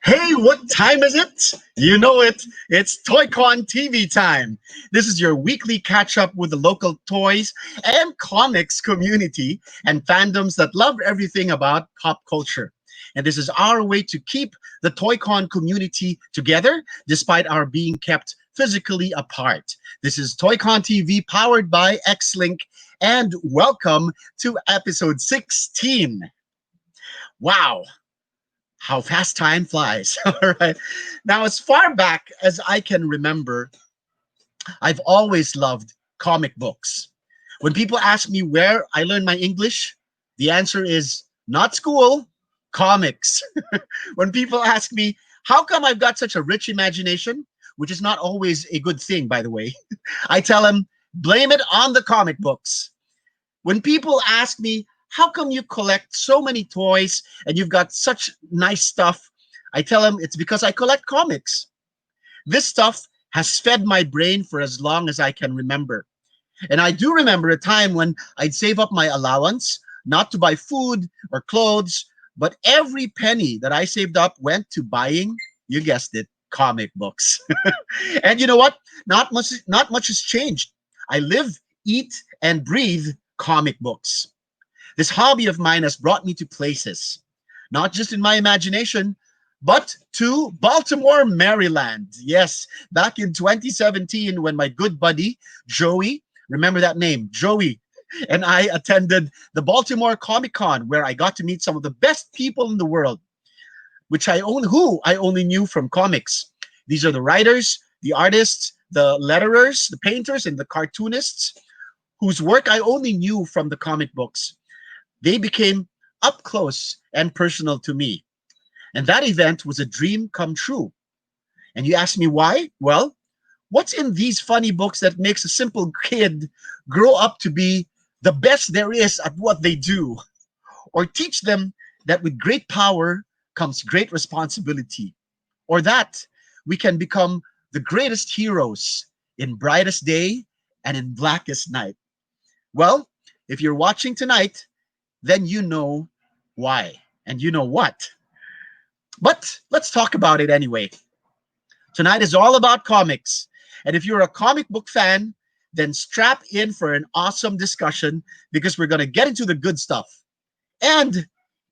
Hey, what time is it? You know it. It's TOYCON TV time. This is your weekly catch up with the local toys and comics community and fandoms that love everything about pop culture. And this is our way to keep the TOYCON community together despite our being kept physically apart. This is TOYCON TV powered by Xlink, and welcome to episode 16. Wow, how fast time flies. All right. Now, as far back as I can remember, I've always loved comic books. When people ask me where I learned my English, the answer is not school, comics. When people ask me, how come I've got such a rich imagination, which is not always a good thing, by the way, I tell them, blame it on the comic books. When people ask me, how come you collect so many toys and you've got such nice stuff? I tell them it's because I collect comics. This stuff has fed my brain for as long as I can remember. And I do remember a time when I'd save up my allowance, not to buy food or clothes, but every penny that I saved up went to buying, you guessed it, comic books. And you know what? Not much has changed. I live, eat, and breathe comic books. This hobby of mine has brought me to places, not just in my imagination, but to Baltimore, Maryland. Yes, back in 2017, when my good buddy, Joey, remember that name, Joey, and I attended the Baltimore Comic Con, where I got to meet some of the best people in the world, who I only knew from comics. These are the writers, the artists, the letterers, the painters, and the cartoonists, whose work I only knew from the comic books. They became up close and personal to me. And that event was a dream come true. And you ask me why? Well, what's in these funny books that makes a simple kid grow up to be the best there is at what they do? Or teach them that with great power comes great responsibility? Or that we can become the greatest heroes in brightest day and in blackest night? Well, if you're watching tonight, then you know why and you know what. But let's talk about it anyway. Tonight is all about comics. And if you're a comic book fan, then strap in for an awesome discussion because we're going to get into the good stuff and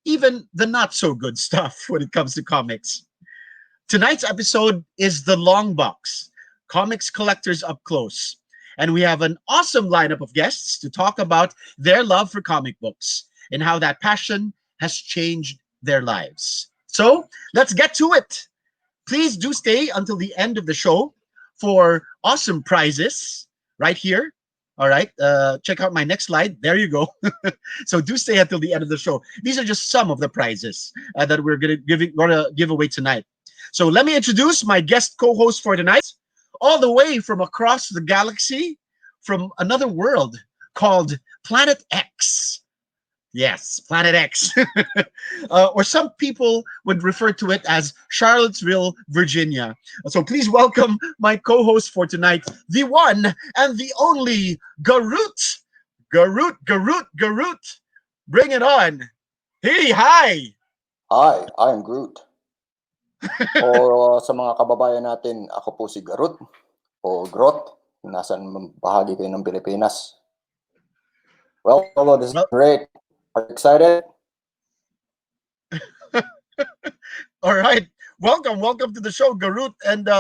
even the not so good stuff when it comes to comics. Tonight's episode is the Long Box, Comics Collectors Up Close. And we have an awesome lineup of guests to talk about their love for comic books and how that passion has changed their lives. So let's get to it. Please do stay until the end of the show for awesome prizes right here. All right, check out my next slide. There you go. So do stay until the end of the show. These are just some of the prizes that we're gonna give away tonight. So let me introduce my guest co-host for tonight, all the way from across the galaxy, from another world called Planet X. Yes, Planet X. Or some people would refer to it as Charlottesville, Virginia. So please welcome my co-host for tonight, the one and the only Garut. Garut. Bring it on. Hey, hi. Hi, I am Groot. O sa mga kababayan natin, ako po si Garut o Grot. Nasaan bahagi kayo ng Pilipinas. Well, this is great. Are you excited? All right. Welcome to the show, Garut. And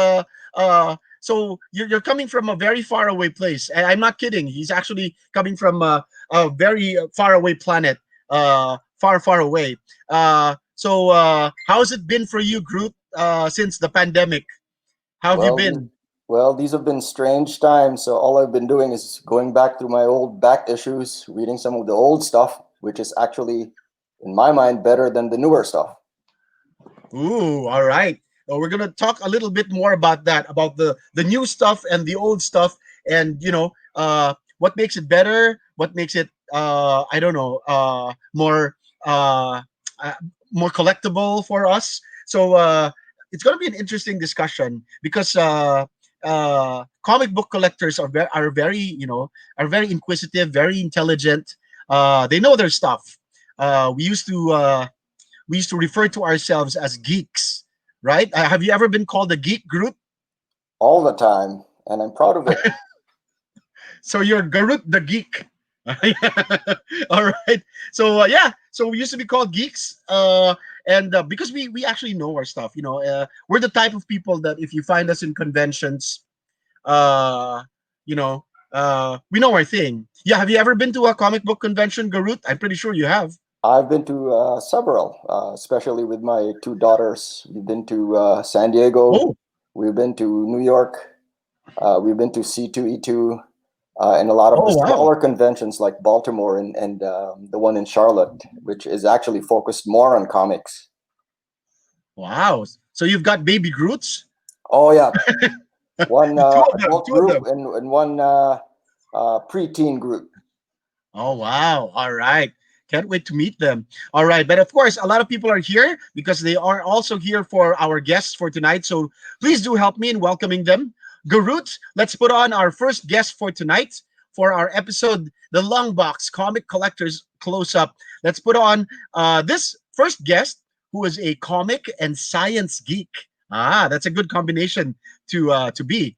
so you're coming from a very far away place. And I'm not kidding. He's actually coming from a very far away planet, far away. So how's it been for you, Groot, since the pandemic? How have you been? Well, these have been strange times. So all I've been doing is going back through my old back issues, reading some of the old stuff, which is actually, in my mind, better than the newer stuff. Ooh, all right. Well, we're gonna talk a little bit more about that, about the new stuff and the old stuff, and what makes it better, what makes it I don't know, uh, uh, more collectible for us. So it's gonna be an interesting discussion because comic book collectors are very are very inquisitive, very intelligent. They know their stuff. We used to refer to ourselves as geeks. right? Have you ever been called a geek, Groot? All the time, and I'm proud of it. So you're Garut the Geek. All right. So yeah, so we used to be called geeks, and because we actually know our stuff. We're the type of people that if you find us in conventions, uh, you know, we know our thing. Yeah. Have you ever been to a comic book convention, Garut? I'm pretty sure you have. I've been to several, especially with my two daughters. We've been to San Diego. Oh, We've been to New York. We've been to C2E2, and a lot of the oh wow, smaller conventions like Baltimore and the one in Charlotte, which is actually focused more on comics. wow. So you've got baby Groots. Oh yeah, one Two of them. adult Two of group them. and one preteen group. Oh, wow. All right. Can't wait to meet them. All right. But of course, a lot of people are here because they are also here for our guests for tonight. So please do help me in welcoming them. Garut, let's put on our first guest for tonight for our episode, The LONGBOX Comic Collectors Close Up. Let's put on this first guest who is a comic and science geek. Ah, that's a good combination to be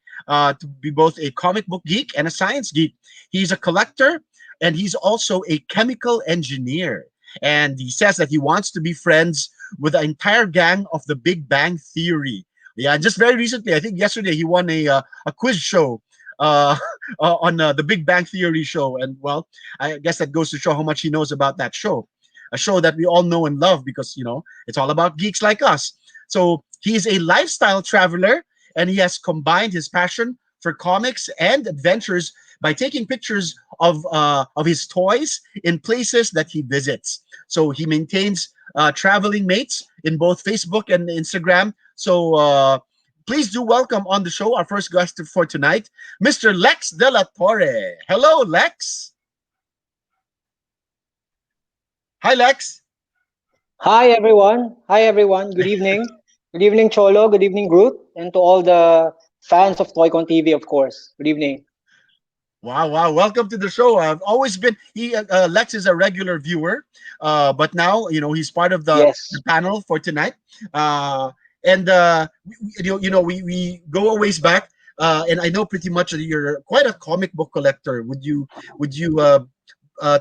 both a comic book geek and a science geek. He's a collector and he's also a chemical engineer. And he says that he wants to be friends with the entire gang of the Big Bang Theory. Yeah, and just very recently, I think yesterday, he won a quiz show uh, on the Big Bang Theory show. And well, I guess that goes to show how much he knows about that show. A show that we all know and love because, it's all about geeks like us. So he is a lifestyle traveler and he has combined his passion for comics and adventures by taking pictures of his toys in places that he visits. So he maintains traveling mates in both Facebook and Instagram. So please do welcome on the show our first guest for tonight, Mr. Lex Dela Torre. Hello, Lex. Hi, Lex. Hi everyone. Hi everyone. Good evening. Good evening, Cholo. Good evening, Groot, and to all the fans of TOYCON TV, of course. Good evening. Wow, wow. Welcome to the show. I've always been Lex is a regular viewer, but now he's part of the Yes. panel for tonight. And we go a ways back, and I know pretty much that you're quite a comic book collector. Would you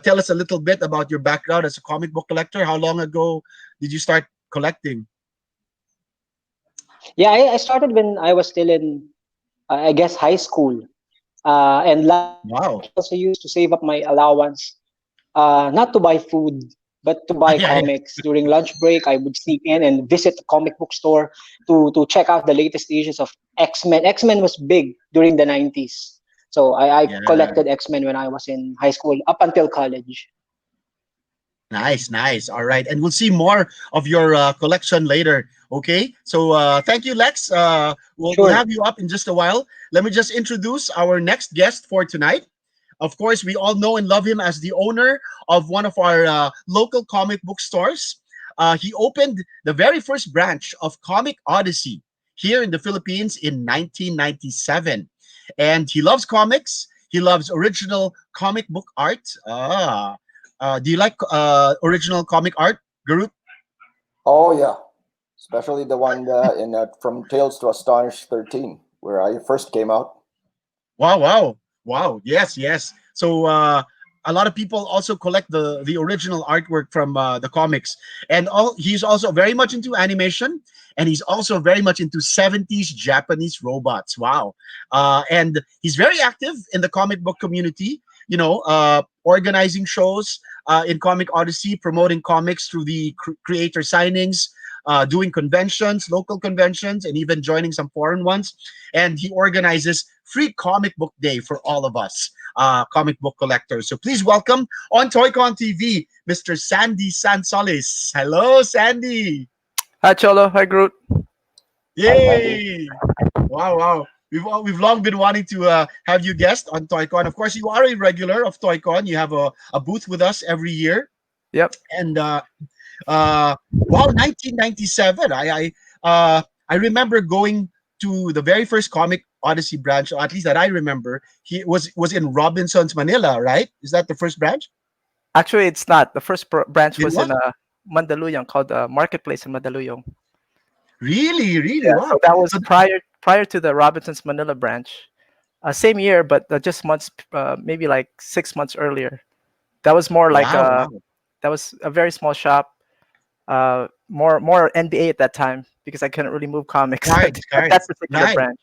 tell us a little bit about your background as a comic book collector? How long ago did you start collecting? Yeah, I started when I was still in, I guess, high school. And like you, I Wow. also used to save up my allowance, not to buy food, but to buy Yeah, yeah. comics. During lunch break, I would sneak in and visit the comic book store to check out the latest issues of X-Men. X-Men was big during the 90s. So I Yeah. collected X-Men when I was in high school up until college. Nice, nice. All right. And we'll see more of your collection later. Okay. So thank you, Lex. We'll Sure. have you up in just a while. Let me just introduce our next guest for tonight. Of course, we all know and love him as the owner of one of our local comic book stores. He opened the very first branch of Comic Odyssey here in the Philippines in 1997. And he loves comics. He loves original comic book art. Do you like original comic art, Guru? Oh yeah, especially the one in from Tales to Astonish 13, where I first came out. Wow, wow, wow. Yes, yes. So a lot of people also collect the original artwork from the comics, and he's also very much into animation, and he's also very much into 70s Japanese robots. Wow. And he's very active in the comic book community. Organizing shows in Comic Odyssey, promoting comics through the creator signings. Doing conventions, local conventions, and even joining some foreign ones. And he organizes free comic book day for all of us comic book collectors. So please welcome on TOYCON TV, Mr. Sandy Sansolis. Hello, Sandy. Hi Cholo, hi Groot. Hi, Sandy. Yay! Wow, wow. We've long been wanting to have you guest on TOYCON. Of course, you are a regular of TOYCON. You have a booth with us every year. Yep. And wow, 1997. I remember going to the very first Comic Odyssey branch, or at least that I remember. He was in Robinson's, Manila, right? Is that the first branch? Actually, it's not. The first branch In was in what? Mandaluyong, called Marketplace in Mandaluyong. Really, Yeah, wow. so that was So, prior to the Robinson's Manila branch. Same year, but just months, maybe like 6 months earlier. That was more like wow. that was a very small shop. More NBA at that time because I couldn't really move comics Cards, at that cards. particular Right. branch.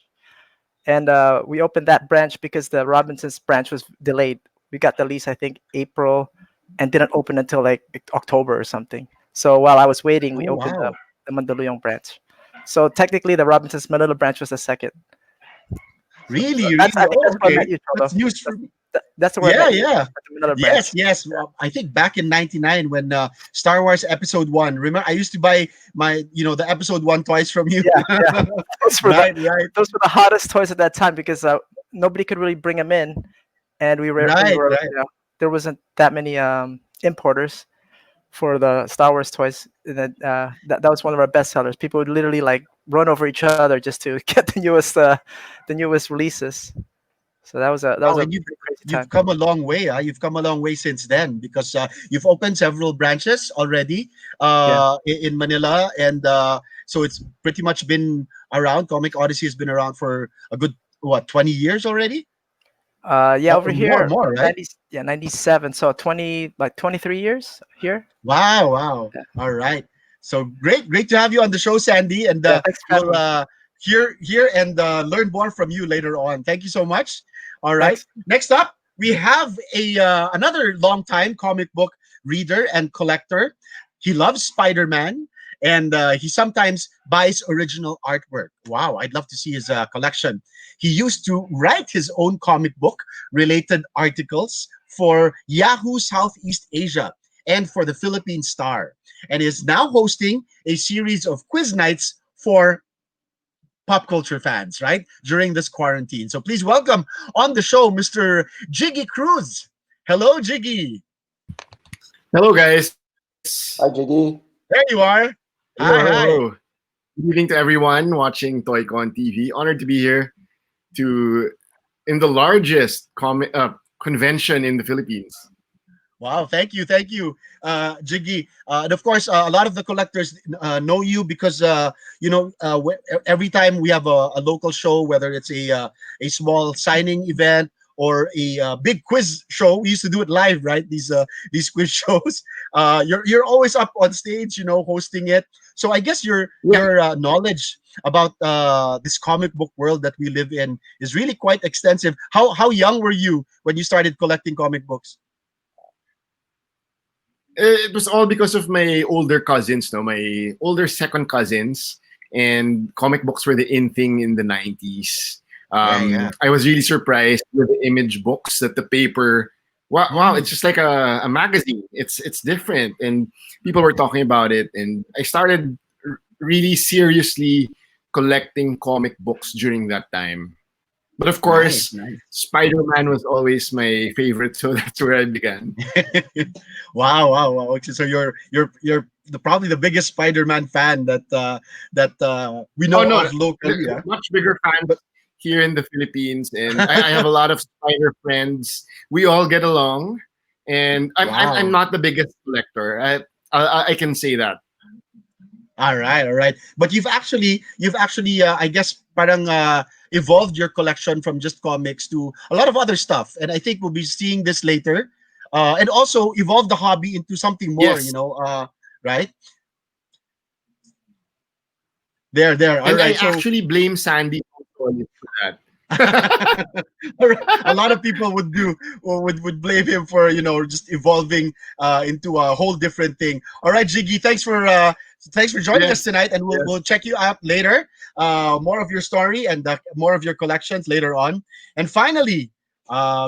And we opened that branch because the Robinsons branch was delayed. We got the lease, I think, April, and didn't open until like October or something. So while I was waiting, we Oh, opened wow. the Mandaluyong branch. So technically, the Robinsons Manila branch was the second. So Really, that's really. I think Oh, that's where I met okay. you, That's Cholo. news for me. That's where I Yeah, met you yeah. at the Manila Yes, branch. yes. Well, I think back in '99 when Star Wars Episode One. Remember, I used to buy the Episode One toys from you. Yeah, yeah. Those were the Right, right, those were the hottest toys at that time because nobody could really bring them in, and we right, were right. there wasn't that many importers for the Star Wars toys. And then, that was one of our best sellers. People would literally like run over each other just to get the newest releases. So that was Wow, a and pretty crazy you've time. come a long way. Huh? You've come a long way since then because you've opened several branches already Yeah. in Manila, and so it's pretty much been around. Comic Odyssey has been around for a good 20 years already. Yeah, over More, here, more, right? 90, yeah, 97. So 23 years here. Wow, wow. Yeah. All right. So great to have you on the show, Sandy, and Yeah. Thanks for having we'll me. hear and learn more from you later on. Thank you so much. All right. Thanks. Next up, we have a another longtime comic book reader and collector. He loves Spider-Man, and he sometimes buys original artwork. Wow, I'd love to see his collection. He used to write his own comic book related articles for Yahoo Southeast Asia and for the Philippine Star, and is now hosting a series of quiz nights for pop culture fans, right? During this quarantine. So please welcome on the show Mr. Jiggy Cruz. Hello, Jiggy. Hello, guys. Hi, Jiggy. There you are. Hello, Hi, hello, hi. hello. Good evening to everyone watching TOYCON TV. Honored to be here in the largest convention in the Philippines. Wow, thank you, Jiggy. And of course, a lot of the collectors know you because every time we have a local show, whether it's a small signing event or a big quiz show, we used to do it live, right? These quiz shows. You're always up on stage, hosting it. So I guess Yeah, your knowledge about this comic book world that we live in is really quite extensive. How young were you when you started collecting comic books? it was all because of my older cousins, no, my older second cousins, and comic books were the in thing in the 90s. Yeah, yeah. I was really surprised with the image books that the paper. Wow, it's just like a magazine. It's different, and people were talking about it, and I started really seriously collecting comic books during that time. But of Nice, course, nice. Spider-Man was always my favorite, so that's where I began. Wow. Okay, so probably the biggest Spider-Man fan that we Oh know no, of locally. Yeah? much bigger fan But here in the Philippines, and I have a lot of spider friends. We all get along, and I'm wow. not the biggest collector. I can say that. All right. But you've actually I guess parang evolved your collection from just comics to a lot of other stuff, and I think we'll be seeing this later. And also evolve the hobby into something more. Yes, Right there. All and I right. So actually blame Sandy for that. a lot of people would do or would blame him for just evolving into a whole different thing. All right, Jiggy, thanks for joining us Yes, tonight, and we'll yes. we'll check you out later. More of your story and more of your collections later on. And finally,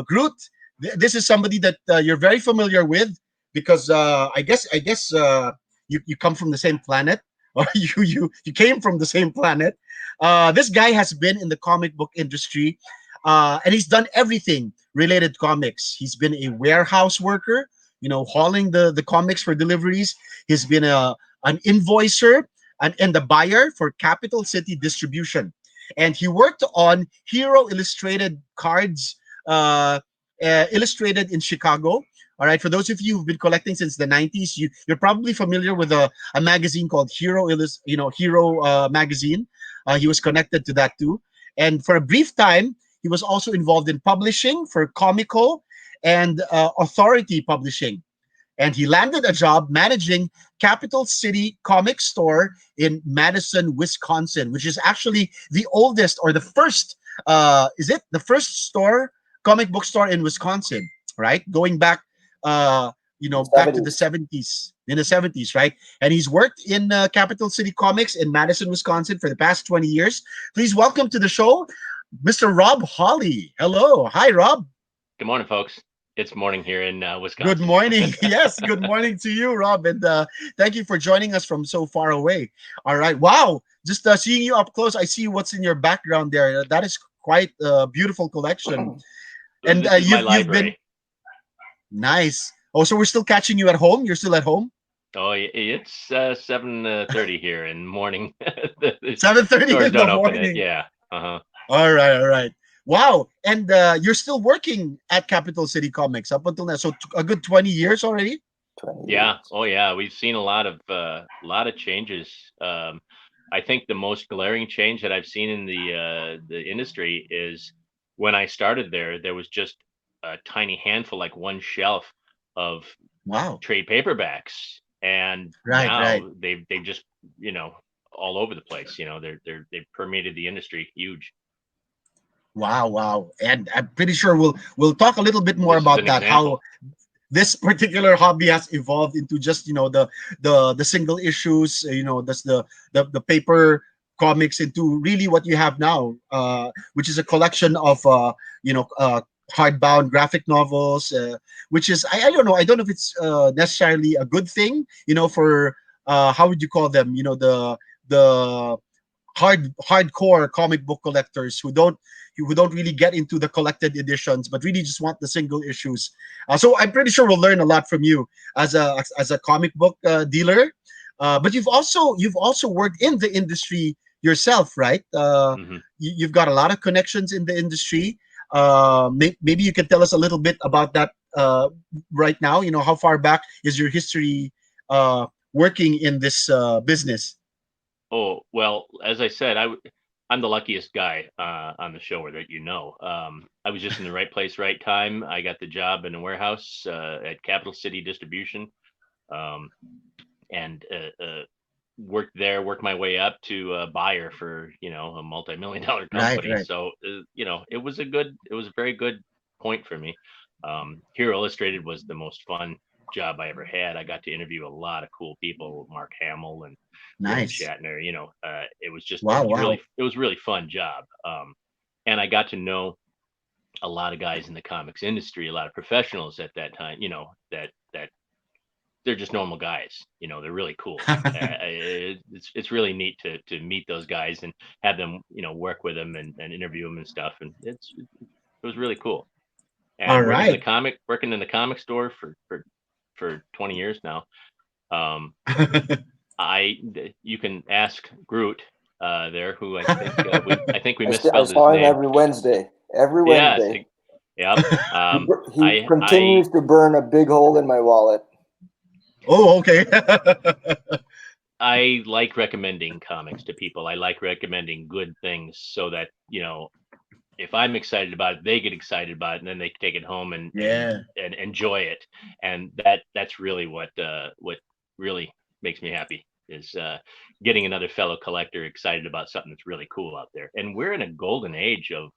Groot, this is somebody that you're very familiar with because I guess you come from the same planet, or you came from the same planet. This guy has been in the comic book industry, and he's done everything related to comics. He's been a warehouse worker, hauling the comics for deliveries. He's been an invoicer and a buyer for Capital City Distribution, and he worked on Hero Illustrated cards, illustrated in Chicago. All right, for those of you who've been collecting since the 90s, you're probably familiar with a magazine called Hero magazine. He was connected to that too. And for a brief time, he was also involved in publishing for Comico and Authority Publishing. And he landed a job managing Capital City Comic Store in Madison, Wisconsin, which is actually the oldest or the first, is it the first store, comic book store in Wisconsin, right? Going back, back to the 70s, in the 70s, right? And he's worked in Capital City Comics in Madison, Wisconsin for the past 20 years. Please welcome to the show, Mr. Rob Hawley. Hello. Hi, Rob. Good morning, folks. It's morning here in Wisconsin. Good morning. Yes, good morning to you, Rob. And thank you for joining us from so far away. All right. Wow. Just seeing you up close, I see what's in your background there. That is quite a beautiful collection. And you've been... Nice. Oh, so we're still catching you at home? You're still at home? Oh, it's 7:30 here in the morning. 7:30 in the morning. Yeah. Uh-huh. All right. Wow. And you're still working at Capital City Comics up until now. So a good 20 years already? 20 Yeah. years. Oh, yeah. We've seen a lot of changes. I think the most glaring change that I've seen in the industry is when I started there was just a tiny handful, like one shelf of trade paperbacks, and now they've just all over the place. They've permeated the industry, huge. Wow. And I'm pretty sure we'll talk a little bit more about that, how this particular hobby has evolved into just the single issues, that's the paper comics, into really what you have now, which is a collection of hardbound graphic novels, which is I don't know if it's necessarily a good thing, for how would you call them, the hardcore comic book collectors who don't really get into the collected editions, but really just want the single issues. So I'm pretty sure we'll learn a lot from you as a comic book dealer. But you've also worked in the industry yourself, right? You've got a lot of connections in the industry. Maybe you can tell us a little bit about that right now. How far back is your history working in this business? Oh, well, as I said, I'm the luckiest guy on the show that I was just in the right place, right time. I got the job in a warehouse at Capital City Distribution, and worked my way up to a buyer for a multi-million-dollar company. Right. So it was a very good point for me. Hero Illustrated was the most fun job I ever had. I got to interview a lot of cool people, Mark Hamill and nice Shatner. It was just wow. It was really fun job. And I got to know a lot of guys in the comics industry, a lot of professionals at that time, that they're just normal guys. They're really cool. It's really neat to meet those guys and have them, work with them and interview them and stuff. And it was really cool. And All working in the comic store for 20 years now. You can ask Groot there, who I think we misspelled his saw him name every Wednesday. Every Wednesday. Yeah. He continues to burn a big hole in my wallet. Oh, okay. I like recommending comics to people. I like recommending good things so that, if I'm excited about it, they get excited about it, and then they take it home and enjoy it. And that's really what really makes me happy, is getting another fellow collector excited about something that's really cool out there. And we're in a golden age of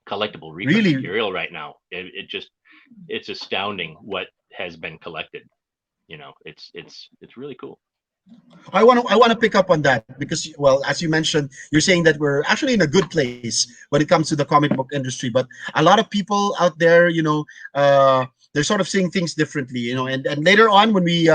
collectible reprint material right now. It's astounding what has been collected. It's really cool. I want to pick up on that because, well, as you mentioned, you're saying that we're actually in a good place when it comes to the comic book industry. But a lot of people out there, they're sort of seeing things differently, and later on when we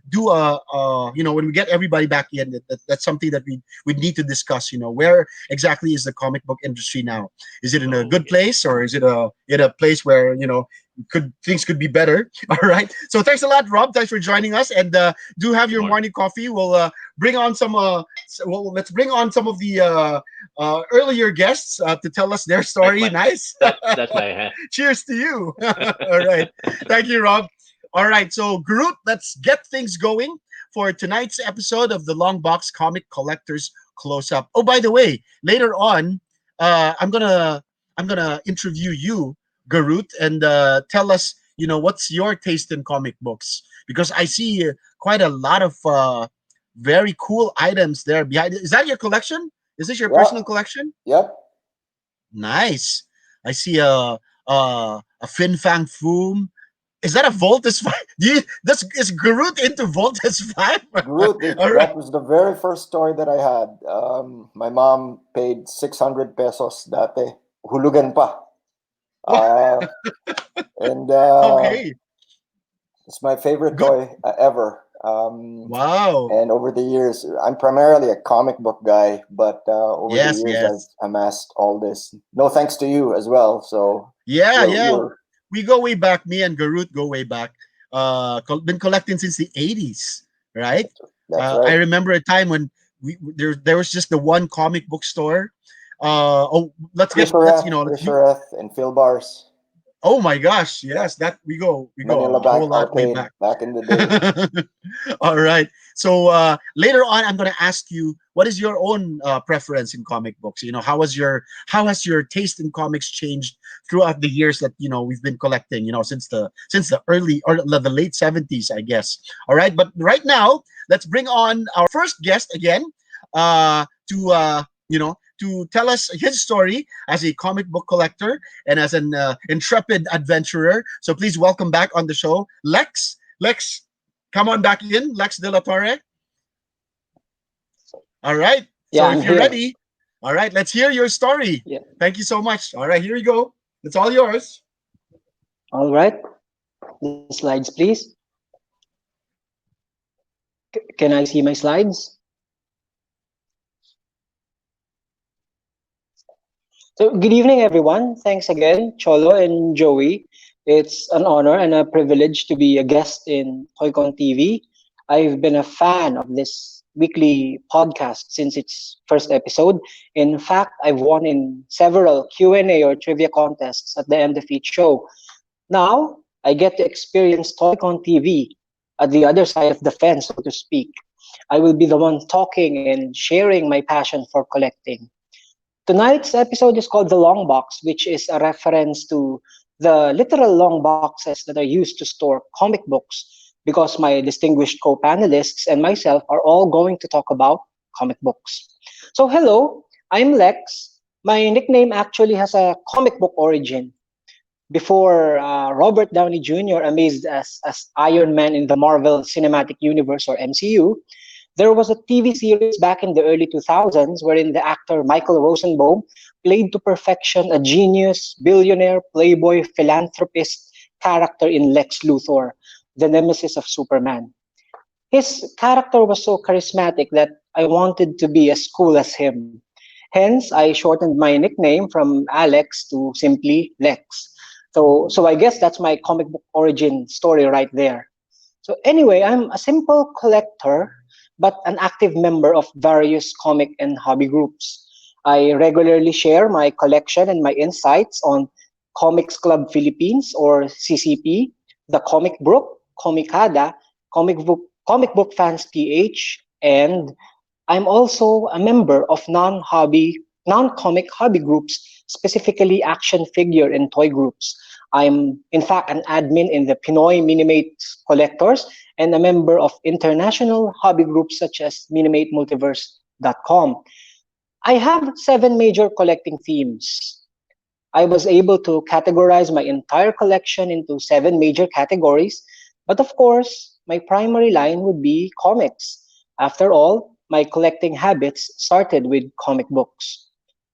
do when we get everybody back in, that's something that we need to discuss. Where exactly is the comic book industry now? Is it in a good place, or is it in a place where things could be better. All right. So thanks a lot, Rob. Thanks for joining us, and do have your morning coffee. We'll bring on some. Let's bring on some of the earlier guests to tell us their story. Nice. That's my. Cheers to you. All right. Thank you, Rob. All right. So Groot, let's get things going for tonight's episode of the LONGBOX Comic Collectors Close-Up. Oh, by the way, later on, I'm gonna interview you, Garut, and tell us, what's your taste in comic books? Because I see quite a lot of very cool items there behind. Is that your collection? Is this your personal collection? Yep. Nice. I see a Fin Fang Foom. Is that a Voltus 5? Is Garut into Voltus 5? Garut, that was the very first toy that I had. My mom paid 600 pesos dati. Hulugan pa. And Okay. it's my favorite toy ever. Wow. And over the years, I'm primarily a comic book guy, but over the years, I've amassed all this. No thanks to you as well. So you're we go way back. Me and Garut go way back. Been collecting since the 80s, right? That's right. I remember a time when there was just the one comic book store. Let's and Phil Bars. Oh my gosh, yes, that we go Manila a whole lot way back in the day. All right. So later on, I'm going to ask you, what is your own preference in comic books? How has your taste in comics changed throughout the years that we've been collecting? Since the early or the late 70s, I guess. All right. But right now, let's bring on our first guest again to tell us his story as a comic book collector and as an intrepid adventurer. So please welcome back on the show, Lex. Lex, come on back in, Lex de la Torre. All right. Yeah, so if you're ready, all right, let's hear your story. Yeah. Thank you so much. All right, here you go. It's all yours. All right. The slides, please. Can I see my slides? So good evening, everyone. Thanks again, Cholo and Joey. It's an honor and a privilege to be a guest in TOYCON TV. I've been a fan of this weekly podcast since its first episode. In fact, I've won in several Q&A or trivia contests at the end of each show. Now, I get to experience TOYCON TV at the other side of the fence, so to speak. I will be the one talking and sharing my passion for collecting. Tonight's episode is called The Long Box, which is a reference to the literal long boxes that are used to store comic books, because my distinguished co-panelists and myself are all going to talk about comic books. So hello, I'm Lex. My nickname actually has a comic book origin. Before Robert Downey Jr. amazed as Iron Man in the Marvel Cinematic Universe or MCU, there was a TV series back in the early 2000s wherein the actor Michael Rosenbaum played to perfection a genius, billionaire, playboy, philanthropist character in Lex Luthor, the nemesis of Superman. His character was so charismatic that I wanted to be as cool as him. Hence, I shortened my nickname from Alex to simply Lex. So I guess that's my comic book origin story right there. So anyway, I'm a simple collector, but an active member of various comic and hobby groups. I regularly share my collection and my insights on Comics Club Philippines or CCP, the Comic Book, Comicada, Comic Book Fans PH, and I'm also a member of non-comic hobby groups, specifically action figure and toy groups. I'm, in fact, an admin in the Pinoy Minimate Collectors and a member of international hobby groups such as MinimateMultiverse.com. I have 7 major collecting themes. I was able to categorize my entire collection into 7 major categories, but of course, my primary line would be comics. After all, my collecting habits started with comic books.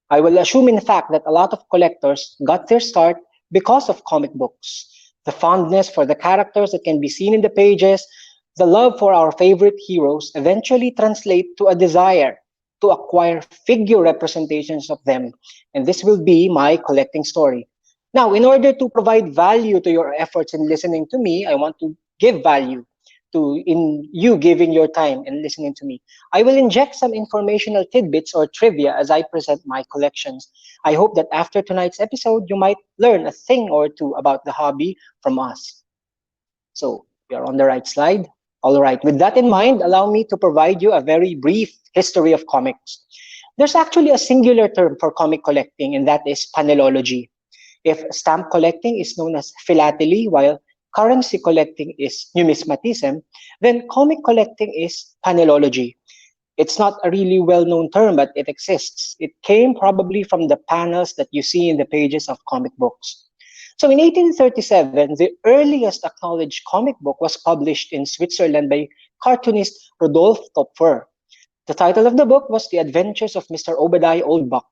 I will assume, in fact, that a lot of collectors got their start because of comic books. The fondness for the characters that can be seen in the pages, the love for our favorite heroes eventually translate to a desire to acquire figure representations of them. And this will be my collecting story. Now, in order to provide value to your efforts in listening to me, I want to give value to in you giving your time and listening to me. I will inject some informational tidbits or trivia as I present my collections. I hope that after tonight's episode, you might learn a thing or two about the hobby from us. So, we are on the right slide. All right, with that in mind, allow me to provide you a very brief history of comics. There's actually a singular term for comic collecting, and that is panelology. If stamp collecting is known as philately, while currency collecting is numismatism, then comic collecting is panelology. It's not a really well-known term, but it exists. It came probably from the panels that you see in the pages of comic books. So in 1837, the earliest acknowledged comic book was published in Switzerland by cartoonist Rudolf Topfer. The title of the book was The Adventures of Mr. Obadiah Oldbuck.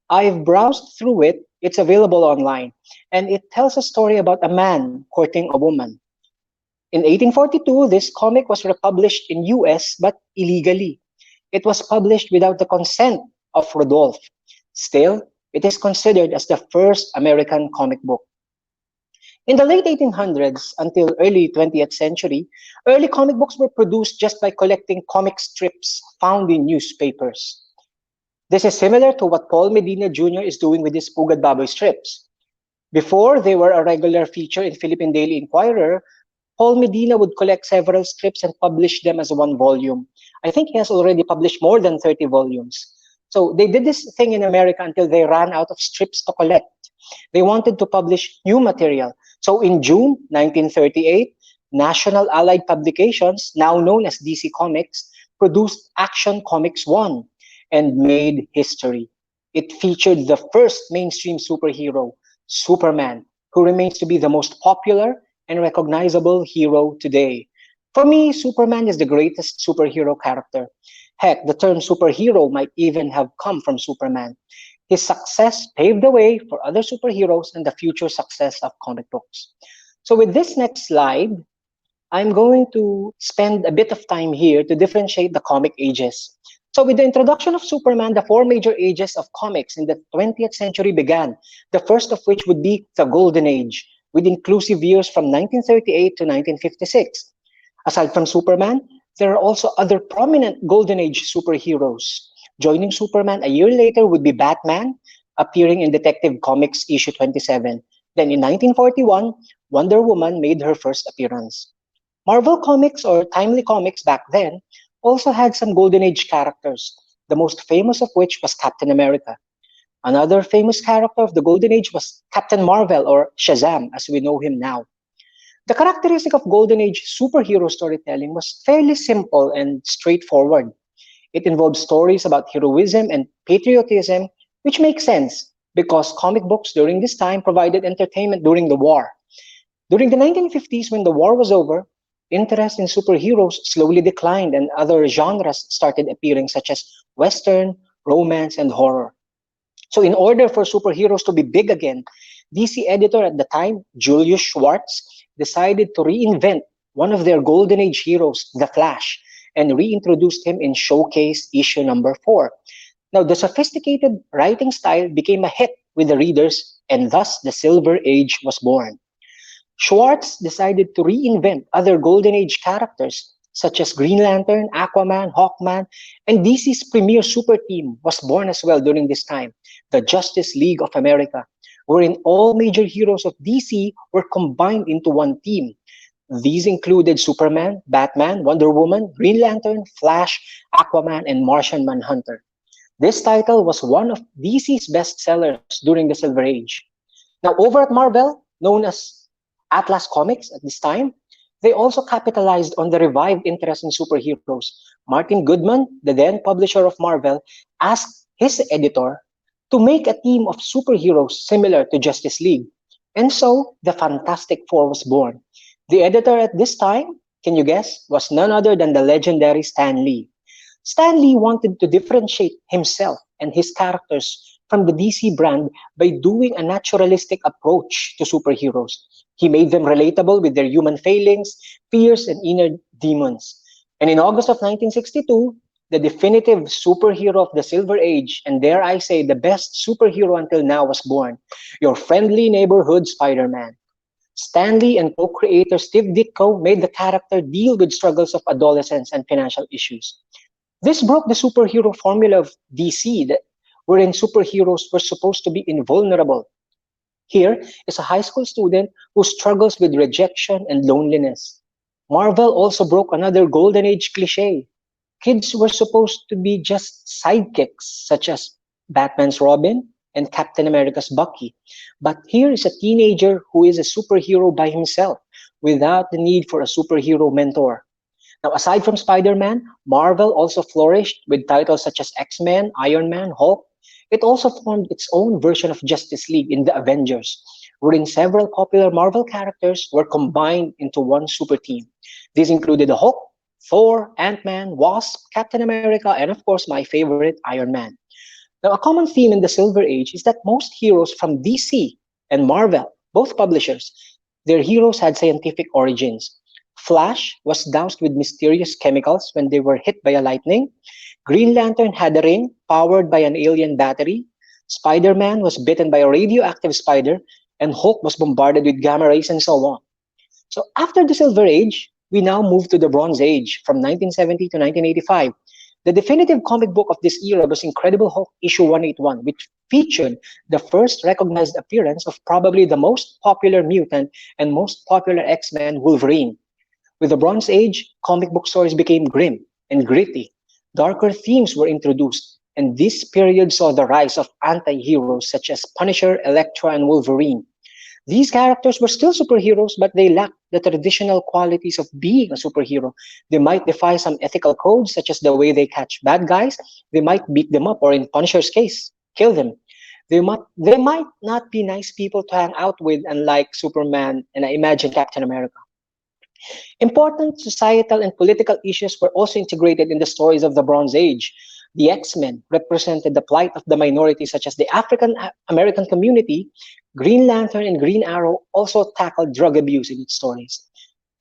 I've browsed through it. It's available online, and it tells a story about a man courting a woman. In 1842, this comic was republished in US, but illegally. It was published without the consent of Rudolph. Still, it is considered as the first American comic book. In the late 1800s until early 20th century, early comic books were produced just by collecting comic strips found in newspapers. This is similar to what Paul Medina Jr. is doing with his Pugad Baboy strips. Before they were a regular feature in Philippine Daily Inquirer, Paul Medina would collect several strips and publish them as one volume. I think he has already published more than 30 volumes. So they did this thing in America until they ran out of strips to collect. They wanted to publish new material. So in June 1938, National Allied Publications, now known as DC Comics, produced Action Comics 1 and made history. It featured the first mainstream superhero, Superman, who remains to be the most popular and recognizable hero today. For me, Superman is the greatest superhero character. Heck, the term superhero might even have come from Superman. His success paved the way for other superheroes and the future success of comic books. So with this next slide, I'm going to spend a bit of time here to differentiate the comic ages. So with the introduction of Superman, the four major ages of comics in the 20th century began, the first of which would be the Golden Age, with inclusive years from 1938 to 1956. Aside from Superman, there are also other prominent Golden Age superheroes. Joining Superman a year later would be Batman, appearing in Detective Comics issue 27. Then in 1941, Wonder Woman made her first appearance. Marvel Comics, or Timely Comics back then, also had some Golden Age characters, the most famous of which was Captain America. Another famous character of the Golden Age was Captain Marvel, or Shazam, as we know him now. The characteristic of Golden Age superhero storytelling was fairly simple and straightforward. It involved stories about heroism and patriotism, which makes sense because comic books during this time provided entertainment during the war. During the 1950s, when the war was over, interest in superheroes slowly declined and other genres started appearing, such as Western, romance, and horror. So in order for superheroes to be big again, DC editor at the time, Julius Schwartz, decided to reinvent one of their Golden Age heroes, The Flash, and reintroduced him in Showcase issue number 4. Now, the sophisticated writing style became a hit with the readers, and thus the Silver Age was born. Schwartz decided to reinvent other Golden Age characters, such as Green Lantern, Aquaman, Hawkman, and DC's premier super team was born as well during this time, the Justice League of America, wherein all major heroes of DC were combined into one team. These included Superman, Batman, Wonder Woman, Green Lantern, Flash, Aquaman, and Martian Manhunter. This title was one of DC's bestsellers during the Silver Age. Now, over at Marvel, known as Atlas Comics at this time, they also capitalized on the revived interest in superheroes. Martin Goodman, the then publisher of Marvel, asked his editor to make a team of superheroes similar to Justice League. And so, the Fantastic Four was born. The editor at this time, can you guess, was none other than the legendary Stan Lee. Stan Lee wanted to differentiate himself and his characters from the DC brand by doing a naturalistic approach to superheroes. He made them relatable with their human failings, fears, and inner demons. And in August of 1962, the definitive superhero of the Silver Age, and dare I say, the best superhero until now was born. Your friendly neighborhood Spider-Man. Stanley and co-creator Steve Ditko made the character deal with struggles of adolescence and financial issues. This broke the superhero formula of DC, wherein superheroes were supposed to be invulnerable. Here is a high school student who struggles with rejection and loneliness. Marvel also broke another golden age cliche. Kids were supposed to be just sidekicks, such as Batman's Robin and Captain America's Bucky. But here is a teenager who is a superhero by himself, without the need for a superhero mentor. Now, aside from Spider-Man, Marvel also flourished with titles such as X-Men, Iron Man, Hulk. It also formed its own version of Justice League in the Avengers, wherein several popular Marvel characters were combined into one super team. These included the Hulk, Thor, Ant-Man, Wasp, Captain America, and of course my favorite, Iron Man. Now, a common theme in the Silver Age is that most heroes from DC and Marvel, both publishers, their heroes had scientific origins. Flash was doused with mysterious chemicals when they were hit by a lightning. Green Lantern had a ring powered by an alien battery. Spider-Man was bitten by a radioactive spider, and Hulk was bombarded with gamma rays and so on. So after the Silver Age, we now move to the Bronze Age from 1970 to 1985. The definitive comic book of this era was Incredible Hulk issue 181, which featured the first recognized appearance of probably the most popular mutant and most popular X-Men, Wolverine. With the Bronze Age, comic book stories became grim and gritty. Darker themes were introduced, and this period saw the rise of anti-heroes such as Punisher, Elektra, and Wolverine. These characters were still superheroes, but they lacked the traditional qualities of being a superhero. They might defy some ethical codes, such as the way they catch bad guys. They might beat them up, or in Punisher's case, kill them. They might not be nice people to hang out with, unlike Superman and I imagine Captain America. Important societal and political issues were also integrated in the stories of the Bronze Age. The X-Men represented the plight of the minorities, such as the African American community. Green Lantern and Green Arrow also tackled drug abuse in its stories.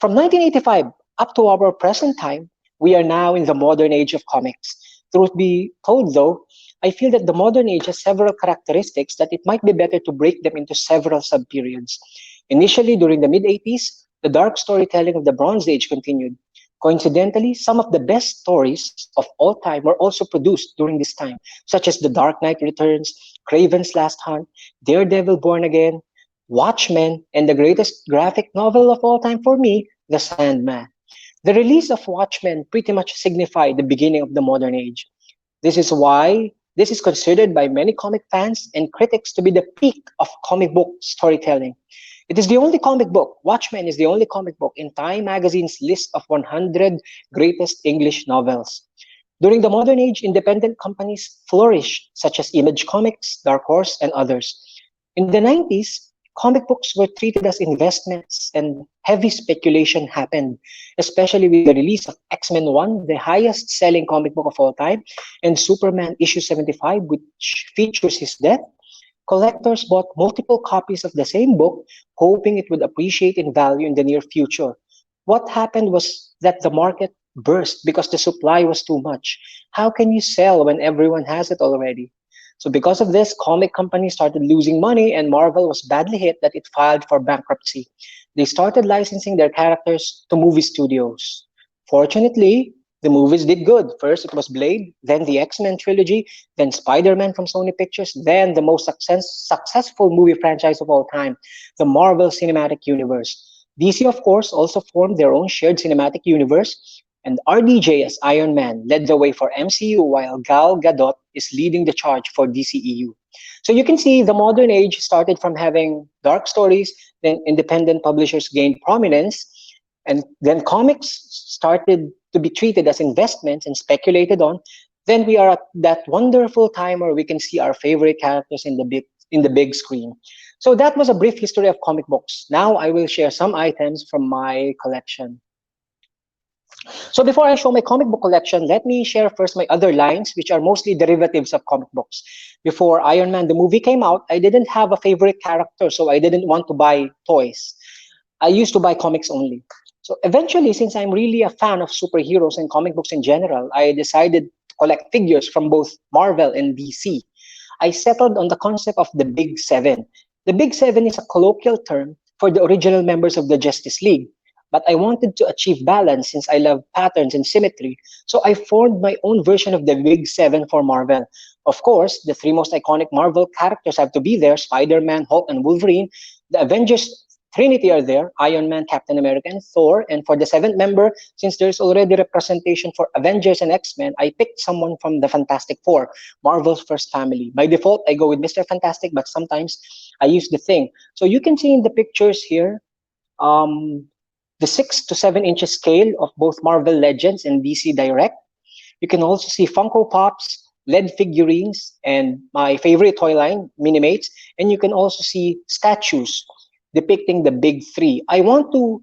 From 1985 up to our present time, we are now in the modern age of comics. Truth be told, though, I feel that the modern age has several characteristics that it might be better to break them into several subperiods. Initially, during the mid-80s, the dark storytelling of the Bronze Age continued. Coincidentally, some of the best stories of all time were also produced during this time, such as The Dark Knight Returns, Kraven's Last Hunt, Daredevil Born Again, Watchmen, and the greatest graphic novel of all time for me, The Sandman. The release of Watchmen pretty much signified the beginning of the modern age. This is why this is considered by many comic fans and critics to be the peak of comic book storytelling. It is the only comic book, Watchmen is the only comic book in Time Magazine's list of 100 greatest English novels. During the modern age, independent companies flourished, such as Image Comics, Dark Horse, and others. In the 90s, comic books were treated as investments and heavy speculation happened, especially with the release of X-Men 1, the highest selling comic book of all time, and Superman issue 75, which features his death. Collectors bought multiple copies of the same book, hoping it would appreciate in value in the near future. What happened was that the market burst because the supply was too much. How can you sell when everyone has it already? So because of this, comic companies started losing money, and Marvel was badly hit that it filed for bankruptcy. They started licensing their characters to movie studios. Fortunately, the movies did good. First, it was Blade, then the X-Men trilogy, then Spider-Man from Sony Pictures, then the most successful movie franchise of all time, the Marvel Cinematic Universe. DC, of course, also formed their own shared cinematic universe, and RDJ as Iron Man led the way for MCU, while Gal Gadot is leading the charge for DCEU. So you can see the modern age started from having dark stories, then independent publishers gained prominence, and then comics started to be treated as investments and speculated on. Then we are at that wonderful time where we can see our favorite characters in the big screen. So that was a brief history of comic books. Now I will share some items from my collection. So before I show my comic book collection, let me share first my other lines, which are mostly derivatives of comic books. Before Iron Man, the movie came out, I didn't have a favorite character, so I didn't want to buy toys. I used to buy comics only. So eventually, since I'm really a fan of superheroes and comic books in general, I decided collect figures from both Marvel and DC, I settled on the concept of the Big Seven. The Big Seven is a colloquial term for the original members of the Justice League, but I wanted to achieve balance since I love patterns and symmetry, so I formed my own version of the Big Seven for Marvel. Of course, the three most iconic Marvel characters have to be there: Spider-Man, Hulk, and Wolverine. The Avengers Trinity are there: Iron Man, Captain America, and Thor. And for the seventh member, since there's already representation for Avengers and X-Men, I picked someone from the Fantastic Four, Marvel's first family. By default, I go with Mr. Fantastic, but sometimes I use the Thing. So you can see in the pictures here, the 6 to 7 inches scale of both Marvel Legends and DC Direct. You can also see Funko Pops, LED figurines, and my favorite toy line, Minimates. And you can also see statues depicting the big three. I want to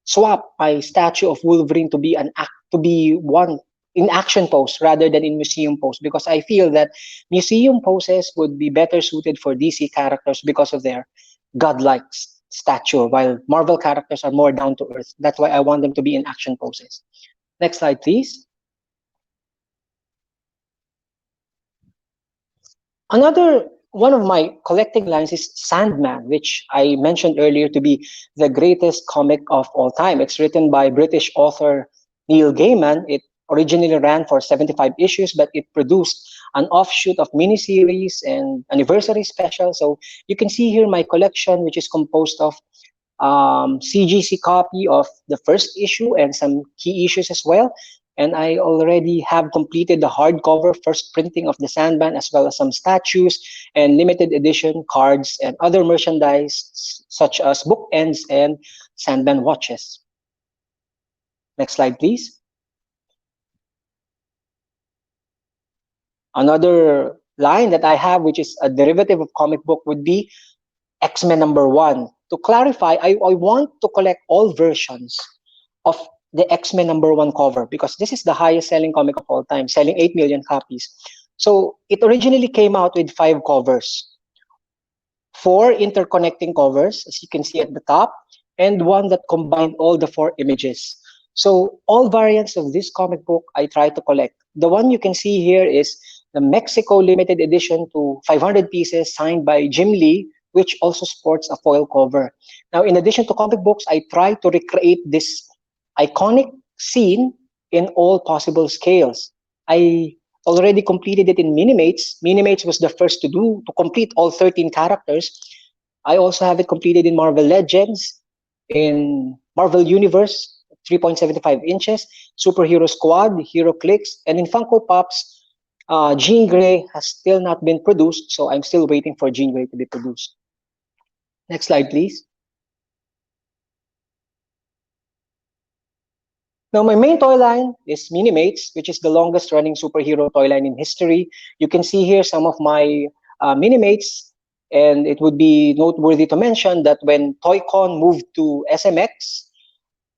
swap my statue of Wolverine to be one in action pose rather than in museum pose, because I feel that museum poses would be better suited for DC characters because of their godlike stature, while Marvel characters are more down to earth. That's why I want them to be in action poses. Next slide, please. Another one of my collecting lines is Sandman, which I mentioned earlier to be the greatest comic of all time. It's written by British author Neil Gaiman. It originally ran for 75 issues, but it produced an offshoot of miniseries and anniversary special. So you can see here my collection, which is composed of CGC copy of the first issue and some key issues as well. And I already have completed the hardcover first printing of the Sandman, as well as some statues and limited edition cards and other merchandise, such as bookends and Sandman watches. Next slide, please. Another line that I have, which is a derivative of comic book, would be X-Men #1. To clarify, I want to collect all versions of the X-Men #1 cover, because this is the highest selling comic of all time, selling 8 million copies. So it originally came out with 5 covers, 4 interconnecting covers, as you can see at the top, and one that combined all the 4 images. So all variants of this comic book I try to collect. The one you can see here is the Mexico limited edition to 500 pieces, signed by Jim Lee, which also sports a foil cover. Now, in addition to comic books, I try to recreate this iconic scene in all possible scales. I already completed it in Minimates. Minimates was the first to complete all 13 characters. I also have it completed in Marvel Legends, in Marvel Universe, 3.75 inches, Superhero Squad, Hero Clicks, and in Funko Pops, Jean Grey has still not been produced, so I'm still waiting for Jean Grey to be produced. Next slide, please. Now, my main toy line is Minimates, which is the longest running superhero toy line in history. You can see here some of my Minimates, and it would be noteworthy to mention that when TOYCON moved to SMX,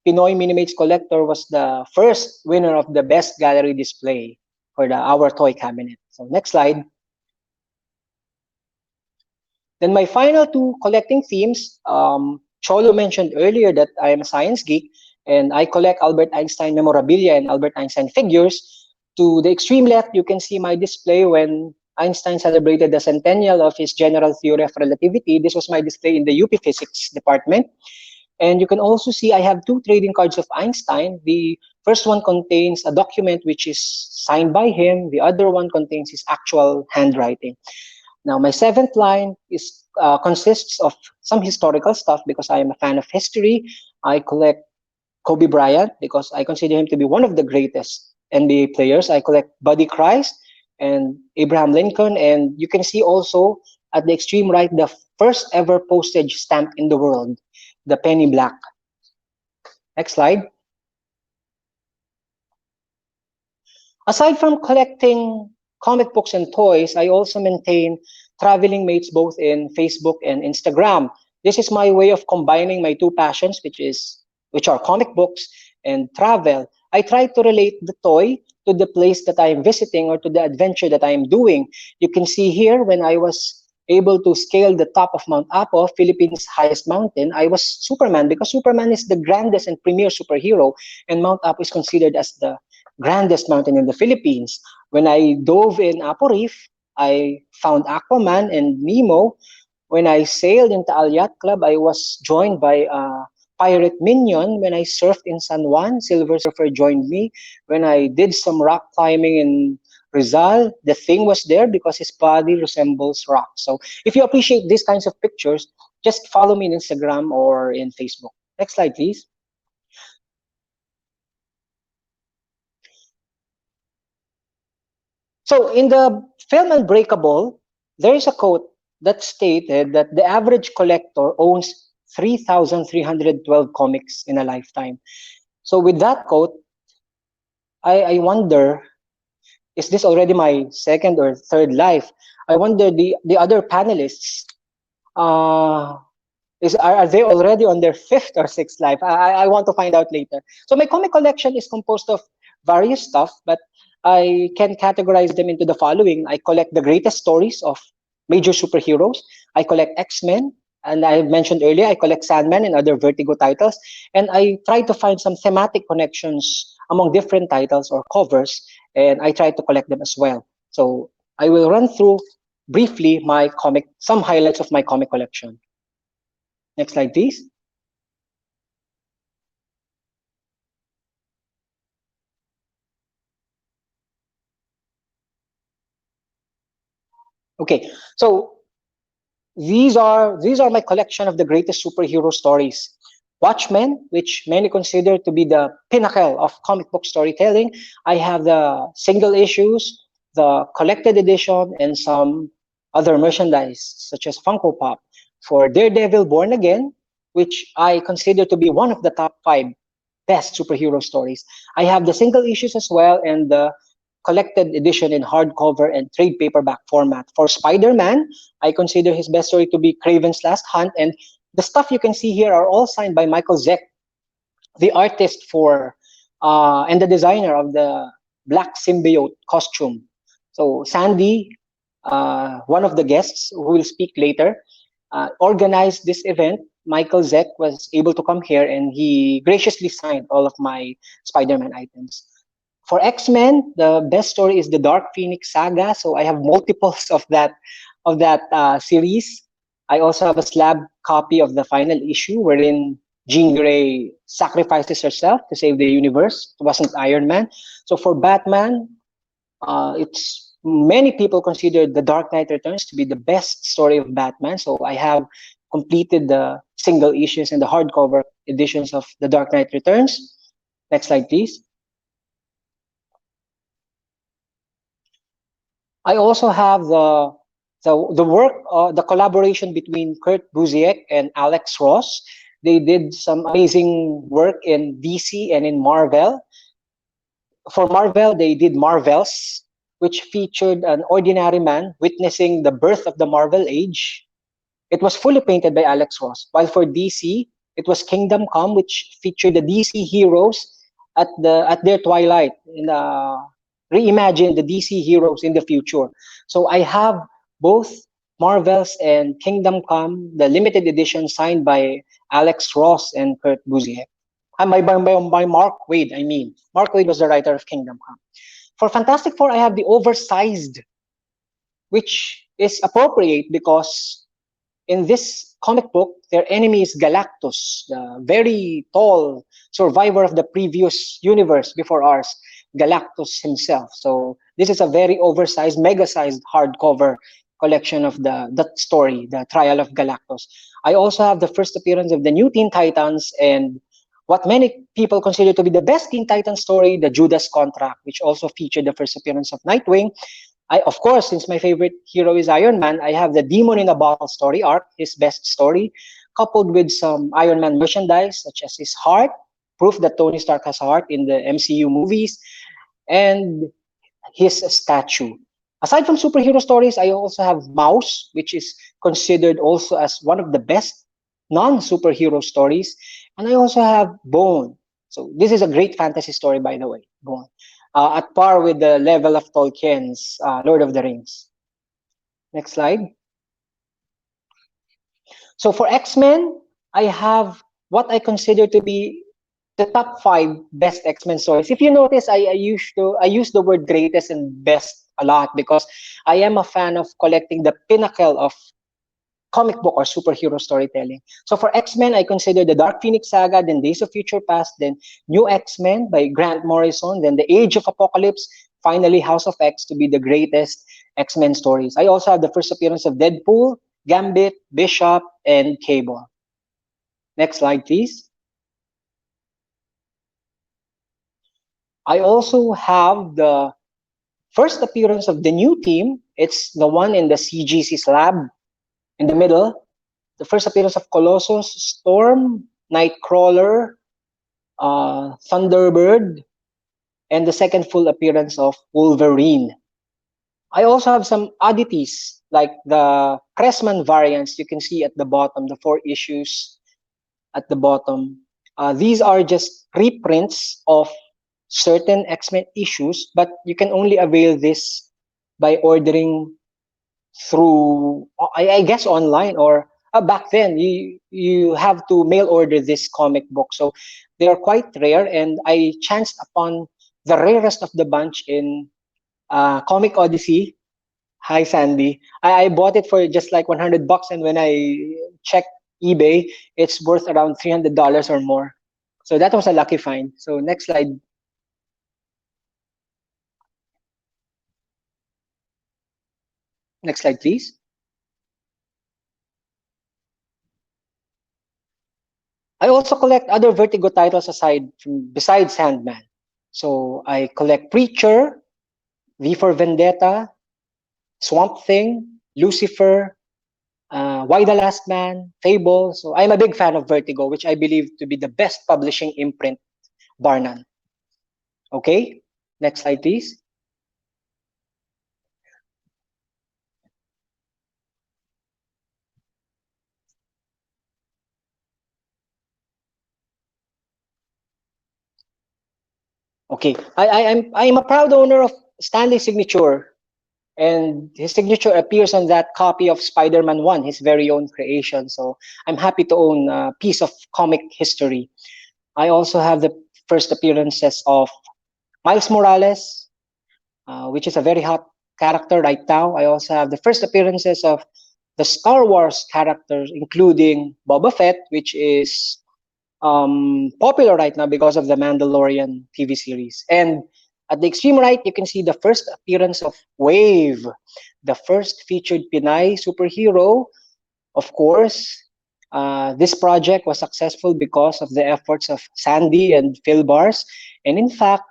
Pinoy Minimates Collector was the first winner of the best gallery display for our toy cabinet. So next slide. Then my final 2 collecting themes, Cholo mentioned earlier that I am a science geek, and I collect Albert Einstein memorabilia and Albert Einstein figures. To the extreme left, you can see my display when Einstein celebrated the centennial of his general theory of relativity. This was my display in the UP Physics department. And you can also see I have 2 trading cards of Einstein. The first one contains a document which is signed by him. The other one contains his actual handwriting. Now, my 7th line consists of some historical stuff, because I am a fan of history. I collect Kobe Bryant because I consider him to be one of the greatest NBA players. I collect Buddy Christ and Abraham Lincoln. And you can see also at the extreme right, the first ever postage stamp in the world, the penny black. Next slide. Aside from collecting comic books and toys, I also maintain traveling mates both in Facebook and Instagram. This is my way of combining my 2 passions, which are comic books and travel. I try to relate the toy to the place that I am visiting or to the adventure that I am doing. You can see here when I was able to scale the top of Mount Apo, Philippines' highest mountain, I was Superman, because Superman is the grandest and premier superhero, and Mount Apo is considered as the grandest mountain in the Philippines. When I dove in Apo Reef, I found Aquaman and Nemo. When I sailed into Al Yacht Club, I was joined by a pirate minion. When I surfed in San Juan, Silver Surfer joined me. When I did some rock climbing in Rizal, the thing was there because his body resembles rock. So if you appreciate these kinds of pictures, just follow me on Instagram or in Facebook. Next slide, please. So in the film Unbreakable, there is a quote that stated that the average collector owns 3,312 comics in a lifetime. So with that quote, I wonder, is this already my second or third life? I wonder the other panelists, uh, are they already on their fifth or sixth life? I want to find out later. So my comic collection is composed of various stuff, but I can categorize them into the following. I collect the greatest stories of major superheroes. I collect X-Men, and I mentioned earlier, I collect Sandman and other Vertigo titles. And I try to find some thematic connections among different titles or covers, and I try to collect them as well. So I will run through briefly some highlights of my comic collection. Next slide, please. Okay, so these are my collection of the greatest superhero stories. Watchmen, which many consider to be the pinnacle of comic book storytelling. I have the single issues, the collected edition, and some other merchandise, such as Funko Pop. For Daredevil Born Again, which I consider to be one of the top 5 best superhero stories. I have the single issues as well and the collected edition in hardcover and trade paperback format. For Spider-Man, I consider his best story to be Kraven's Last Hunt, and the stuff you can see here are all signed by Michael Zeck, the artist for and the designer of the Black Symbiote costume. So Sandy, one of the guests who will speak later, organized this event. Michael Zeck was able to come here and he graciously signed all of my Spider-Man items. For X-Men, the best story is the Dark Phoenix saga. So I have multiples of that series. I also have a slab copy of the final issue wherein Jean Grey sacrifices herself to save the universe. It wasn't Iron Man. So for Batman, it's many people consider The Dark Knight Returns to be the best story of Batman. So I have completed the single issues and the hardcover editions of The Dark Knight Returns. Next slide, please. I also have the work, the collaboration between Kurt Busiek and Alex Ross. They did some amazing work in DC and in Marvel. For Marvel, they did Marvels, which featured an ordinary man witnessing the birth of the Marvel Age. It was fully painted by Alex Ross. While for DC, it was Kingdom Come, which featured the DC heroes at their twilight, in reimagine the DC heroes in the future. So I have both Marvels and Kingdom Come, the limited edition signed by Alex Ross and Kurt Busiek. By Mark Waid, I mean. Mark Waid was the writer of Kingdom Come. For Fantastic Four, I have the oversized, which is appropriate because in this comic book, their enemy is Galactus, the very tall survivor of the previous universe before ours, Galactus himself. So this is a very oversized, mega-sized hardcover collection of that story, the Trial of Galactus. I also have the first appearance of the new Teen Titans and what many people consider to be the best Teen Titans story, the Judas Contract, which also featured the first appearance of Nightwing. Of course, since my favorite hero is Iron Man, I have the Demon in a Bottle story arc, his best story, coupled with some Iron Man merchandise, such as his heart, proof that Tony Stark has a heart in the MCU movies, and his statue. Aside from superhero stories, I also have Mouse, which is considered also as one of the best non-superhero stories. And I also have Bone. So this is a great fantasy story, by the way, Bone. At par with the level of Tolkien's Lord of the Rings. Next slide. So for X-Men, I have what I consider to be the top 5 best X-Men stories. If you notice, I use the word greatest and best a lot because I am a fan of collecting the pinnacle of comic book or superhero storytelling. So for X-Men, I consider the Dark Phoenix Saga, then Days of Future Past, then New X-Men by Grant Morrison, then The Age of Apocalypse, finally House of X to be the greatest X-Men stories. I also have the first appearance of Deadpool, Gambit, Bishop, and Cable. Next slide, please. I also have the first appearance of the new team. It's the one in the CGC's lab in the middle. The first appearance of Colossus, Storm, Nightcrawler, Thunderbird, and the second full appearance of Wolverine. I also have some oddities like the Cressman variants you can see at the bottom, the 4 issues at the bottom. These are just reprints of certain X-Men issues, but you can only avail this by ordering through, I guess, online, or back then you have to mail order this comic book. So they are quite rare, and I chanced upon the rarest of the bunch in Comic Odyssey. Hi, Sandy. I bought it for just like $100, and when I checked eBay, it's worth around $300 or more. So that was a lucky find. So next slide. Next slide, please. I also collect other Vertigo titles besides Sandman. So I collect Preacher, V for Vendetta, Swamp Thing, Lucifer, Why the Last Man, Fable. So I'm a big fan of Vertigo, which I believe to be the best publishing imprint, bar none. Okay, next slide, please. Okay, I'm a proud owner of Stanley's signature, and his signature appears on that copy of Spider-Man 1, his very own creation. So I'm happy to own a piece of comic history. I also have the first appearances of Miles Morales, which is a very hot character right now. I also have the first appearances of the Star Wars characters, including Boba Fett, which is popular right now because of the Mandalorian TV series. And at the extreme right, you can see the first appearance of Wave, the first featured Pinay superhero. Of course, this project was successful because of the efforts of Sandy and Phil Bars. And in fact,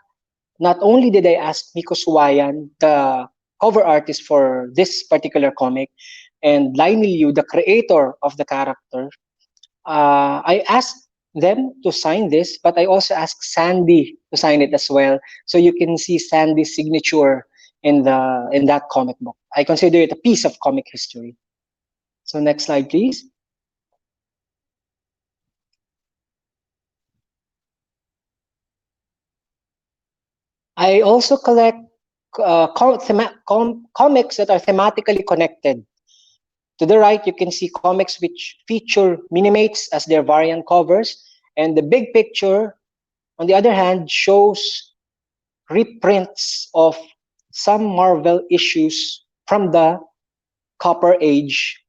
not only did I ask Miko Suwayan, the cover artist for this particular comic, and Lionel Yu, the creator of the character, I asked them to sign this, but I also asked Sandy to sign it as well, so you can see Sandy's signature in that comic book. I consider it a piece of comic history. So next slide, please. I also collect comics that are thematically connected. To the right, you can see comics which feature Minimates as their variant covers, and the big picture, on the other hand, shows reprints of some Marvel issues from the Copper Age.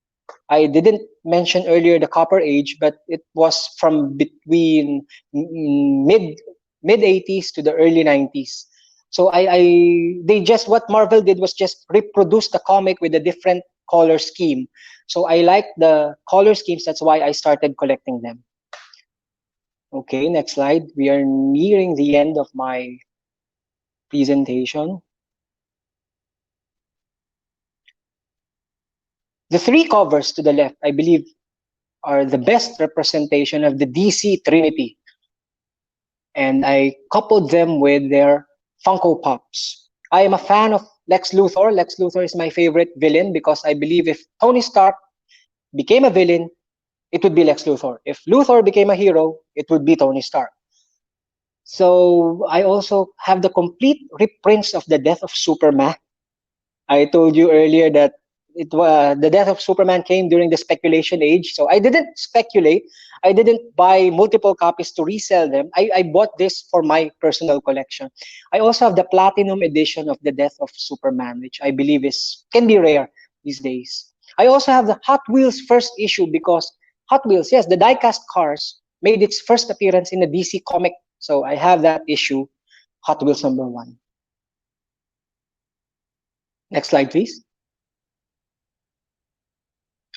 I didn't mention earlier the Copper Age, but it was from between mid 80s to the early 90s. So what Marvel did was just reproduce the comic with a different color scheme. So I like the color schemes. That's why I started collecting them. Okay, next slide. We are nearing the end of my presentation. The 3 covers to the left, I believe, are the best representation of the DC Trinity. And I coupled them with their Funko Pops. I am a fan of Lex Luthor. Lex Luthor is my favorite villain because I believe if Tony Stark became a villain, it would be Lex Luthor. If Luthor became a hero, it would be Tony Stark. So I also have the complete reprints of the Death of Superman. I told you earlier that the death of Superman came during the speculation age. So I didn't speculate. I didn't buy multiple copies to resell them. I bought this for my personal collection. I also have the platinum edition of the death of Superman, which I believe can be rare these days. I also have the Hot Wheels first issue because Hot Wheels, yes, the diecast cars made its first appearance in a DC comic. So I have that issue, Hot Wheels #1. Next slide, please.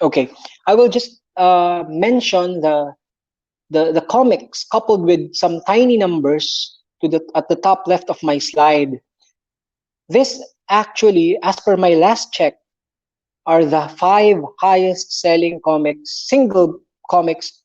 Okay, I will just mention the comics coupled with some tiny numbers at the top left of my slide. This actually, as per my last check, are the 5 highest selling single comics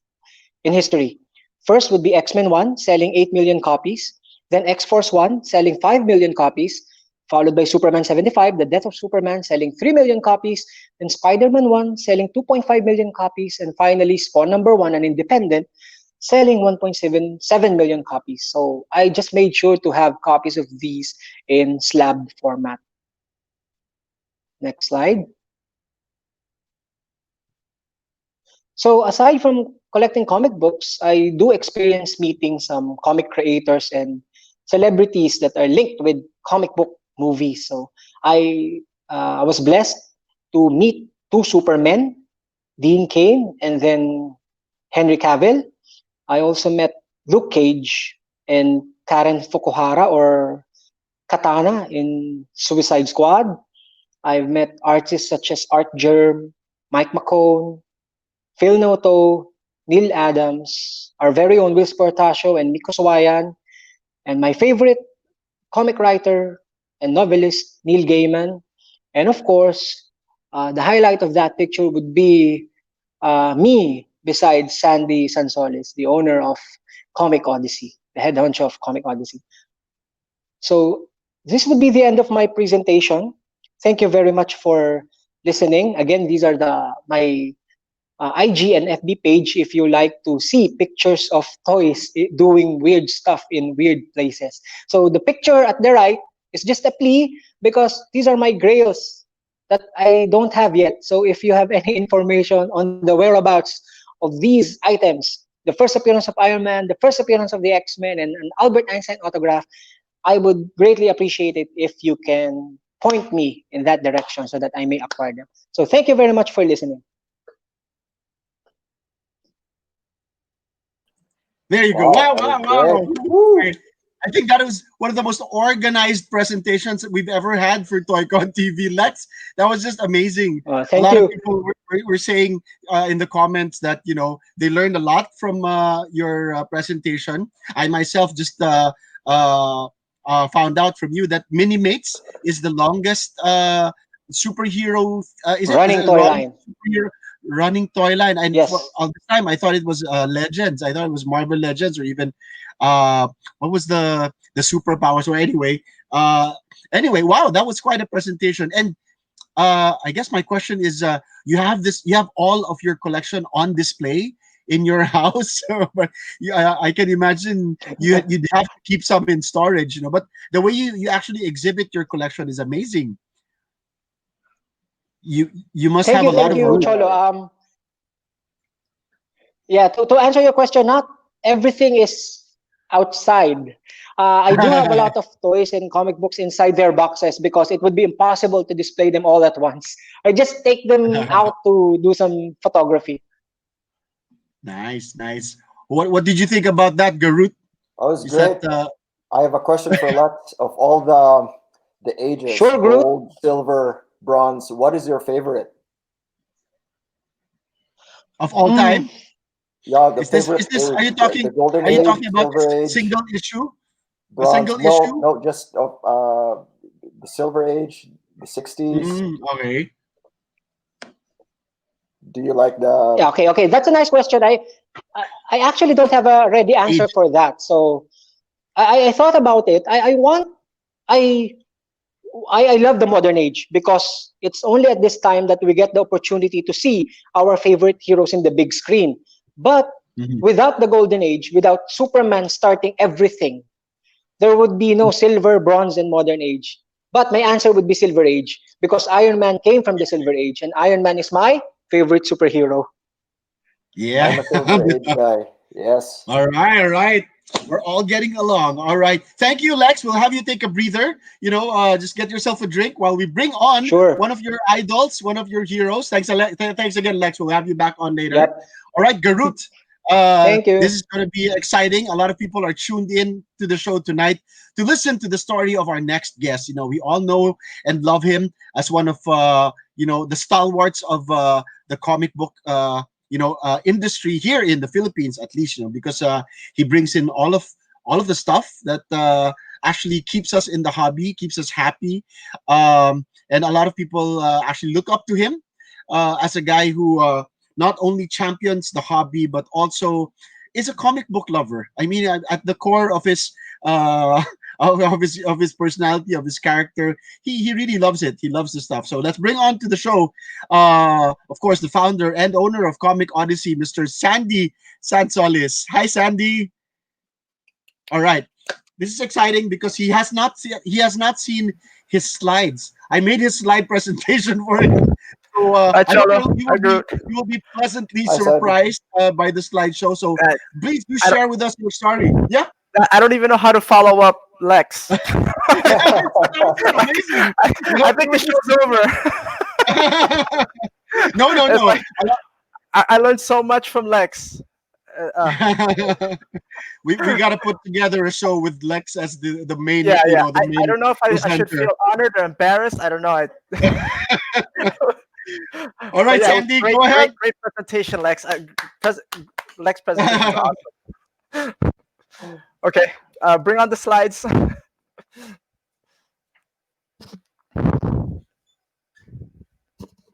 in history. First would be X-Men 1, selling 8 million copies. Then X-Force 1, selling 5 million copies. Followed by Superman 75, The Death of Superman, selling 3 million copies. Then Spider-Man 1, selling 2.5 million copies. And finally, Spawn #1, an independent, selling 1.77 million copies. So I just made sure to have copies of these in slab format. Next slide. So aside from collecting comic books, I do experience meeting some comic creators and celebrities that are linked with comic book movies. So I was blessed to meet 2 Supermen, Dean Cain and then Henry Cavill. I also met Luke Cage and Karen Fukuhara or Katana in Suicide Squad. I've met artists such as Art Germ, Mike McCone, Phil Noto, Neil Adams, our very own Will Sportasio and Miko Swayan, and my favorite comic writer and novelist, Neil Gaiman. And of course, the highlight of that picture would be me besides Sandy Sansolis, the owner of Comic Odyssey, the head honcho of Comic Odyssey. So this would be the end of my presentation. Thank you very much for listening. Again, these are my IG and FB page if you like to see pictures of toys doing weird stuff in weird places. So the picture at the right is just a plea because these are my grails that I don't have yet. So if you have any information on the whereabouts of these items, the first appearance of Iron Man, the first appearance of the X-Men, and an Albert Einstein autograph, I would greatly appreciate it if you can point me in that direction so that I may acquire them. So thank you very much for listening. There you go. Wow, wow, wow. Woo. I think that was one of the most organized presentations that we've ever had for TOYCON TV. Lex, that was just amazing. Thank a lot you. of people were saying in the comments that, they learned a lot from your presentation. I myself just found out from you that Minimates is the longest superhero. Running toy line. Running toy line, and Yes. for all the time I thought it was Legends. I thought it was Marvel Legends, or even what was the superpower. So anyway, wow, that was quite a presentation. And I guess my question is, you have all of your collection on display in your house, but I can imagine you'd have to keep some in storage, but the way you actually exhibit your collection is amazing. You must have a lot of room. Cholo. Yeah, to answer your question, not everything is outside. I do have a lot of toys and comic books inside their boxes because it would be impossible to display them all at once. I just take them out to do some photography. Nice. What did you think about that, Garut? Oh, it was great. I have a question for Lex. Of all the ages, Sure, Groot. gold, silver, bronze, what is your favorite of all time? Yeah, the is this favorite age, are you talking the golden are you age, talking about silver age, single issue? bronze? A single no, issue? no, just the silver age, the 60s. Okay. Do you like the? Yeah, okay. That's a nice question. I actually don't have a ready answer Age. for that. So I thought about it. I love the modern age because it's only at this time that we get the opportunity to see our favorite heroes in the big screen. But without the golden age, without Superman starting everything, there would be no silver, bronze, and modern age. But my answer would be Silver Age because Iron Man came from the Silver Age, and Iron Man is my favorite superhero. Yeah. I'm a Silver Age guy. Yes. All right, all right. We're all getting along. All right. Thank you, Lex. We'll have you take a breather. Just get yourself a drink while we bring on Sure. one of your idols, one of your heroes. Thanks again, Lex. We'll have you back on later. Yep. All right, Garut. Thank you. This is going to be exciting. A lot of people are tuned in to the show tonight to listen to the story of our next guest. We all know and love him as one of the stalwarts of the comic book industry here in the Philippines, at least, because he brings in all of the stuff that actually keeps us in the hobby, keeps us happy, and a lot of people actually look up to him as a guy who not only champions the hobby but also is a comic book lover. I mean, at the core of his of his personality, of his character, he really loves it. He loves the stuff. So let's bring on to the show, of course, the founder and owner of Comic Odyssey, Mr. Sandy Sansolis. Hi, Sandy. All right, this is exciting because he has not seen his slides. I made his slide presentation for him. So I Cholo. hope you will be pleasantly surprised by the slideshow. So please do share with us your story. Yeah. I don't even know how to follow up Lex. Amazing. I think the show's over. No. Like, I learned so much from Lex. We got to put together a show with Lex as the main. Yeah. The main I don't know if I should presenter. feel honored or embarrassed. I don't know. All right, Sandy, go ahead. Great presentation, Lex. Lex presentation was awesome. Okay, bring on the slides.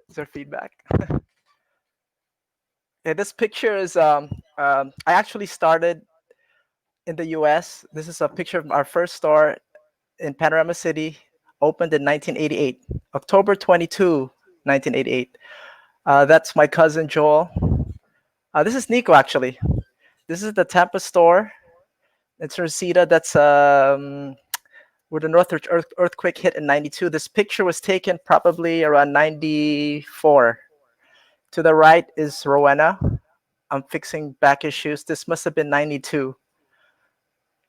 Is there feedback? Yeah, this picture is I actually started in the US. This is a picture of our first store in Panorama City, opened in 1988, October 22, 1988. That's my cousin Joel. This is Nico, actually. This is the Tampa store. It's Reseda. That's where the North earthquake hit in 92. This picture was taken probably around 94. To the right is Rowena. I'm fixing back issues. This must have been 92.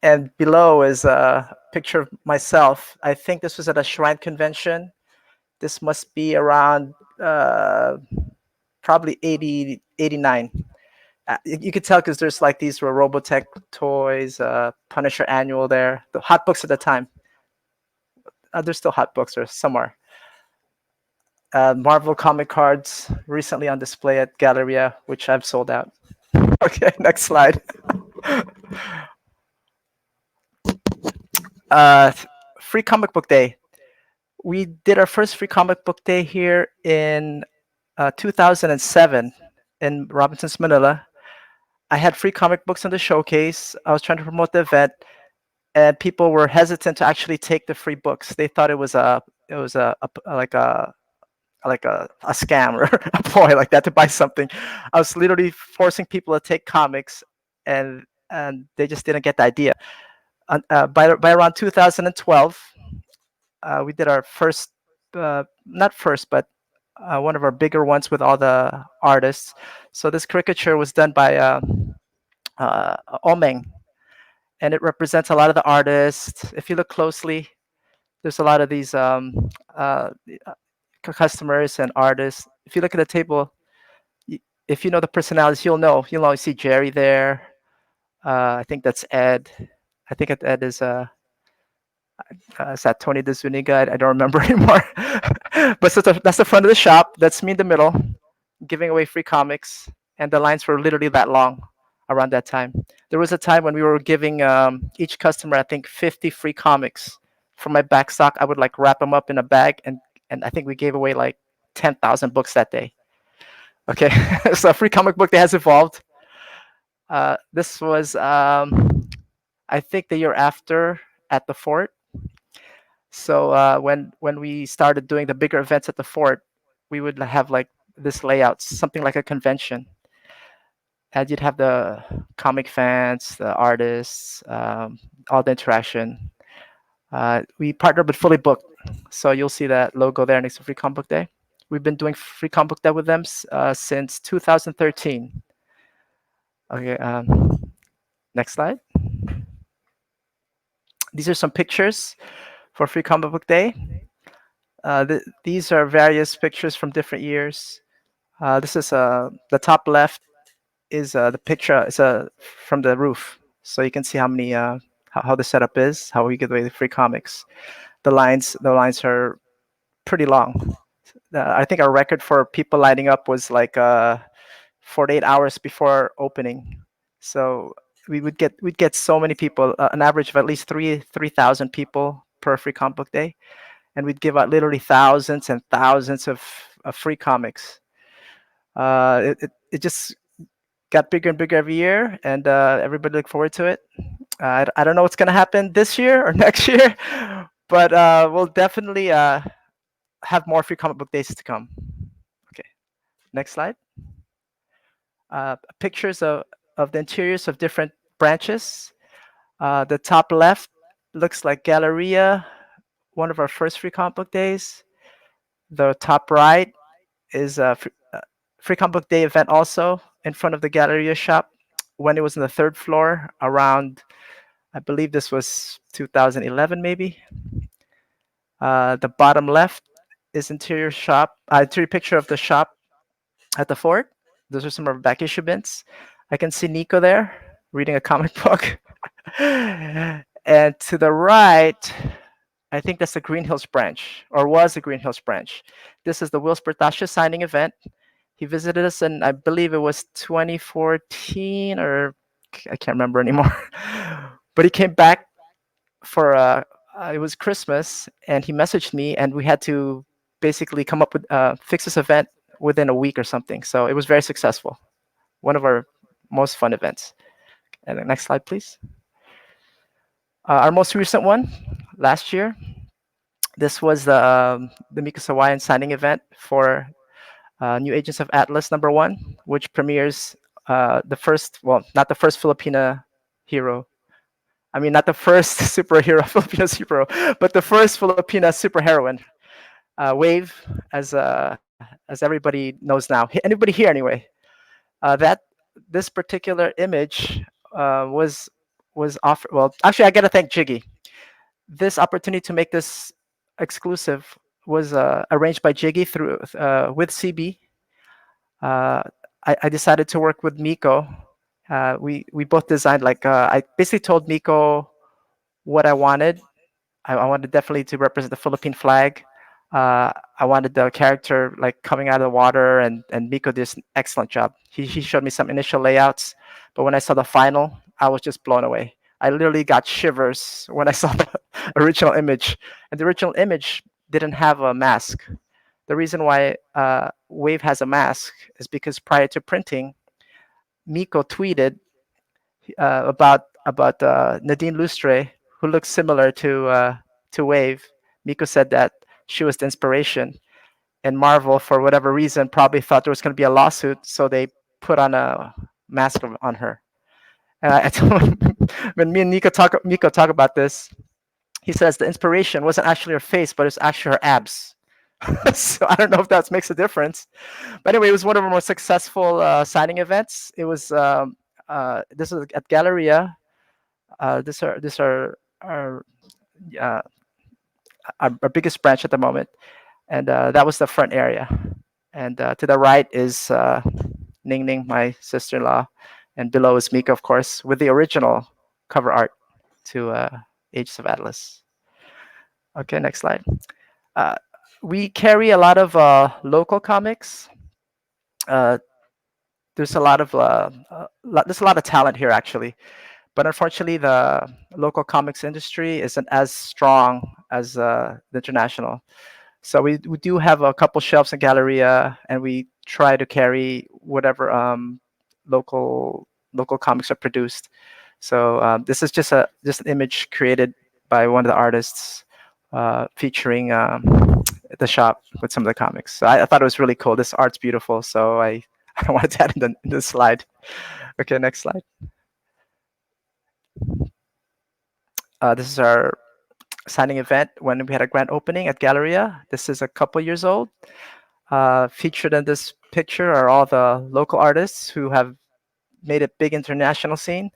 And below is a picture of myself. I think this was at a Shrine convention. This must be around probably 80, 89. You could tell because there's like these were Robotech toys, Punisher annual there, the hot books at the time. There's still hot books or somewhere. Marvel comic cards recently on display at Galleria, which I've sold out. Okay, next slide. Free comic book day. We did our first free comic book day here in 2007 in Robinson's, Manila. I had free comic books in the showcase. I was trying to promote the event, and people were hesitant to actually take the free books. They thought it was a scam or a ploy like that to buy something. I was literally forcing people to take comics, and they just didn't get the idea. By around 2012, we did our first, not first, but one of our bigger ones with all the artists. So this caricature was done by Omeng, and it represents a lot of the artists. If you look closely, there's a lot of these customers and artists. If you look at the table, if you know the personalities, you'll know. You'll always see Jerry there. I think that's Ed. I think Ed is that Tony the Zuniga? I don't remember anymore. But that's the front of the shop. That's me in the middle, giving away free comics, and the lines were literally that long around that time. There was a time when we were giving each customer, I think, 50 free comics from my back stock. I would like wrap them up in a bag, and I think we gave away like 10,000 books that day. Okay, so free comic book day has evolved. This was, I think, the year after at the fort. So when we started doing the bigger events at the fort, we would have like this layout, something like a convention. And you'd have the comic fans, the artists, all the interaction. We partnered with Fully Booked, so you'll see that logo there next to Free Comic Book Day. We've been doing Free Comic Book Day with them since 2013. Okay, next slide. These are some pictures for Free Comic Book Day. These are various pictures from different years. This is the top left is the picture is from the roof, so you can see how many how the setup is, how we give away the free comics. The lines are pretty long. I think our record for people lining up was like 48 hours before opening. So we'd get so many people, an average of at least 3,000 people per free comic book day, and we'd give out literally thousands and thousands of free comics. It just got bigger and bigger every year, and everybody look forward to it. I don't know what's gonna happen this year or next year, but we'll definitely have more free comic book days to come. Okay, next slide. Pictures of the interiors of different branches. The top left looks like Galleria, one of our first free comic book days. The top right is a free comic book day event also in front of the Galleria shop when it was on the third floor around, I believe this was 2011 maybe. The bottom left is interior picture of the shop at the fort. Those are some of our back issue bins. I can see Nico there reading a comic book. And to the right, I think that's the Green Hills branch, or was the Green Hills branch. This is the Will Spertasha signing event. He visited us in, I believe it was 2014, or I can't remember anymore. But he came back for, it was Christmas, and he messaged me, and we had to basically come up with, fix this event within a week or something. So it was very successful. One of our most fun events. And the next slide, please. Our most recent one, last year, this was the Mika Sawayan signing event for New Agents of Atlas #1, which premieres the first, well, not the first Filipina hero. I mean, not the first superhero, Filipino superhero, but the first Filipina superheroine, Wave, as everybody knows now. Anybody here anyway? This particular image was offered. Well, actually, I gotta thank Jiggy. This opportunity to make this exclusive was arranged by Jiggy through with CB. I decided to work with Miko. We both designed, like, I basically told Miko what I wanted. I wanted definitely to represent the Philippine flag. I wanted the character like coming out of the water, and Miko did an excellent job. He showed me some initial layouts, but when I saw the final, I was just blown away. I literally got shivers when I saw the original image, and the original image didn't have a mask. The reason why Wave has a mask is because prior to printing, Miko tweeted about Nadine Lustre, who looks similar to Wave. Miko said that she was the inspiration, and Marvel, for whatever reason, probably thought there was going to be a lawsuit, so they put on a mask on her. And I told him, when me and Miko talk about this, he says the inspiration wasn't actually her face, but it's actually her abs. So I don't know if that makes a difference. But anyway, it was one of our more successful signing events. It was this is at Galleria. This are our biggest branch at the moment, and that was the front area. And to the right is Ning Ning, my sister-in-law, and below is Mika, of course, with the original cover art to Ages of Atlas. Okay, next slide. We carry a lot of local comics. There's a lot of talent here, actually, but unfortunately, the local comics industry isn't as strong as the international. So we do have a couple shelves in Galleria, and we try to carry whatever local comics are produced. So this is just an image created by one of the artists featuring the shop with some of the comics. So I thought it was really cool. This art's beautiful, so I wanted to add in the slide. Okay, next slide. This is our signing event when we had a grand opening at Galleria. This is a couple years old. Featured in this picture are all the local artists who have made a big international scene.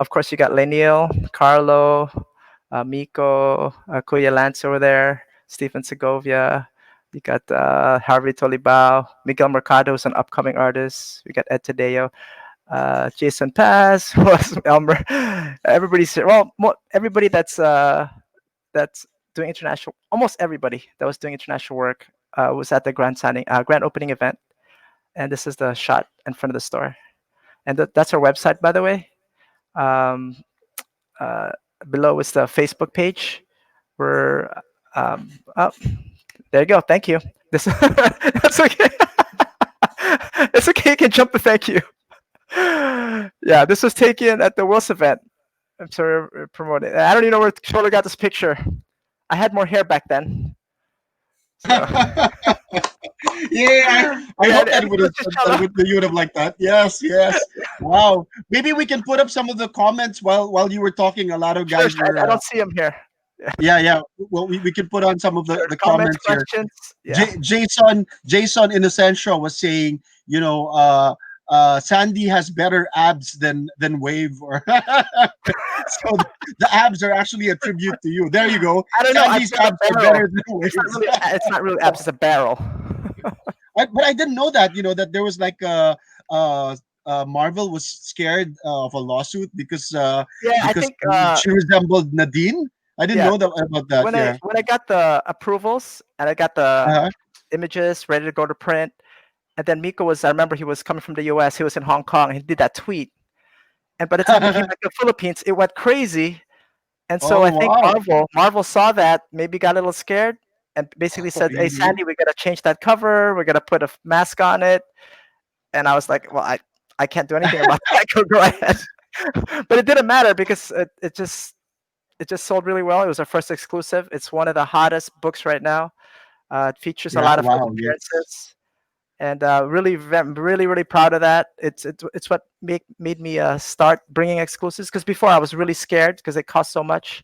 Of course, you got Leniel, Carlo, Miko, Kuya Lance over there, Stephen Segovia. You got Harvey Tolibao, Miguel Mercado is an upcoming artist. We got Ed Tadeo, Jason Paz, who was Elmer. Everybody's here. Well, everybody that's doing international, almost everybody that was doing international work was at the grand opening event. And this is the shot in front of the store. And that's our website, by the way. Below is the Facebook page. We're oh, there you go. Thank you. This that's okay. It's okay. You can jump to thank you. Yeah, this was taken at the Wills event. I'm sorry, promoting. I don't even know where Cholo got this picture. I had more hair back then. So. Yeah, I hope that you would have liked that. Yes, yes. Wow. Maybe we can put up some of the comments while you were talking. A lot of guys Sure, were. I don't see them here. Yeah. Well, we can put on some of the comments here. Questions. Yeah. Jason Innocencio was saying, Sandy has better abs than Wave, or so the abs are actually a tribute to you. There you go. I don't know. Sandy's abs are better than Wave's. It's not really abs. It's a barrel. But I didn't know that. That there was like Marvel was scared of a lawsuit because I think she resembled Nadine. I didn't know about that. When I got the approvals and I got the images ready to go to print, and then Miko I remember he was coming from the US, he was in Hong Kong, and he did that tweet. And by the time he came back to the Philippines, it went crazy. And so I think Marvel saw that, maybe got a little scared, and basically said, "Hey, Sandy, we got to change that cover. We're going to put a mask on it." And I was like, well, I can't do anything about that. Go ahead. But it didn't matter because it just sold really well. It was our first exclusive. It's one of the hottest books right now. It features a lot of appearances. And really proud of that. It's what made me start bringing exclusives, because before I was really scared because it cost so much.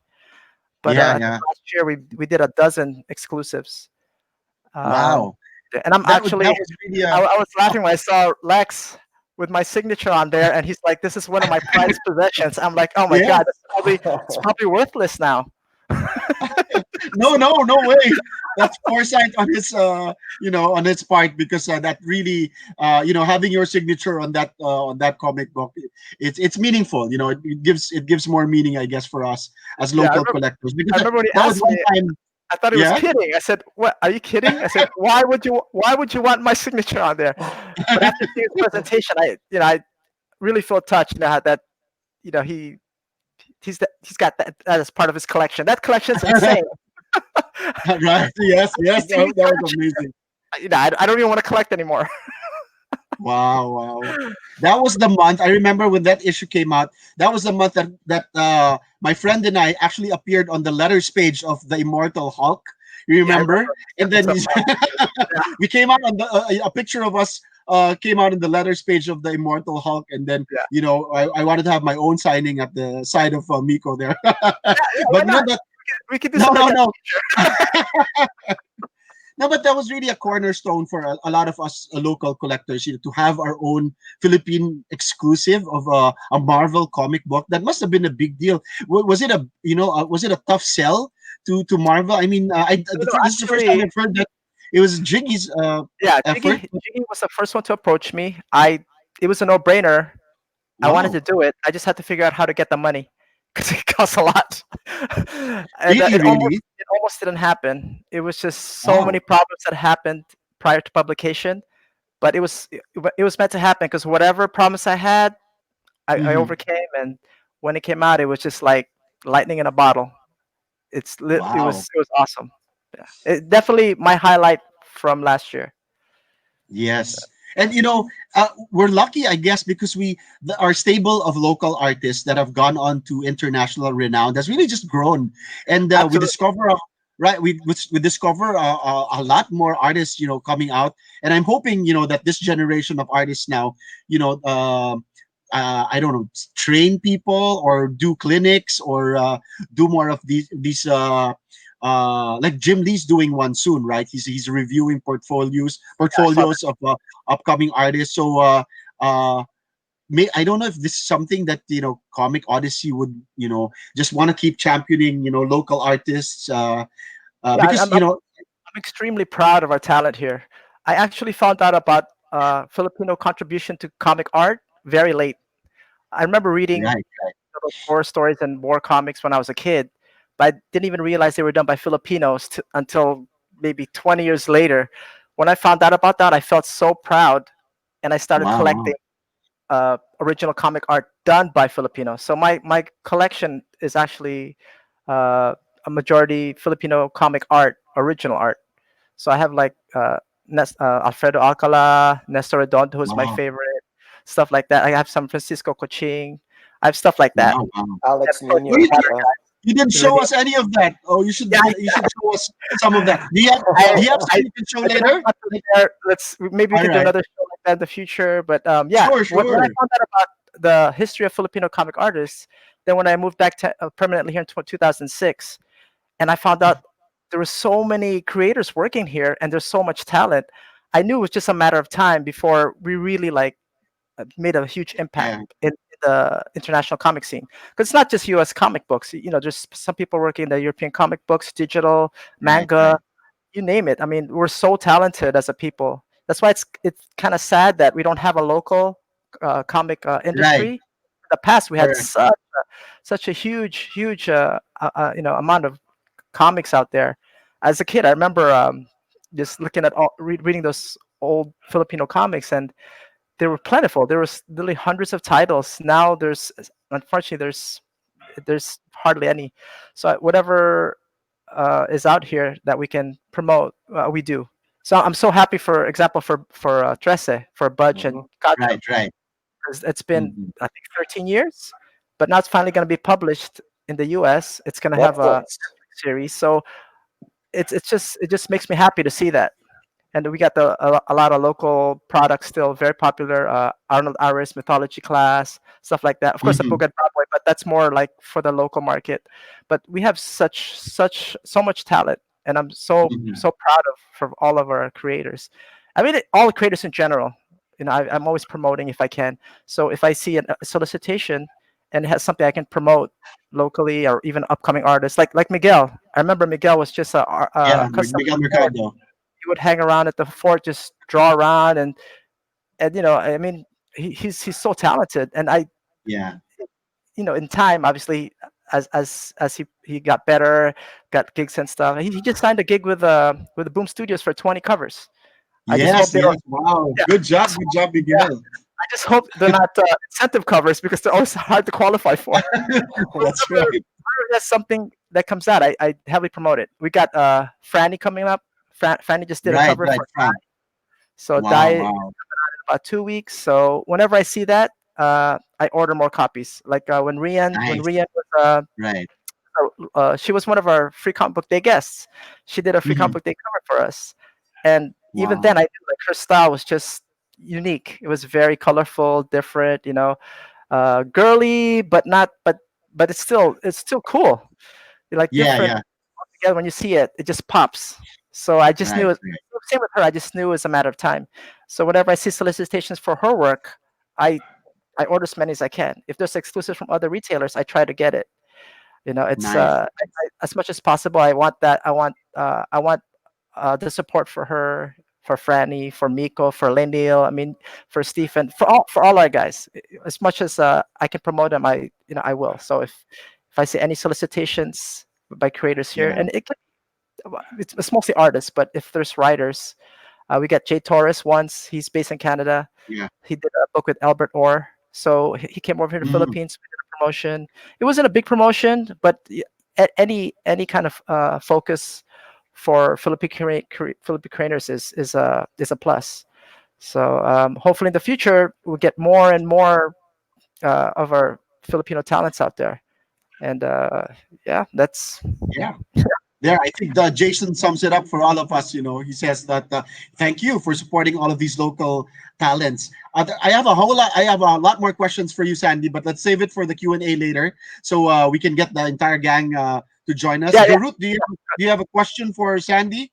But last year we did a dozen exclusives. Wow! And I was laughing when I saw Lex with my signature on there, and he's like, "This is one of my prized possessions." I'm like, "Oh my god, it's probably worthless now." No way. That's foresight on his on his part, because that really having your signature on that comic book, it's meaningful. It gives more meaning, I guess, for us as local collectors. Because I remember when he asked me, I thought he was kidding. I said, "What? Are you kidding?" I said, "Why would you want my signature on there?" But after seeing his presentation, I really feel touched now that he's got that as part of his collection. That collection's insane. Right. Yes. That was amazing. I don't even want to collect anymore. Wow. That was the month. I remember when that issue came out. That was the month that my friend and I actually appeared on the letters page of the Immortal Hulk. You remember? And then we came out on a picture of us came out in the letters page of the Immortal Hulk, and then I wanted to have my own signing at the side of Miko there. But we could do no. No, but that was really a cornerstone for a lot of us local collectors, to have our own Philippine exclusive of a Marvel comic book. That must have been a big deal. Was it a tough sell to Marvel? I mean, this is the first time I've heard that it was Jiggy's effort. Jiggy was the first one to approach me. It was a no-brainer. Wow. I wanted to do it. I just had to figure out how to get the money, because it costs a lot. And it almost didn't happen. It was just so many problems that happened prior to publication, but it was meant to happen, because whatever promise I had, I overcame, and when it came out, it was just like lightning in a bottle. It was awesome. Yeah. It definitely my highlight from last year. Yes. And we're lucky, I guess, because our stable of local artists that have gone on to international renown has really just grown, and we discover a lot more artists, coming out. And I'm hoping, that this generation of artists now, I don't know, train people or do clinics or do more of these like Jim Lee's doing one soon, right? He's reviewing Yeah, I saw that. portfolios of upcoming artists. So I don't know if this is something that Comic Odyssey would just want to keep championing local artists Yeah, because I'm extremely proud of our talent here. I actually found out about Filipino contribution to comic art very late. I remember reading right, those war stories and war comics when I was a kid, but I didn't even realize they were done by Filipinos until maybe 20 years later. When I found out about that, I felt so proud, and I started wow, collecting original comic art done by Filipinos. So my collection is actually a majority Filipino comic art, original art. So I have like Alfredo Alcala, Nestor Redondo, who's my wow, favorite, stuff like that. I have some Francisco Coching. I have stuff like that. wow, wow. And Alex of course, Nino, Oh, the di modern ba? guys. you didn't You know, show us any of that. Oh, yeah, you should show us some of that. Do you have some I, you can show I didn't later? want to there. Let's maybe we All can do right, another show like that in the future. But yeah, sure, when I sure. found out about the history of Filipino comic artists, then when I moved back to permanently here in 2006, and I found out there were so many creators working here, and there's so much talent. I knew it was just a matter of time before we really like made a huge impact Yeah, in the international comic scene. Because it's not just U.S. comic books. You know, there's some people working in the European comic books, digital, right, manga, right, you name it. I mean, we're so talented as a people. That's why it's kind of sad that we don't have a local comic right. industry. In the past, we had Correct. such a huge amount of comics out there. As a kid, I remember just looking at reading those old Filipino comics, and they were plentiful. There was literally hundreds of titles. Now unfortunately there's hardly any. So whatever is out here that we can promote, we do. So I'm so happy, for example, for Trece, for Budge and Mhm. Gotcha. Right, right. 'Cause it's been, Mhm. I think, 13 years, but now it's finally going to be published in the U.S. It's going to have a Netflix. series. So it just makes me happy to see that. And we got a lot of local products still very popular. Arnold Aris mythology class, stuff like that. Of course, the Mhm. book and Broadway, but that's more like for the local market. But we have so much talent, and I'm Mhm. so proud of for all of our creators. I mean, all creators in general. You know, I'm always promoting if I can. So if I see a solicitation and it has something I can promote locally, or even upcoming artists like Miguel. I remember Miguel was just Yeah, a customer Miguel before. Mercado. He would hang around at the fort, just draw around, and I mean, he's so talented, and Yeah. in time, obviously, as he got better, got gigs and stuff. He just signed a gig with the Boom Studios for 20 covers. I just hope Yes, they don't. yes. Wow. Yeah, Good job, yeah. Miguel. I just hope they're not incentive covers, because they're always hard to qualify for. That's Whenever right. there's something that comes out, I heavily promote it. We got Franny coming up. Franny just did a Right, cover right, for Frank. so Wow, Die wow. about 2 weeks. So whenever I see that, I order more copies. Like when Nice. Rian was Right. she was one of our free comic book day guests. She did a free comic Mhm. book day cover for us, and even then, Wow. I knew like her style was just unique. It was very colorful, different. Girly, but not, but it's still cool. Like Yeah, different yeah. together. When you see it, it just pops. So I just Right, knew it. right. Same with her. I just knew it was a matter of time. So whenever I see solicitations for her work, I I order as many as I can. If there's exclusives from other retailers, I try to get it. It's Nice. as much as possible. I want that. I want the support for her, for Franny, for Miko, for Lendil. I mean, for Stephen, for all our guys. As much as I can promote them, I will. So if I see any solicitations by creators here, Yeah. and it's mostly artists, but if there's writers, we got Jay Torres once. He's based in Canada. Yeah. He did a book with Albert Orr. So he came over here to the Mm. Philippines. We did a promotion. It wasn't a big promotion, but any kind of focus for Philippine creators is a plus. So hopefully in the future we'll get more and more of our Filipino talents out there. And yeah, that's Yeah. There, I think Jason sums it up for all of us. He says that thank you for supporting all of these local talents. I have a whole lot. I have a lot more questions for you, Sandy, but let's save it for the Q&A later, so we can get the entire gang to join us. Yeah, yeah. Garut, do you have a question for Sandy?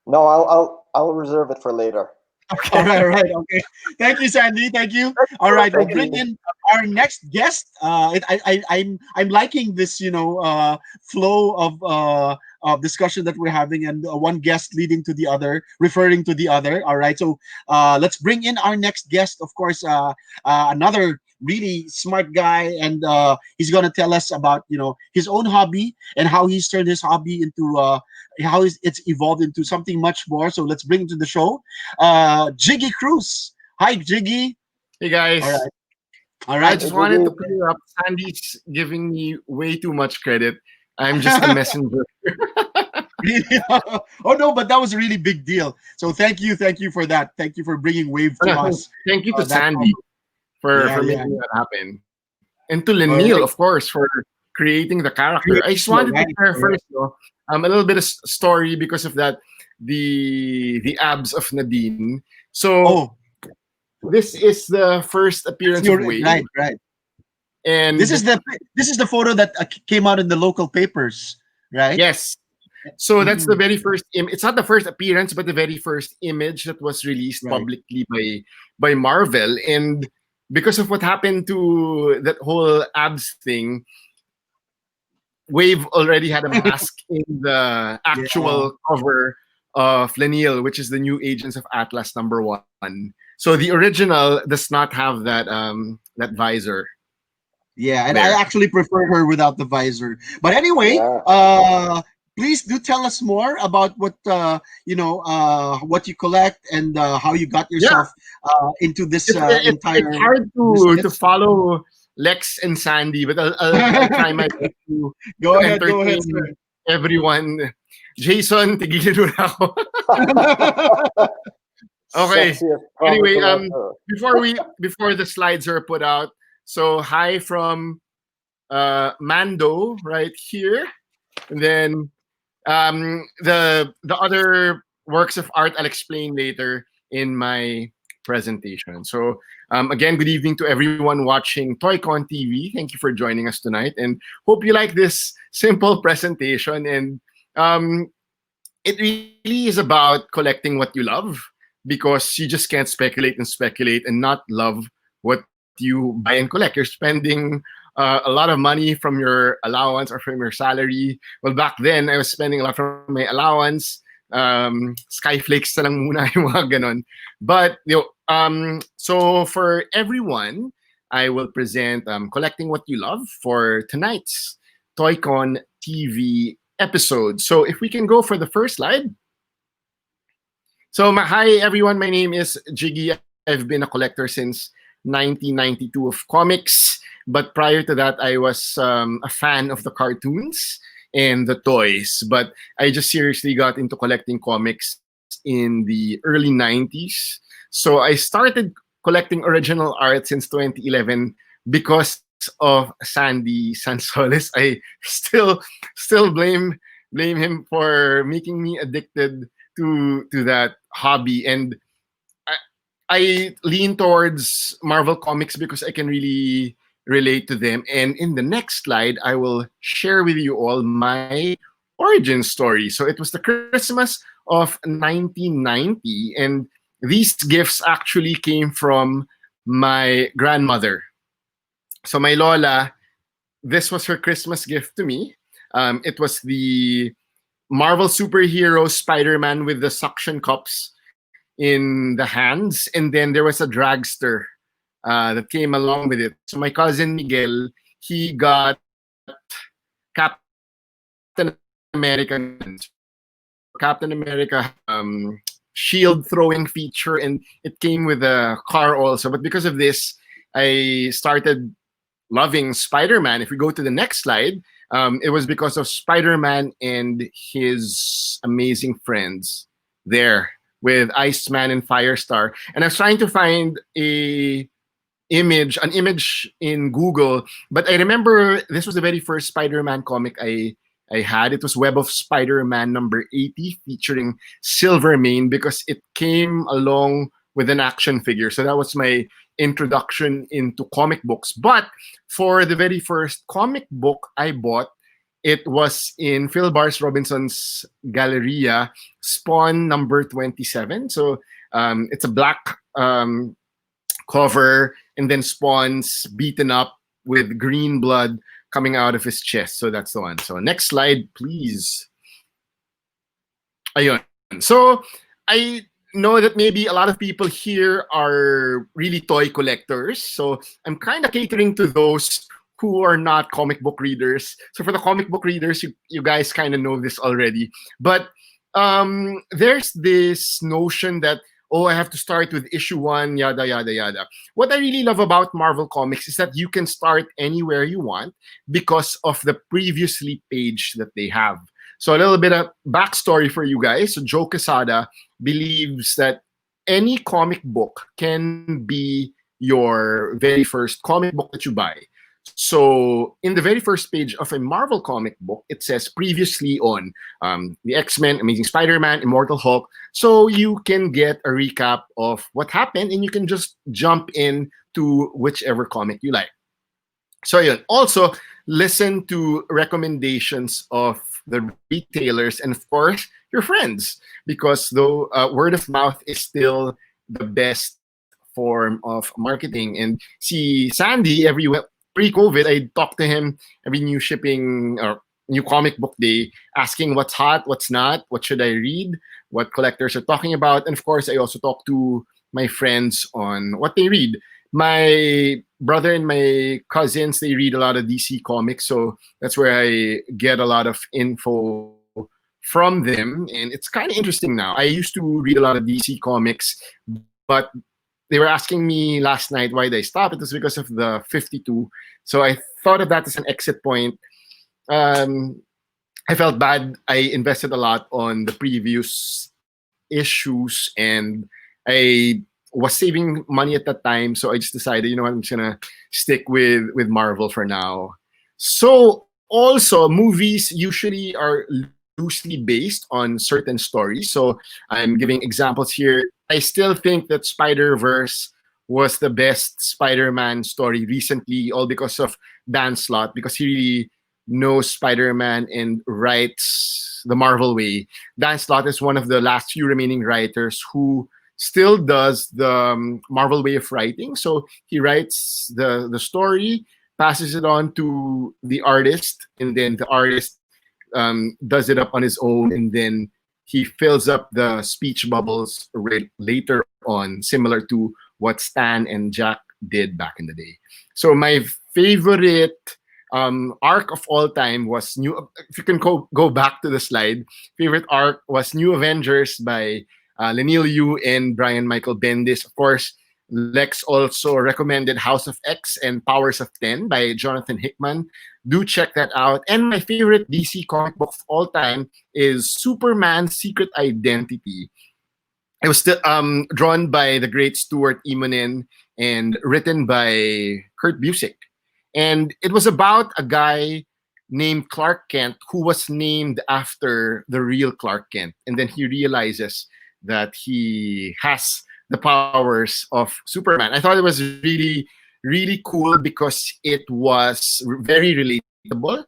No, I'll reserve it for later. All right, all right, okay. Thank you, Sandy. Thank you. All right, we'll bring in our next guest. I'm liking this, flow of discussion that we're having, and one guest leading to the other, referring to the other. All right, so let's bring in our next guest. Of course, another really smart guy, and he's gonna tell us about his own hobby and how he's turned his hobby into it's evolved into something much more. So let's bring him to the show. Jiggy Cruz. Hi, Jiggy. Hey guys. All right. All I right. just wanted to clear up. Sandy's giving me way too much credit. I'm just a messenger. Oh no, but that was a really big deal. So thank you for that. Thank you for bringing Wave to us. Thank you to that Sandy for Yeah, making that happen, and to Lenil, of course, for creating the character. I just wanted to share first, a little bit of story because of that, the abs of Nadine. So this is the first appearance of Wave, right. and This is the photo that came out in the local papers, right? yes. So that's the very first. It's not the first appearance, but the very first image that was released publicly by Marvel. And because of what happened to that whole abs thing, Wave already had a mask in the actual cover of Lenil, which is the new Agents of Atlas #1. So the original does not have that that visor. Yeah, and there. I actually prefer her without the visor. But anyway, please do tell us more about what what you collect and how you got yourself into this entire. It's hard to follow Lex and Sandy, but I'll try my best to Go ahead, entertain sir. everyone. Jason, tigilin mo na ako. Okay. Anyway, before the slides are put out, so hi from Mando right here, and then the other works of art I'll explain later in my presentation. So again, good evening to everyone watching TOYCON TV. Thank you for joining us tonight, and hope you like this simple presentation. And it really is about collecting what you love, because you just can't speculate and not love what you buy and collect. You're spending a lot of money from your allowance or from your salary. Well, back then, I was spending a lot from my allowance. Skyflakes na lang muna, yung mga ganon. But so for everyone, I will present Collecting What You Love for tonight's TOYCON TV episode. So if we can go for the first slide. So hi everyone, my name is Jiggy. I've been a collector since 1992 of comics, but prior to that, I was a fan of the cartoons and the toys. But I just seriously got into collecting comics in the early 90s. So I started collecting original art since 2011 because of Sansolis. I still blame him for making me addicted to that hobby, and I lean towards Marvel Comics because I can really relate to them. And in the next slide, I will share with you all my origin story. So it was the Christmas of 1990, and these gifts actually came from my grandmother. So my Lola, this was her Christmas gift to me. It was the Marvel superhero Spider-Man with the suction cups in the hands, and then there was a dragster that came along with it. So my cousin Miguel, he got Captain America shield throwing feature, and it came with a car also. But because of this, I started loving Spider-Man. If we go to the next slide, it was because of Spider-Man and his amazing friends there with Iceman and Firestar. And I was trying to find an image in Google, but I remember this was the very first Spider-Man comic I I had. It was Web of Spider-Man number 80 featuring Silvermane because it came along with an action figure. So that was my introduction into comic books. But for the very first comic book I bought, it was in Phil Bars Robinson's Galleria, Spawn number 27. So it's a black cover, and then Spawn's beaten up with green blood coming out of his chest. So that's the one. So next slide, please. Ayun. So I know that maybe a lot of people here are really toy collectors. So I'm kind of catering to those who are not comic book readers. So for the comic book readers, you guys kind of know this already. But there's this notion that, oh, I have to start with issue 1, yada, yada, yada. What I really love about Marvel Comics is that you can start anywhere you want because of the previously page that they have. So a little bit of backstory for you guys. So Joe Quesada believes that any comic book can be your very first comic book that you buy. So in the very first page of a Marvel comic book, it says previously on the X-Men, Amazing Spider-Man, Immortal Hulk. So you can get a recap of what happened and you can just jump in to whichever comic you like. So yeah, also listen to recommendations of the retailers and of course your friends, because though word of mouth is still the best form of marketing. And see Sandy pre-COVID, I talked to him every new shipping or new comic book day, asking what's hot, what's not, what should I read, what collectors are talking about. And of course, I also talk to my friends on what they read. My brother and my cousins, they read a lot of DC comics. So that's where I get a lot of info from them. And it's kind of interesting now. I used to read a lot of DC comics, but they were asking me last night why they stopped. It was because of the 52. So I thought of that as an exit point. I felt bad. I invested a lot on the previous issues and I was saving money at that time. So I just decided, you know what, I'm just gonna stick with Marvel for now. So also movies usually are loosely based on certain stories. So I'm giving examples here. I still think that Spider-Verse was the best Spider-Man story recently, all because of Dan Slott, because he really knows Spider-Man and writes the Marvel way. Dan Slott is one of the last few remaining writers who still does the Marvel way of writing. So he writes the story, passes it on to the artist, and then the artist does it up on his own, and then he fills up the speech bubbles later on, similar to what Stan and Jack did back in the day. So my favorite arc of all time was if you can go back to the slide, favorite arc was New Avengers by Lenil Yu and Brian Michael Bendis. Of course, Lex also recommended House of X and Powers of 10 by Jonathan Hickman. Do check that out. And my favorite DC comic book of all time is Superman Secret Identity. It was still drawn by the great Stuart Immonen and written by Kurt Busiek. And it was about a guy named Clark Kent who was named after the real Clark Kent. And then he realizes that he has the powers of Superman. I thought it was really, really cool because it was very relatable.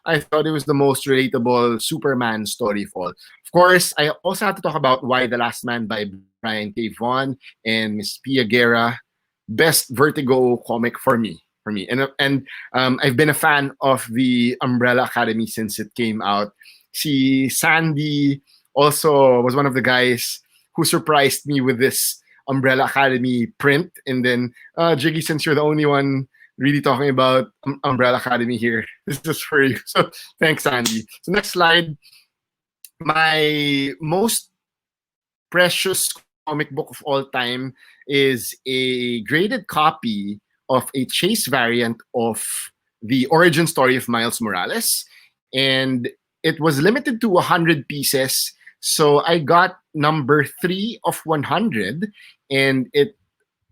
I thought it was the most relatable Superman story of all. Of course, I also have to talk about Why the Last Man by Brian K. Vaughan and Miss Pia Guerra. Best Vertigo comic for me. And I've been a fan of the Umbrella Academy since it came out. See, Sandy also was one of the guys who surprised me with this Umbrella Academy print. And then, Jiggy, since you're the only one really talking about Umbrella Academy here, this is for you. So thanks, Sandy. So next slide. My most precious comic book of all time is a graded copy of a chase variant of the origin story of Miles Morales. And it was limited to 100 pieces. So I got number 3 of 100, and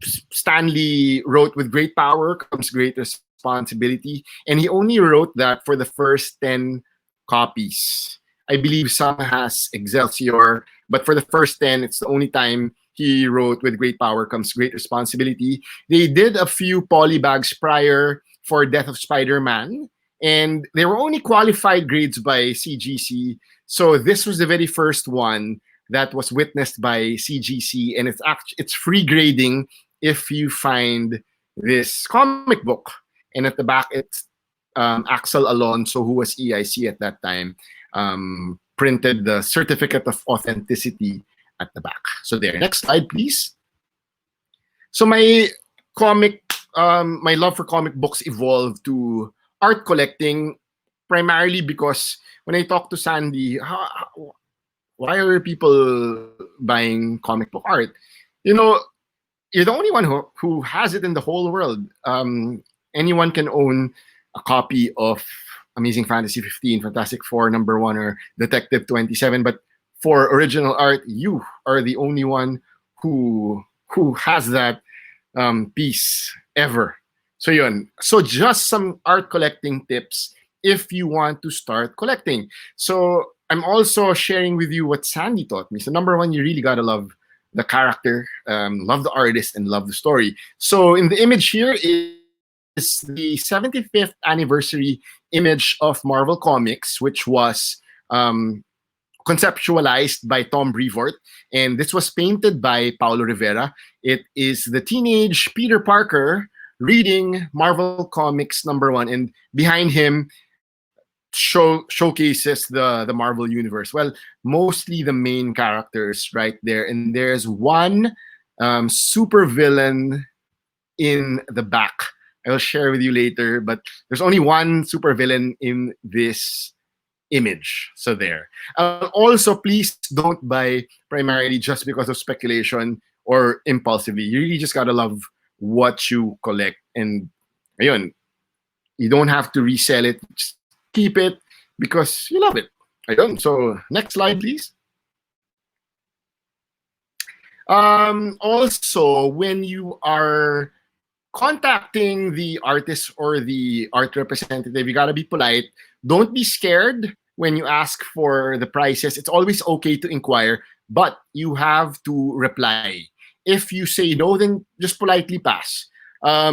Stan Lee wrote, "With great power comes great responsibility." And he only wrote that for the first 10 copies. I believe some has Excelsior, but for the first 10, it's the only time he wrote with great power comes great responsibility. They did a few polybags prior for Death of Spider-Man, and they were only qualified grades by CGC. So this was the very first one that was witnessed by CGC, and it's free grading if you find this comic book. And at the back, it's Axel Alonso, who was EIC at that time, printed the certificate of authenticity at the back. So there. Next slide, please. So my love for comic books evolved to art collecting, primarily because when I talked to Sandy, why are people buying comic book art? You know, you're the only one who has it in the whole world. Anyone can own a copy of Amazing Fantasy 15, Fantastic Four #1, or Detective 27, but for original art, you are the only one who has that piece ever. So yun. So just some art collecting tips if you want to start collecting. So I'm also sharing with you what Sandy taught me. So #1, you really gotta love the character, love the artist, and love the story. So in the image here is the 75th anniversary image of Marvel Comics, which was conceptualized by Tom Brevoort, and this was painted by Paulo Rivera. It is the teenage Peter Parker reading Marvel Comics #1, and behind him showcases the Marvel universe. Well, mostly the main characters right there, and there's one super villain in the back. I'll share with you later, but there's only one super villain in this image. So there. Also, please don't buy primarily just because of speculation or impulsively. You really just gotta love what you collect, and ayun, you don't have to resell it. Just keep it because you love it. Ayun. So next slide, please. Also, when you are contacting the artist or the art representative, you gotta be polite. Don't be scared when you ask for the prices. It's always okay to inquire, but you have to reply. If you say no, then just politely pass. I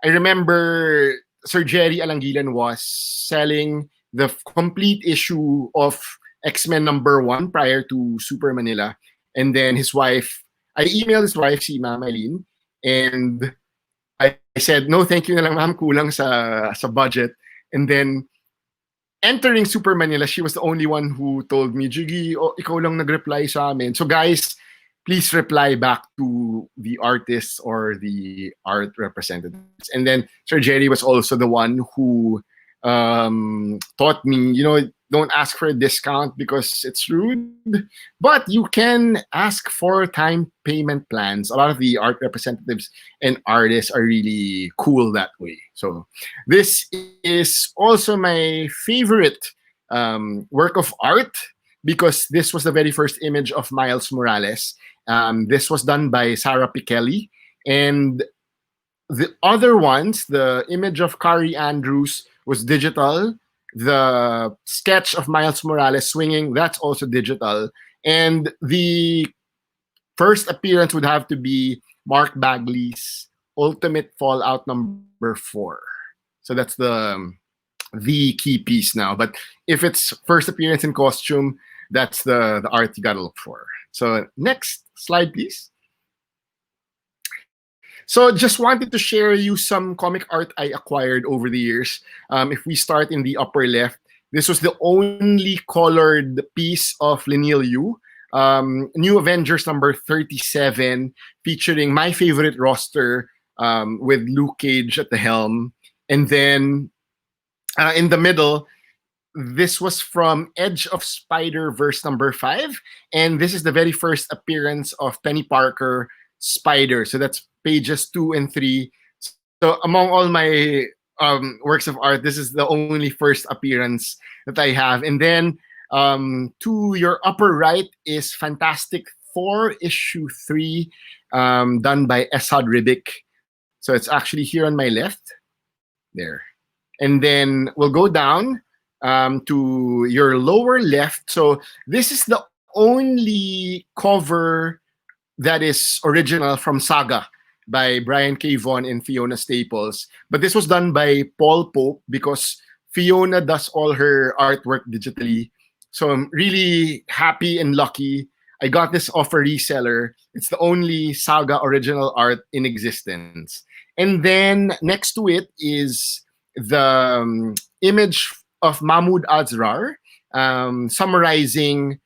remember Sir Jerry Alangilan was selling the complete issue of X-Men #1 prior to Super Manila. And then his wife, I emailed his wife, si Ma'am Eileen, and I said, no, thank you na lang, ma'am, kulang sa budget. And then, entering Super Manila, she was the only one who told me, Jiggy, ikaw lang nag-reply sa amin. So guys, please reply back to the artists or the art representatives. And then Sir Jerry was also the one who taught me, don't ask for a discount because it's rude, but you can ask for time payment plans. A lot of the art representatives and artists are really cool that way. So this is also my favorite work of art because this was the very first image of Miles Morales. This was done by Sarah Pichelli, and the other ones, the image of Kari Andrews was digital. The sketch of Miles Morales swinging, that's also digital. And the first appearance would have to be Mark Bagley's Ultimate Fallout #4. So that's the key piece now. But if it's first appearance in costume, that's the art you gotta look for. So next slide, please. So just wanted to share you some comic art I acquired over the years. If we start in the upper left, this was the only colored piece of Lineal U. New Avengers #37, featuring my favorite roster with Luke Cage at the helm. And then in the middle, this was from Edge of Spider-Verse #5. And this is the very first appearance of Penny Parker Spider. So that's pages 2 and 3. So among all my works of art, this is the only first appearance that I have. And then to your upper right is Fantastic Four issue 3, done by Esad Ribic. So it's actually here on my left. There. And then we'll go down to your lower left. So this is the only cover that is original from Saga by Brian K. Vaughan and Fiona Staples. But this was done by Paul Pope because Fiona does all her artwork digitally. So I'm really happy and lucky. I got this off a reseller. It's the only Saga original art in existence. And then next to it is the image of Mahmoud Azrar summarizing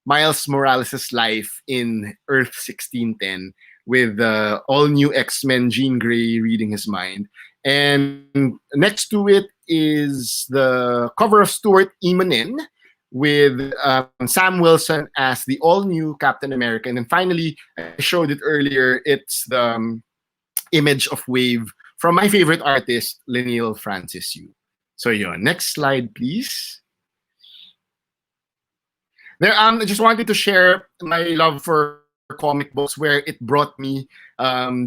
Miles Morales' life in Earth 1610 with all new X-Men Jean Grey reading his mind. And next to it is the cover of Stuart Imonen with Sam Wilson as the all-new Captain America. And then finally, I showed it earlier, it's the image of Wave from my favorite artist, Lineal Francis Yu. So next slide, please. There, I just wanted to share my love for comic books, where it brought me.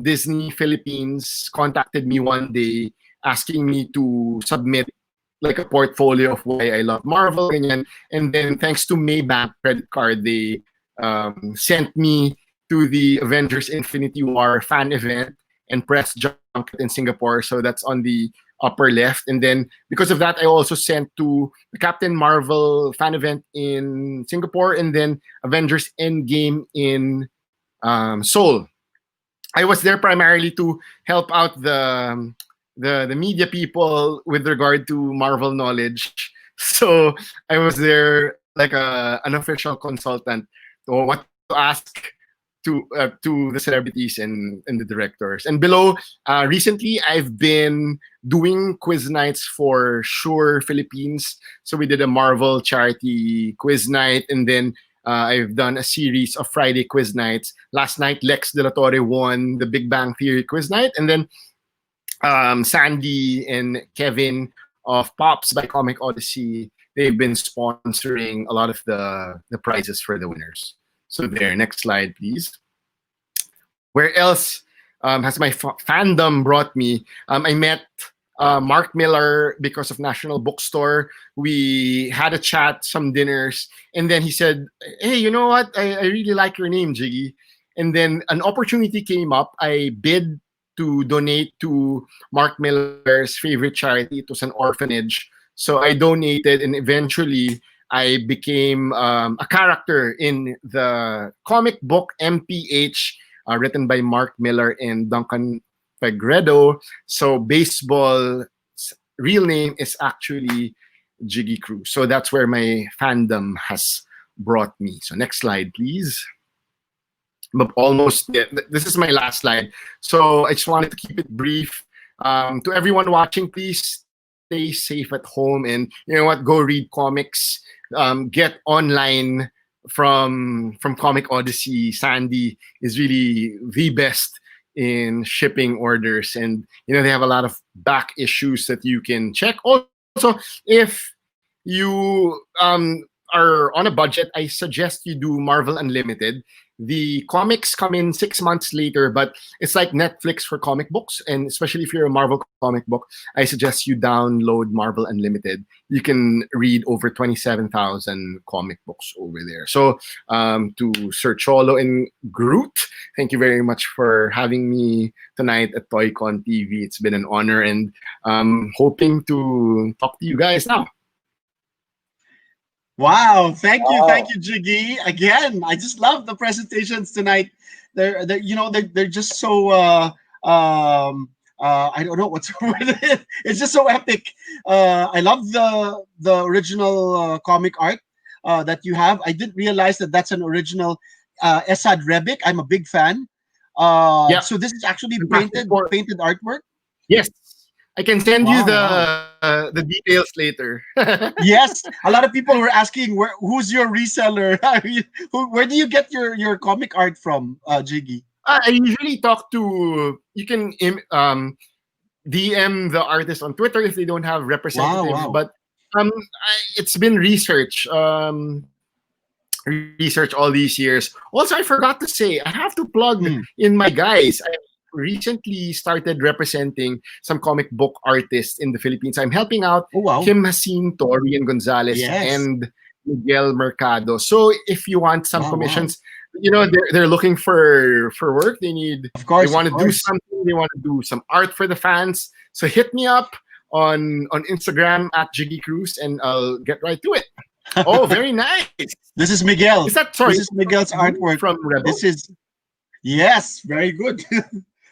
Disney Philippines contacted me one day asking me to submit like a portfolio of why I love Marvel, and then thanks to Maybank credit card, they sent me to the Avengers Infinity War fan event and press junket in Singapore. So that's on the upper left. And then because of that, I also sent to the Captain Marvel fan event in Singapore, and then Avengers Endgame in Seoul. I was there primarily to help out the media people with regard to Marvel knowledge. So I was there like an official consultant to what to ask to the celebrities and the directors. And below, recently I've been doing quiz nights for Sure Philippines. So we did a Marvel charity quiz night, and then I've done a series of Friday quiz nights. Last night, Lex De La Torre won the Big Bang Theory quiz night, and then Sandy and Kevin of Pops by Comic Odyssey, they've been sponsoring a lot of the prizes for the winners. So there, next slide, please. Where else has my fandom brought me? I met Mark Miller because of National Bookstore. We had a chat, some dinners, and then he said, hey, you know what? I really like your name, Jiggy. And then an opportunity came up. I bid to donate to Mark Miller's favorite charity. It was an orphanage. So I donated, and eventually I became a character in the comic book MPH, written by Mark Miller and Duncan Fegredo. So baseball's real name is actually Jiggy Cruz. So that's where my fandom has brought me. So next slide, please. But almost, yeah, this is my last slide. So I just wanted to keep it brief. To everyone watching, please stay safe at home, and you know what, go read comics. Get online from Comic Odyssey. Sandy is really the best in shipping orders, and you know they have a lot of back issues that you can check. Also, if you are on a budget, I suggest you do Marvel Unlimited. The comics come in 6 months later, but it's like Netflix for comic books. And especially if you're a Marvel comic book, I suggest you download Marvel Unlimited. You can read over 27,000 comic books over there. So to Sir Cholo and Groot, thank you very much for having me tonight at TOYCON TV. It's been an honor, and hoping to talk to you guys now. Wow, thank you, Jiggy. Again, I just love the presentations tonight. They're just so I don't know what's the word. It's just so epic. I love the original comic art that you have. I didn't realize that that's an original Esad Rebic. I'm a big fan. Yeah. So this is actually painted artwork. Yes, I can send you the details later. Yes, a lot of people were asking who's your reseller. Where do you get your comic art from, Jiggy? I usually talk to, you can DM the artist on Twitter if they don't have representatives. Wow. But it's been research all these years. Also, I forgot to say, I have to plug in my guys. recently started representing some comic book artists in the Philippines. I'm helping out Oh, wow. Kim Hasin, Torian Gonzalez, Yes. and Miguel Mercado. So if you want some Wow, commissions, you know, they're looking for work. They Of course, they want of to do course. something. They want to do some art for the fans. So hit me up on Instagram at Jiggy Cruz, and I'll get right to it. Oh, very nice. This is Miguel. Is that sorry? This is Miguel's artwork. From Rebel? This is yes, very good.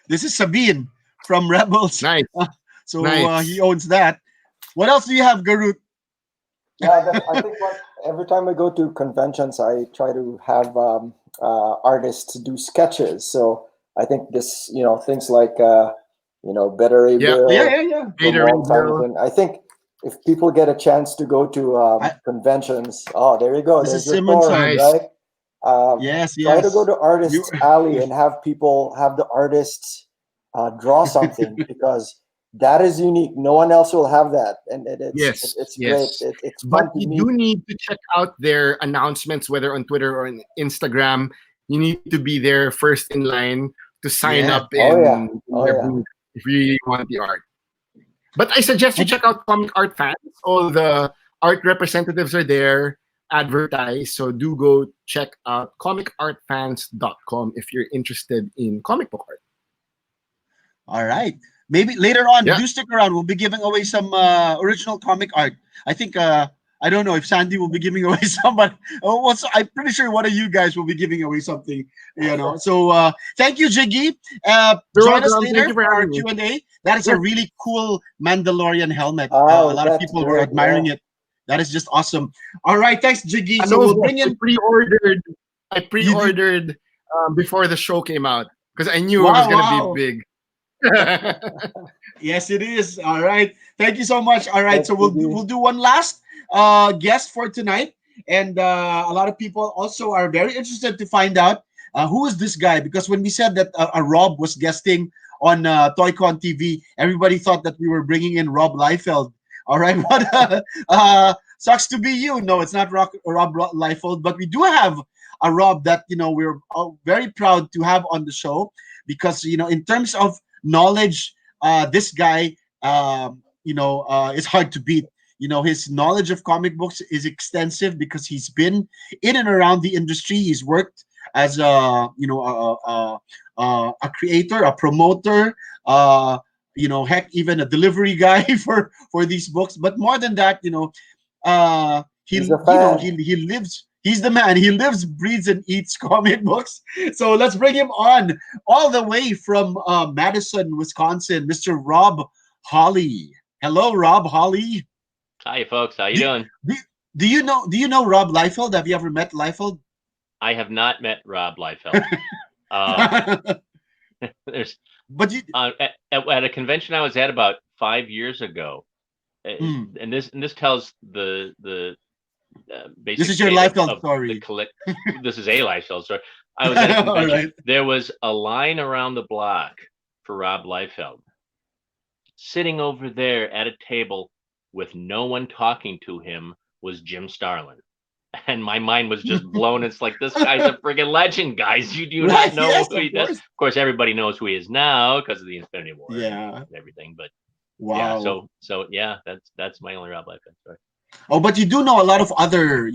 This is Sabine from Rebels. Nice. So Nice. he owns that. What else do you have, Garut? Yeah, I think every time I go to conventions, I try to have artists do sketches. So I think this, things like, Better A Bill, Yeah. Vader and Bill. and I think if people get a chance to go to conventions, oh, there you go. This There's is your Simmons' Torre, Nice. right? Yes, Try to yes. go to Artists Alley and have the artists draw something because that is unique. No one else will have that, and it's Yes. great. It's But fun to you meet. do need to check out their announcements, whether on Twitter or on Instagram. You need to be there first in line to sign Yeah. up in their yeah. booth if you really want the art. But I suggest you check out Comic Art Fans. All the art representatives are there, advertise. So do go check out comicartfans.com if you're interested in comic book art. All right. Maybe later on, Yeah. do stick around. We'll be giving away some original comic art. I think I don't know if Sandy will be giving away some, but I'm pretty sure one of you guys will be giving away something. So thank you, Jiggy. You're Join us welcome. later Thank you for for our having me. Q&A. That is a Yes. really cool Mandalorian helmet. Oh, A lot of that's people were great, admiring yeah. it. That is just awesome. All right, thanks, Jiggy. And So we'll also, bring I in. pre-ordered before the show came out because I knew it was Wow. gonna be big. Yes, it is. All right. Thank you so much. All right. Thanks, So we'll Jiggy. we'll do one last guest for tonight, and a lot of people also are very interested to find out who is this guy, because when we said that a Rob was guesting on TOYCON TV, everybody thought that we were bringing in Rob Liefeld. All right, but sucks to be you. No, it's not Rob Liefeld, but we do have a Rob that we're very proud to have on the show, because in terms of knowledge, this guy is hard to beat. His knowledge of comic books is extensive because he's been in and around the industry. He's worked as a creator, a promoter, heck, even a delivery guy for these books. But more than that, He's a fan. he lives. He's the man. He lives, breathes, and eats comic books. So let's bring him on all the way from Madison, Wisconsin, Mr. Rob Holly. Hello, Rob Holly. Hi, folks. How you doing? Do you know Rob Liefeld? Have you ever met Liefeld? I have not met Rob Liefeld. There's But you, at a convention I was at about 5 years ago, and this tells the basic. This is your state Liefeld of story. This is a Liefeld story. I was at a convention. All right. There was a line around the block for Rob Liefeld. Sitting over there at a table with no one talking to him was Jim Starlin. And my mind was just blown. It's like, this guy's a friggin' legend, guys. You do Right, not know yes, who he of does. course. Of course, everybody knows who he is now because of the Infinity War Yeah. and everything. But Wow. yeah, so yeah, that's my only Rob Liefeld story. Oh, but you do know a lot of other,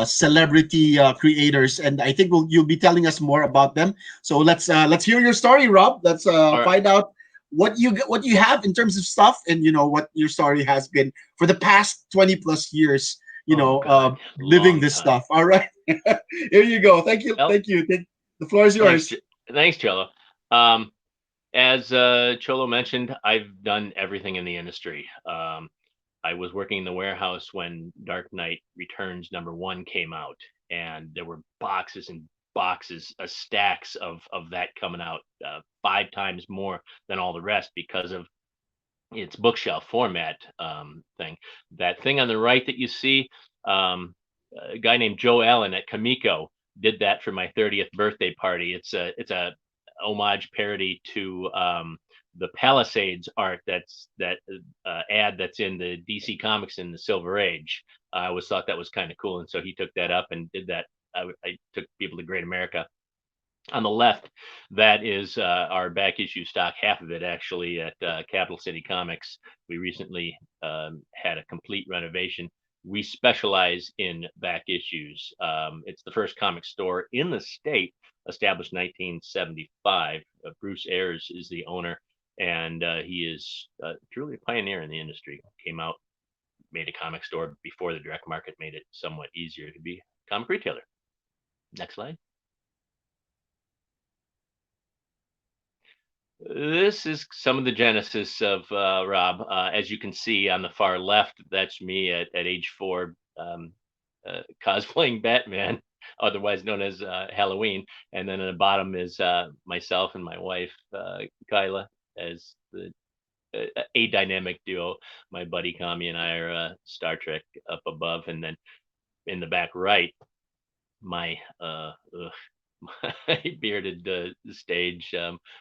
celebrity creators, and I think you'll be telling us more about them. So let's hear your story, Rob. Let's right. find out what you have in terms of stuff, and what your story has been for the past 20 plus years. Living this time. stuff. All right, here you go. Thank you, Well, thank you. The floor is yours. Thanks, Cholo. As Cholo mentioned, I've done everything in the industry. I was working in the warehouse when Dark Knight Returns #1 came out, and there were boxes and boxes, stacks of that coming out, 5 times more than all the rest because of its bookshelf format thing. That thing on the right that you see, a guy named Joe Allen at Kamiko did that for my 30th birthday party. It's a homage parody to the Palisades art that ad that's in the DC Comics in the Silver Age. I always thought that was kind of cool, and so he took that up and did that. I took people to Great America On the left, that is our back issue stock, half of it actually at Capital City Comics. We recently had a complete renovation. We specialize in back issues. It's the first comic store in the state, established 1975. Bruce Ayers is the owner, and he is truly a pioneer in the industry. Came out, made a comic store before the direct market made it somewhat easier to be a comic retailer. Next slide. This is some of the genesis of Rob. As you can see on the far left, that's me at age 4, cosplaying Batman, otherwise known as Halloween. And then at the bottom is myself and my wife, Kyla, as the a dynamic duo. My buddy Kami and I are Star Trek up above. And then in the back right, my my bearded stage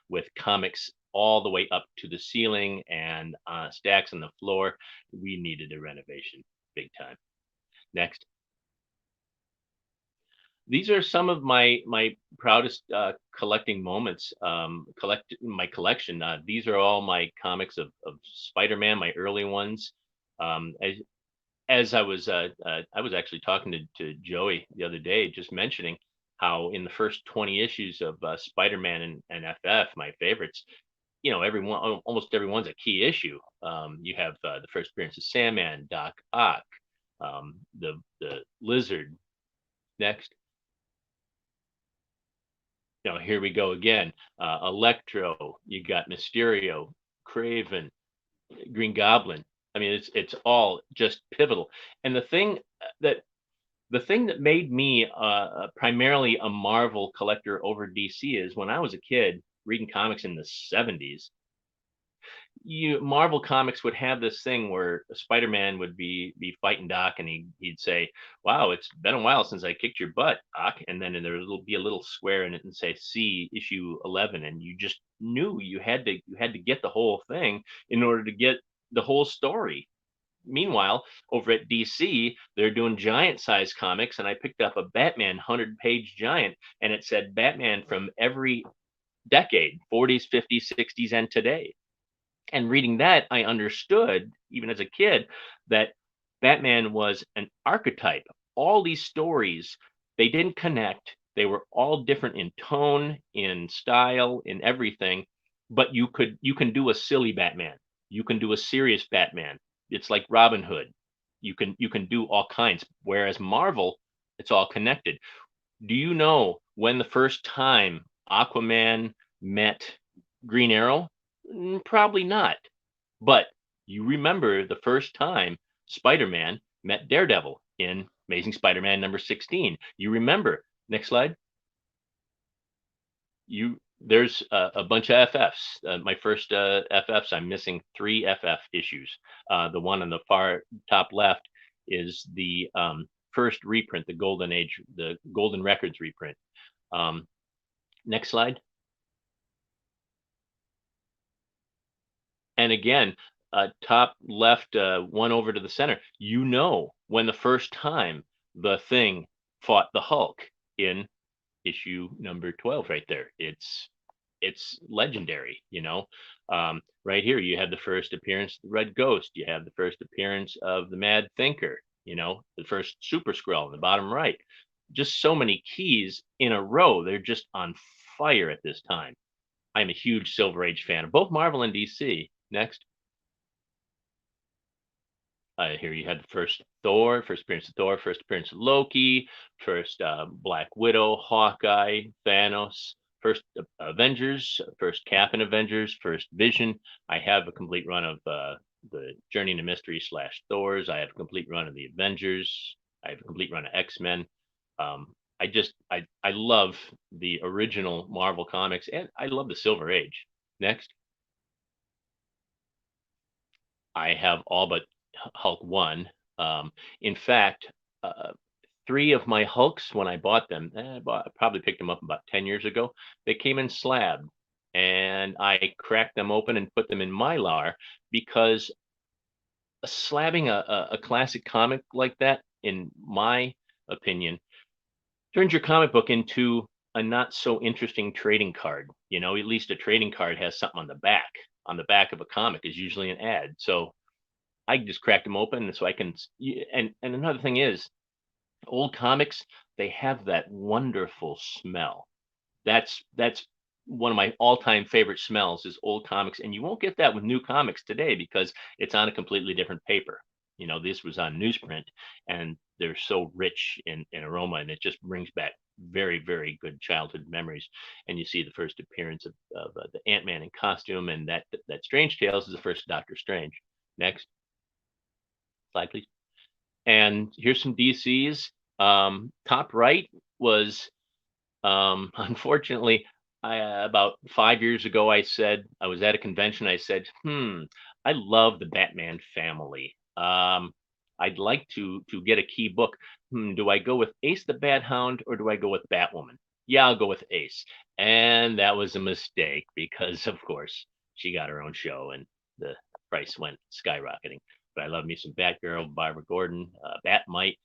with comics all the way up to the ceiling and stacks on the floor. We needed a renovation big time. Next. These are some of my proudest collecting moments. My collection. These are all my comics of Spider-Man, my early ones. As I was actually talking to Joey the other day, just mentioning how in the first 20 issues of Spider-Man and FF, my favorites, you know, almost everyone's a key issue. You have the first appearance of Sandman, Doc Ock, the Lizard. Next. You know, here we go again. Electro, you got Mysterio, Craven, Green Goblin. I mean, it's all just pivotal. And the thing that made me primarily a Marvel collector over DC is when I was a kid reading comics in the 70s, Marvel Comics would have this thing where Spider-Man would be fighting Doc, and he'd say, "Wow, it's been a while since I kicked your butt, Doc," and then there'll be a little square in it and say "See issue 11," and you just knew you had to get the whole thing in order to get the whole story. Meanwhile, over at DC, they're doing giant size comics, and I picked up a Batman 100-page giant, and it said Batman from every decade, 40s, 50s, 60s, and today. And reading that, I understood, even as a kid, that Batman was an archetype. All these stories, they didn't connect. They were all different in tone, in style, in everything. But you can do a silly Batman. You can do a serious Batman. It's like Robin Hood. You can do all kinds. Whereas Marvel, it's all connected. Do you know when the first time Aquaman met Green Arrow? Probably not. But you remember the first time Spider-Man met Daredevil in Amazing Spider-Man number 16. You remember. Next slide. There's a bunch of FFs. My first FFs, I'm missing 3 FF issues. The one on the far top left is the first reprint, the Golden Age, the Golden Records reprint. Next slide. And again, top left, one over to the center. You know when the first time the Thing fought the Hulk in issue number 12 right there. It's legendary, you know. Right here, you have the first appearance of the Red Ghost. You have the first appearance of the Mad Thinker, you know, the first Super Skrull in the bottom right. Just so many keys in a row. They're just on fire at this time. I'm a huge Silver Age fan of both Marvel and DC. Next. Here you had the first Thor, first appearance of Thor, first appearance of Loki, first Black Widow, Hawkeye, Thanos, first Avengers, first Cap and Avengers, first Vision. I have a complete run of the Journey into Mystery / Thors. I have a complete run of the Avengers. I have a complete run of X-Men. I love the original Marvel comics, and I love the Silver Age. Next. I have all but Hulk 1. In fact, 3 of my Hulks, when I bought them, I probably picked them up about 10 years ago. They came in slab, and I cracked them open and put them in mylar, because slabbing a classic comic like that, in my opinion, turns your comic book into a not so interesting trading card. You know, at least a trading card has something on the back. On the back of a comic is usually an ad. So I just cracked them open so I can. And another thing is, old comics, they have that wonderful smell. That's one of my all-time favorite smells is old comics, and you won't get that with new comics today because it's on a completely different paper. You know, this was on newsprint, and they're so rich in aroma, and it just brings back very, very good childhood memories. And you see the first appearance of the Ant-Man in costume, and that Strange Tales is the first Doctor Strange. Next slide, please. And here's some DCs. Top right was, unfortunately, about 5 years ago, I said, I was at a convention, I said, I love the Batman family. I'd like to get a key book. Do I go with Ace the Bat Hound or do I go with Batwoman? Yeah, I'll go with Ace. And that was a mistake because, of course, she got her own show and the price went skyrocketing. But I love me some Batgirl, Barbara Gordon, Batmite.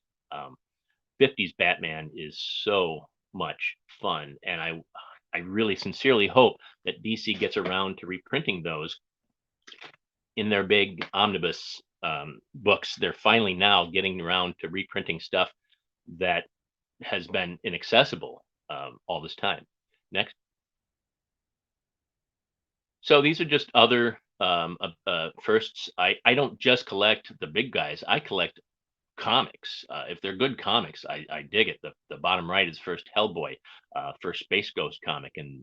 50s Batman is so much fun, and I really sincerely hope that DC gets around to reprinting those in their big omnibus books. They're finally now getting around to reprinting stuff that has been inaccessible all this time. Next. So these are just other firsts. I don't just collect the big guys. I collect comics. If they're good comics, I dig it. The bottom right is first Hellboy, first Space Ghost comic, and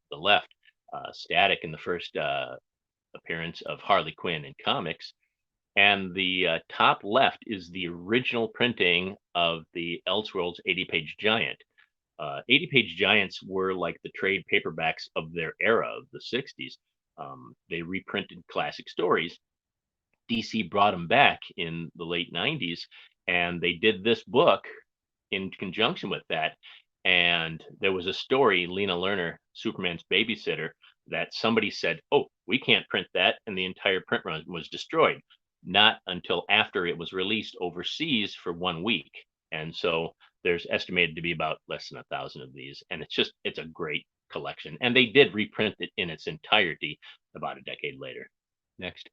the left, Static in the first appearance of Harley Quinn in comics. And the top left is the original printing of the Elseworlds 80-page giant. 80-page giants were like the trade paperbacks of their era of the 60s. They reprinted classic stories. DC brought them back in the late 90s, and they did this book in conjunction with that. And there was a story, Lena Lerner, Superman's babysitter, that somebody said, oh, we can't print that, and the entire print run was destroyed. Not until after it was released overseas for 1 week. And so there's estimated to be about less than 1,000 of these, and it's a great collection. And they did reprint it in its entirety about a decade later. Next.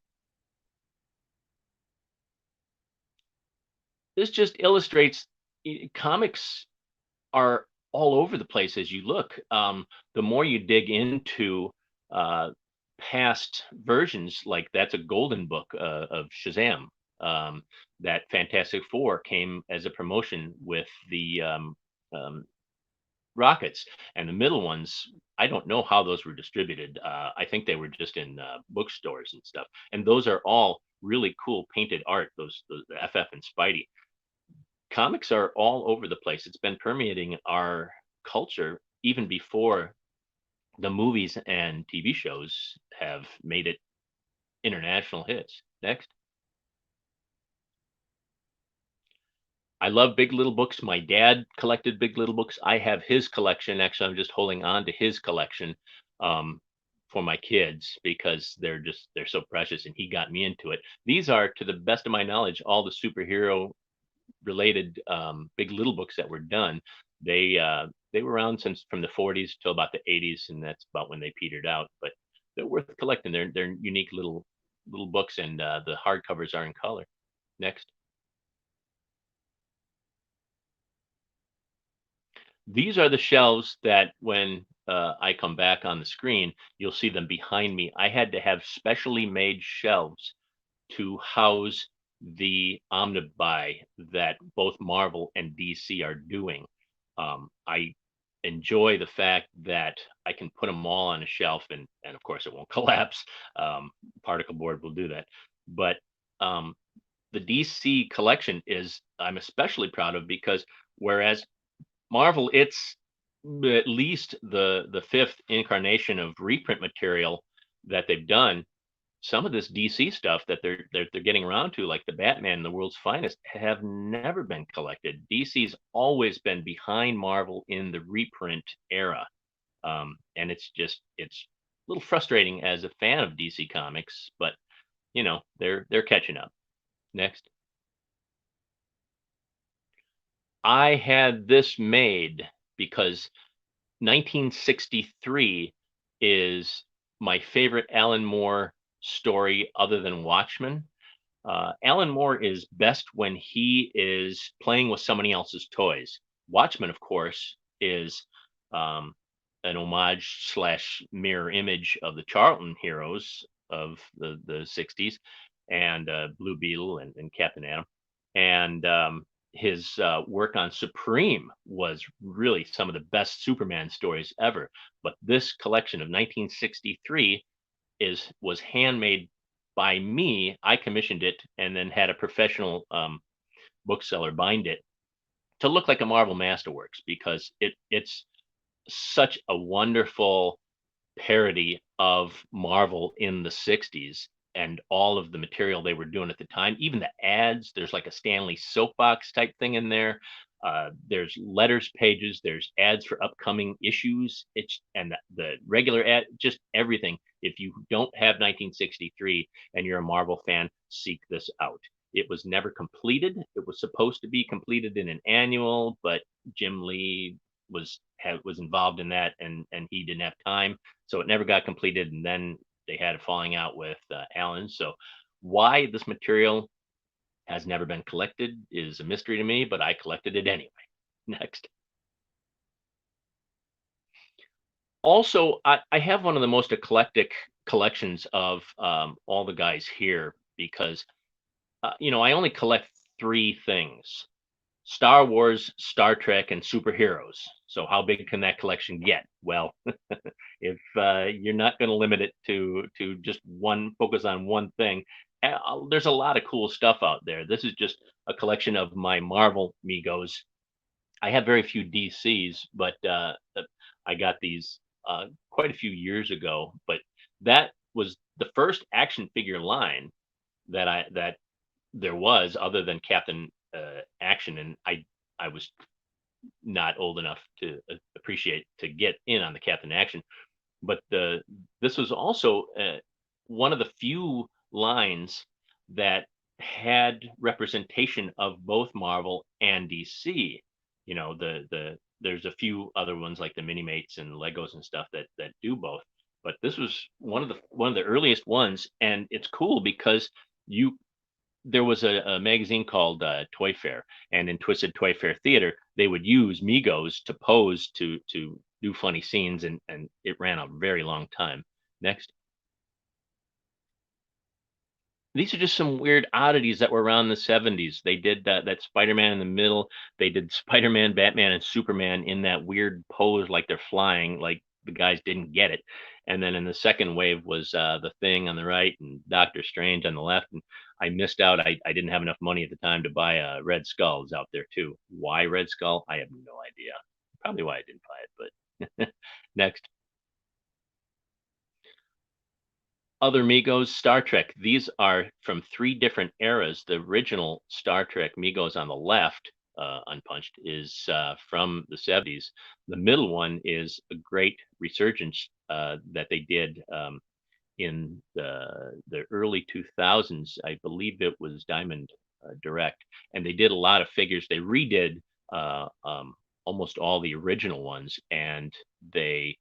This just illustrates comics are all over the place as you look. The more you dig into past versions, like that's a golden book of Shazam. That Fantastic Four came as a promotion with the Rockets, and the middle ones, I don't know how those were distributed. I think they were just in bookstores and stuff. And those are all really cool painted art, those FF and Spidey. Comics are all over the place. It's been permeating our culture even before the movies and TV shows have made it international hits. Next. I love Big Little Books. My dad collected Big Little Books. I have his collection. Actually, I'm just holding on to his collection for my kids because they're so precious, and he got me into it. These are, to the best of my knowledge, all the superhero related Big Little Books that were done. They were around since from the 40s till about the 80s, and that's about when they petered out. But they're worth collecting. They're unique little books, and the hardcovers are in color. Next. These are the shelves that when I come back on the screen, you'll see them behind me. I had to have specially made shelves to house the omnibuy that both Marvel and DC are doing. I enjoy the fact that I can put them all on a shelf, and of course it won't collapse. Particle board will do that. But the DC collection I'm especially proud of, because whereas Marvel, it's at least the fifth incarnation of reprint material that they've done. Some of this DC stuff that they're getting around to, like the Batman, the World's Finest, have never been collected. DC's always been behind Marvel in the reprint era, and it's a little frustrating as a fan of DC Comics, but you know they're catching up. Next. I had this made because 1963 is my favorite Alan Moore story other than Watchmen. Alan Moore is best when he is playing with somebody else's toys. Watchmen, of course, is um, an homage slash mirror image of the Charlton heroes of the 60s, and Blue Beetle and Captain Atom. And his work on Supreme was really some of the best Superman stories ever. But this collection of 1963 was handmade by me. I commissioned it and then had a professional bookseller bind it to look like a Marvel Masterworks, because it's such a wonderful parody of Marvel in the 60s and all of the material they were doing at the time. Even the ads, there's like a Stanley soapbox type thing in there. There's letters pages, there's ads for upcoming issues. And the regular ad, just everything. If you don't have 1963 and you're a Marvel fan, seek this out. It was never completed. It was supposed to be completed in an annual, but Jim Lee was involved in that, and he didn't have time, so it never got completed. And then they had a falling out with Alan. So why this material has never been collected is a mystery to me, but I collected it anyway. Next. Also, I have one of the most eclectic collections of all the guys here, because I only collect 3 things: Star Wars, Star Trek, and superheroes. So how big can that collection get? Well, if you're not going to limit it to just focus on one thing, there's a lot of cool stuff out there. This is just a collection of my Marvel Migos. I have very few DCs, but I got these quite a few years ago. But that was the first action figure line that there was, other than Captain Action, and I was not old enough to appreciate to get in on the Captain Action. But this was also one of the few lines that had representation of both Marvel and DC. There's a few other ones like the Minimates and Legos and stuff that do both. But this was one of the earliest ones, and it's cool because there was a magazine called Toy Fair, and in Twisted Toy Fair Theater, they would use Migos to pose to do funny scenes, and it ran a very long time. Next. These are just some weird oddities that were around the 70s. They did that Spider-Man in the middle. They did Spider-Man, Batman, and Superman in that weird pose, like they're flying, like the guys didn't get it. And then in the second wave was the Thing on the right and Doctor Strange on the left. And I missed out. I didn't have enough money at the time to buy Red Skull. Is out there too. Why Red Skull? I have no idea. Probably why I didn't buy it. But next. Other Migos, Star Trek. These are from 3 different eras. The original Star Trek Migos on the left, unpunched, is from the 70s. The middle one is a great resurgence that they did in the early 2000s. I believe it was Diamond Direct, and they did a lot of figures. They redid almost all the original ones, and they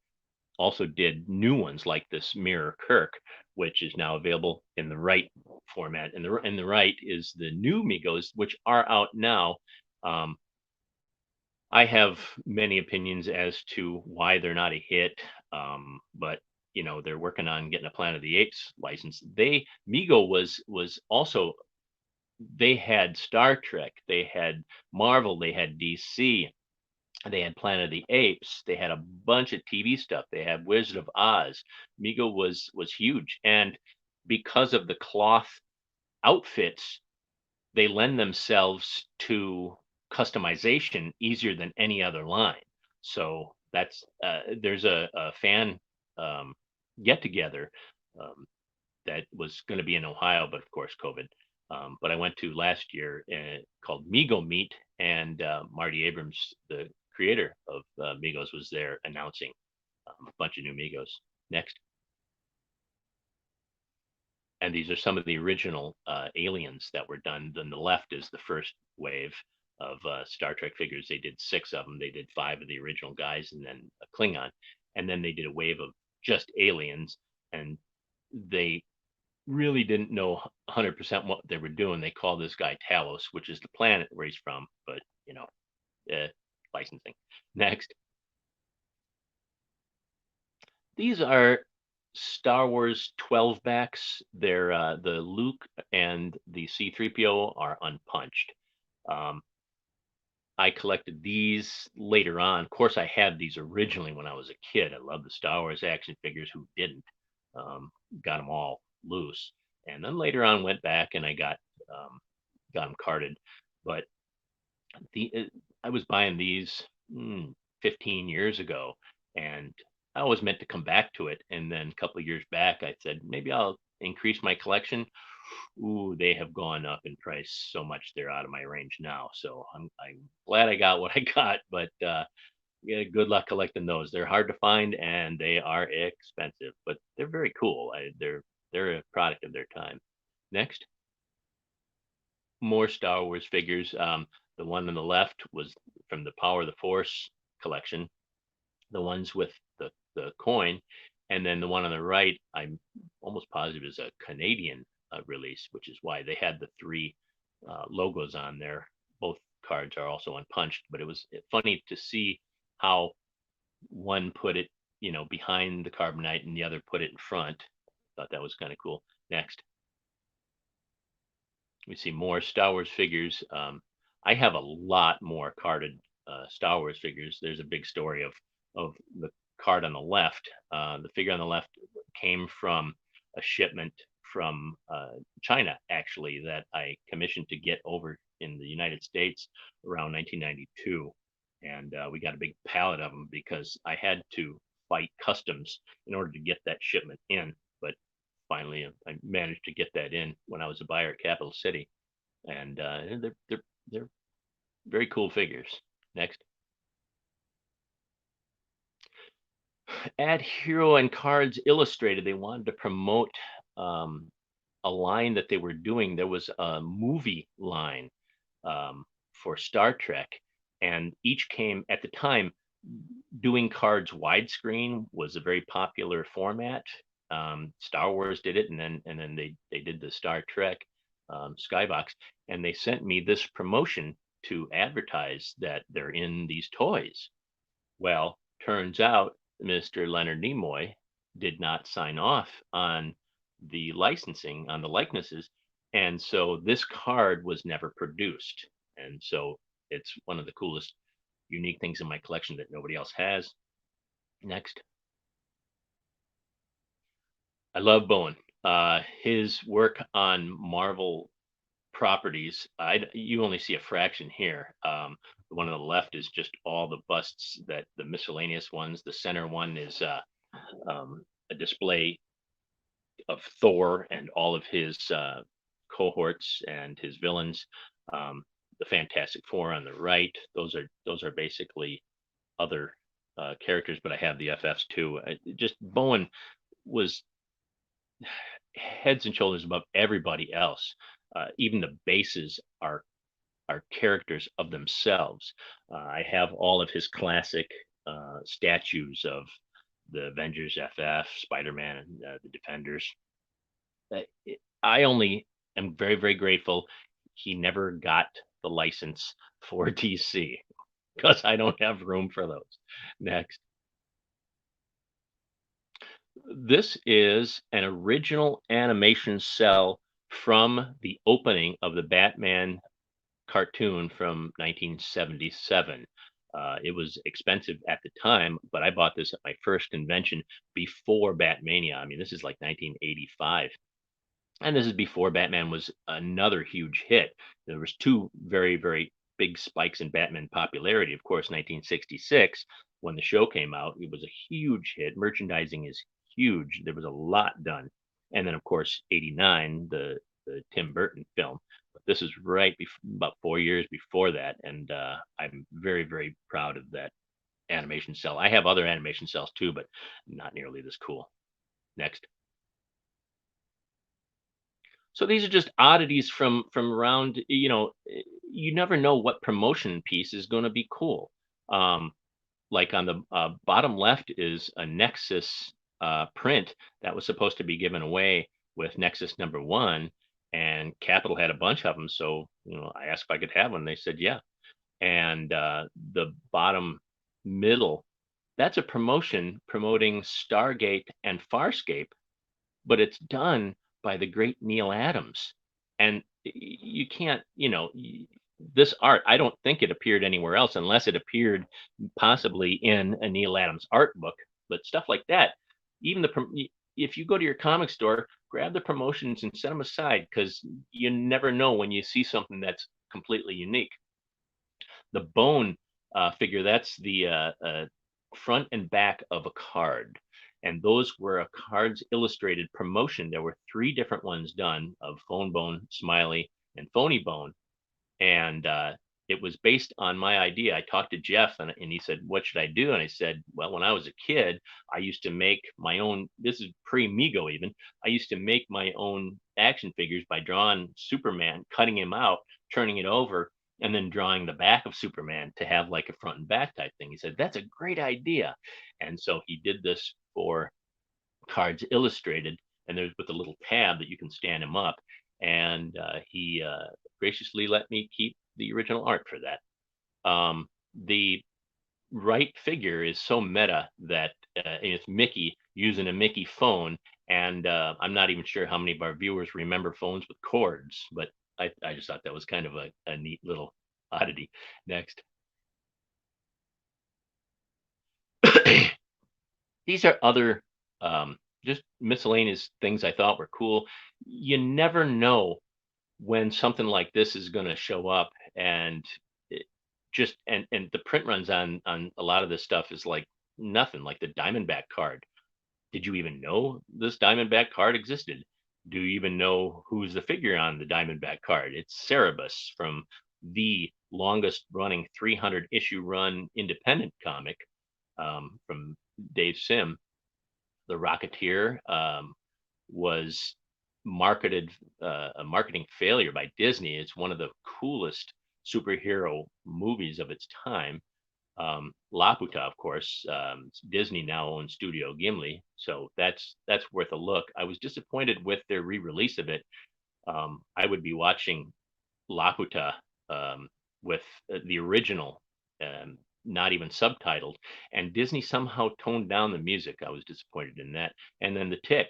also did new ones like this Mirror Kirk, which is now available in the right format. And the right is the new Migos, which are out now. I have many opinions as to why they're not a hit, but they're working on getting a Planet of the Apes license. Migo was also, they had Star Trek, they had Marvel, they had DC. They had Planet of the Apes. They had a bunch of TV stuff. They had Wizard of Oz. Migo was huge, and because of the cloth outfits, they lend themselves to customization easier than any other line. So that's there's a fan get together that was going to be in Ohio, but of course COVID. But I went to last year called Migo Meet, and Marty Abrams, the creator of Migos, was there announcing a bunch of new Migos. Next. And these are some of the original aliens that were done. Then the left is the first wave. Star Trek figures. They did 6 of them. They did 5 of the original guys, and then a Klingon, and then they did a wave of just aliens, and they really didn't know 100% what they were doing. They called this guy Talos, which is the planet where he's from, but licensing. Next. These are Star Wars 12 backs. They're the Luke and the C-3PO are unpunched. I collected these later on. Of course, I had these originally when I was a kid. I loved the Star Wars action figures. Who didn't? Got them all loose, and then later on went back and I got them carded. But I was buying these 15 years ago, and I always meant to come back to it. And then a couple of years back, I said maybe I'll increase my collection. Ooh, they have gone up in price so much they're out of my range now. So I'm glad I got what I got, but yeah, good luck collecting those. They're hard to find and they are expensive, but they're very cool. They're a product of their time. Next, more Star Wars figures. The one on the left was from the Power of the Force collection. The ones with the coin, and then the one on the right, I'm almost positive is a Canadian release, which is why they had the 3 logos on there. Both cards are also unpunched, but it was funny to see how one put it, behind the carbonite and the other put it in front. Thought that was kind of cool. Next, we see more Star Wars figures. I have a lot more carded Star Wars figures. There's a big story of the card on the left. The figure on the left came from a shipment from China, actually, that I commissioned to get over in the United States around 1992. And we got a big pallet of them because I had to fight customs in order to get that shipment in. But finally, I managed to get that in when I was a buyer at Capital City. And they're very cool figures. Next. At Hero and Cards Illustrated, they wanted to promote a line that they were doing. There was a movie line for Star Trek, and each came at the time. Doing cards widescreen was a very popular format. Star Wars did it, and then they did the Star Trek skybox, and they sent me this promotion to advertise that they're in these toys. Well, turns out Mr. Leonard Nimoy did not sign off on the licensing on the likenesses, and so this card was never produced. And so it's one of the coolest, unique things in my collection that nobody else has. Next. I love Bowen. His work on Marvel properties, you only see a fraction here. The one on the left is just all the busts, that the miscellaneous ones. The center one is a display of Thor and all of his cohorts and his villains. The Fantastic Four on the right. Those are basically other characters, but I have the FFs too. Just Bowen was heads and shoulders above everybody else. Even the bases are characters of themselves. I have all of his classic statues of the Avengers, FF, Spider-Man, and the Defenders. I only am very, very grateful he never got the license for DC, because I don't have room for those. Next. This is an original animation cell from the opening of the Batman cartoon from 1977. It was expensive at the time, but I bought this at my first convention before Batmania. I mean, this is like 1985. And this is before Batman was another huge hit. There was 2 very, very big spikes in Batman popularity. Of course, 1966, when the show came out, it was a huge hit. Merchandising is huge. There was a lot done. And then, of course, 89, the Tim Burton film. But this is right about 4 years before that. And I'm very, very proud of that animation cell. I have other animation cells too, but not nearly this cool. Next. So these are just oddities from around, you never know what promotion piece is going to be cool. Like on the bottom left is a Nexus print that was supposed to be given away with Nexus #1, and Capital had a bunch of them. So I asked if I could have one. They said yeah. And the bottom middle, that's a promotion promoting Stargate and Farscape, but it's done by the great Neil Adams. And you can't, this art, I don't think it appeared anywhere else unless it appeared possibly in a Neil Adams art book. But stuff like that, even if you go to your comic store, grab the promotions and set them aside, because you never know when you see something that's completely unique. The bone figure, that's the front and back of a card. And those were a Cards Illustrated promotion. There were 3 different ones done of Phone Bone, Smiley, and Phony Bone. And it was based on my idea. I talked to Jeff and he said, what should I do? And I said, well, when I was a kid, I used to make my own, this is pre-Mego even, I used to make my own action figures by drawing Superman, cutting him out, turning it over, and then drawing the back of Superman to have like a front and back type thing. He said, that's a great idea. And so he did this for Cards Illustrated, and there's with a little tab that you can stand him up. And he graciously let me keep the original art for that. The right figure is so meta that it's Mickey using a Mickey phone. And I'm not even sure how many of our viewers remember phones with cords, but I just thought that was kind of a neat little oddity. Next. These are other just miscellaneous things I thought were cool. You never know when something like this is going to show up, and and the print runs on a lot of this stuff is like nothing. Like the Diamondback card. Did you even know this Diamondback card existed? Do you even know who's the figure on the Diamondback card? It's Cerebus from the longest running 300 issue run independent comic from Dave Sim. The Rocketeer was marketed a marketing failure by Disney. It's one of the coolest superhero movies of its time. Laputa, of course, Disney now owns Studio Gimli, so that's worth a look. I was disappointed with their re-release of it. I would be watching Laputa with the original, not even subtitled, and Disney somehow toned down the music. I was disappointed in that. And then the Tick,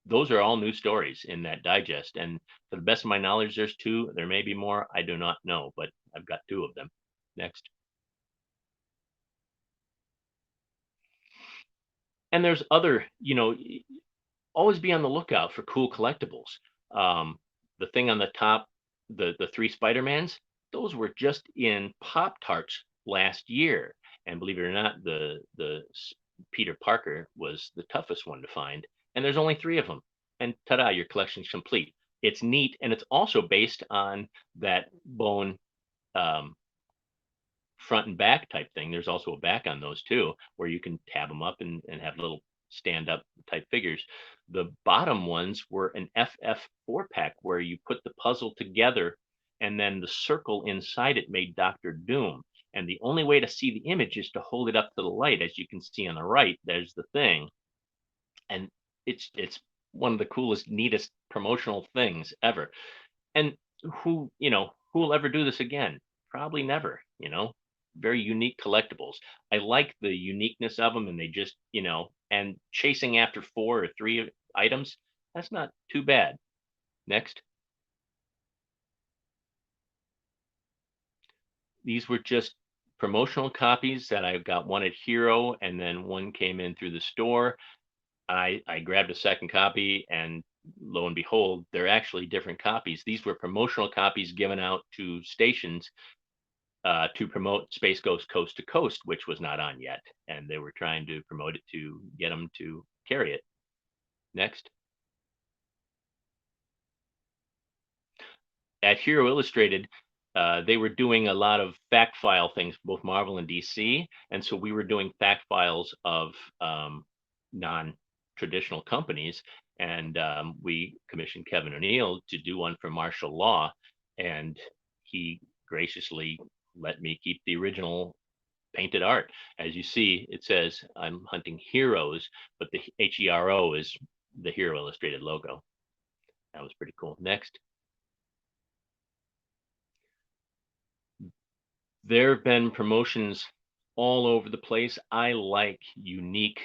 those are all new stories in that digest, and to the best of my knowledge, there's 2. There may be more, I do not know, but I've got 2 of them. Next. And there's other, always be on the lookout for cool collectibles. The thing on the top, the 3 Spider-Mans, those were just in Pop-Tarts last year. And believe it or not, the Peter Parker was the toughest one to find. And there's only 3 of them. And ta-da, your collection's complete. It's neat, and it's also based on that Bone front and back type thing. There's also a back on those too, where you can tab them up and have little stand-up type figures. The bottom ones were an FF 4-pack where you put the puzzle together, and then the circle inside it made Dr. Doom. And the only way to see the image is to hold it up to the light. As you can see on the right, there's the thing. And it's one of the coolest, neatest promotional things ever. And who will ever do this again? Probably never, very unique collectibles. I like the uniqueness of them, and they just, and chasing after 4 or 3 items, that's not too bad. Next. These were just promotional copies that I got, one at Hero, and then one came in through the store. I grabbed a second copy, and lo and behold, they're actually different copies. These were promotional copies given out to stations to promote Space Ghost Coast to Coast, which was not on yet, and they were trying to promote it to get them to carry it. Next. At Hero Illustrated, they were doing a lot of fact file things, both Marvel and DC, and so we were doing fact files of non-traditional companies, and we commissioned Kevin O'Neill to do one for martial law, and he graciously let me keep the original painted art. As you see, it says I'm hunting heroes, but the HERO is the Hero Illustrated logo. That was pretty cool. Next. There have been promotions all over the place. I like unique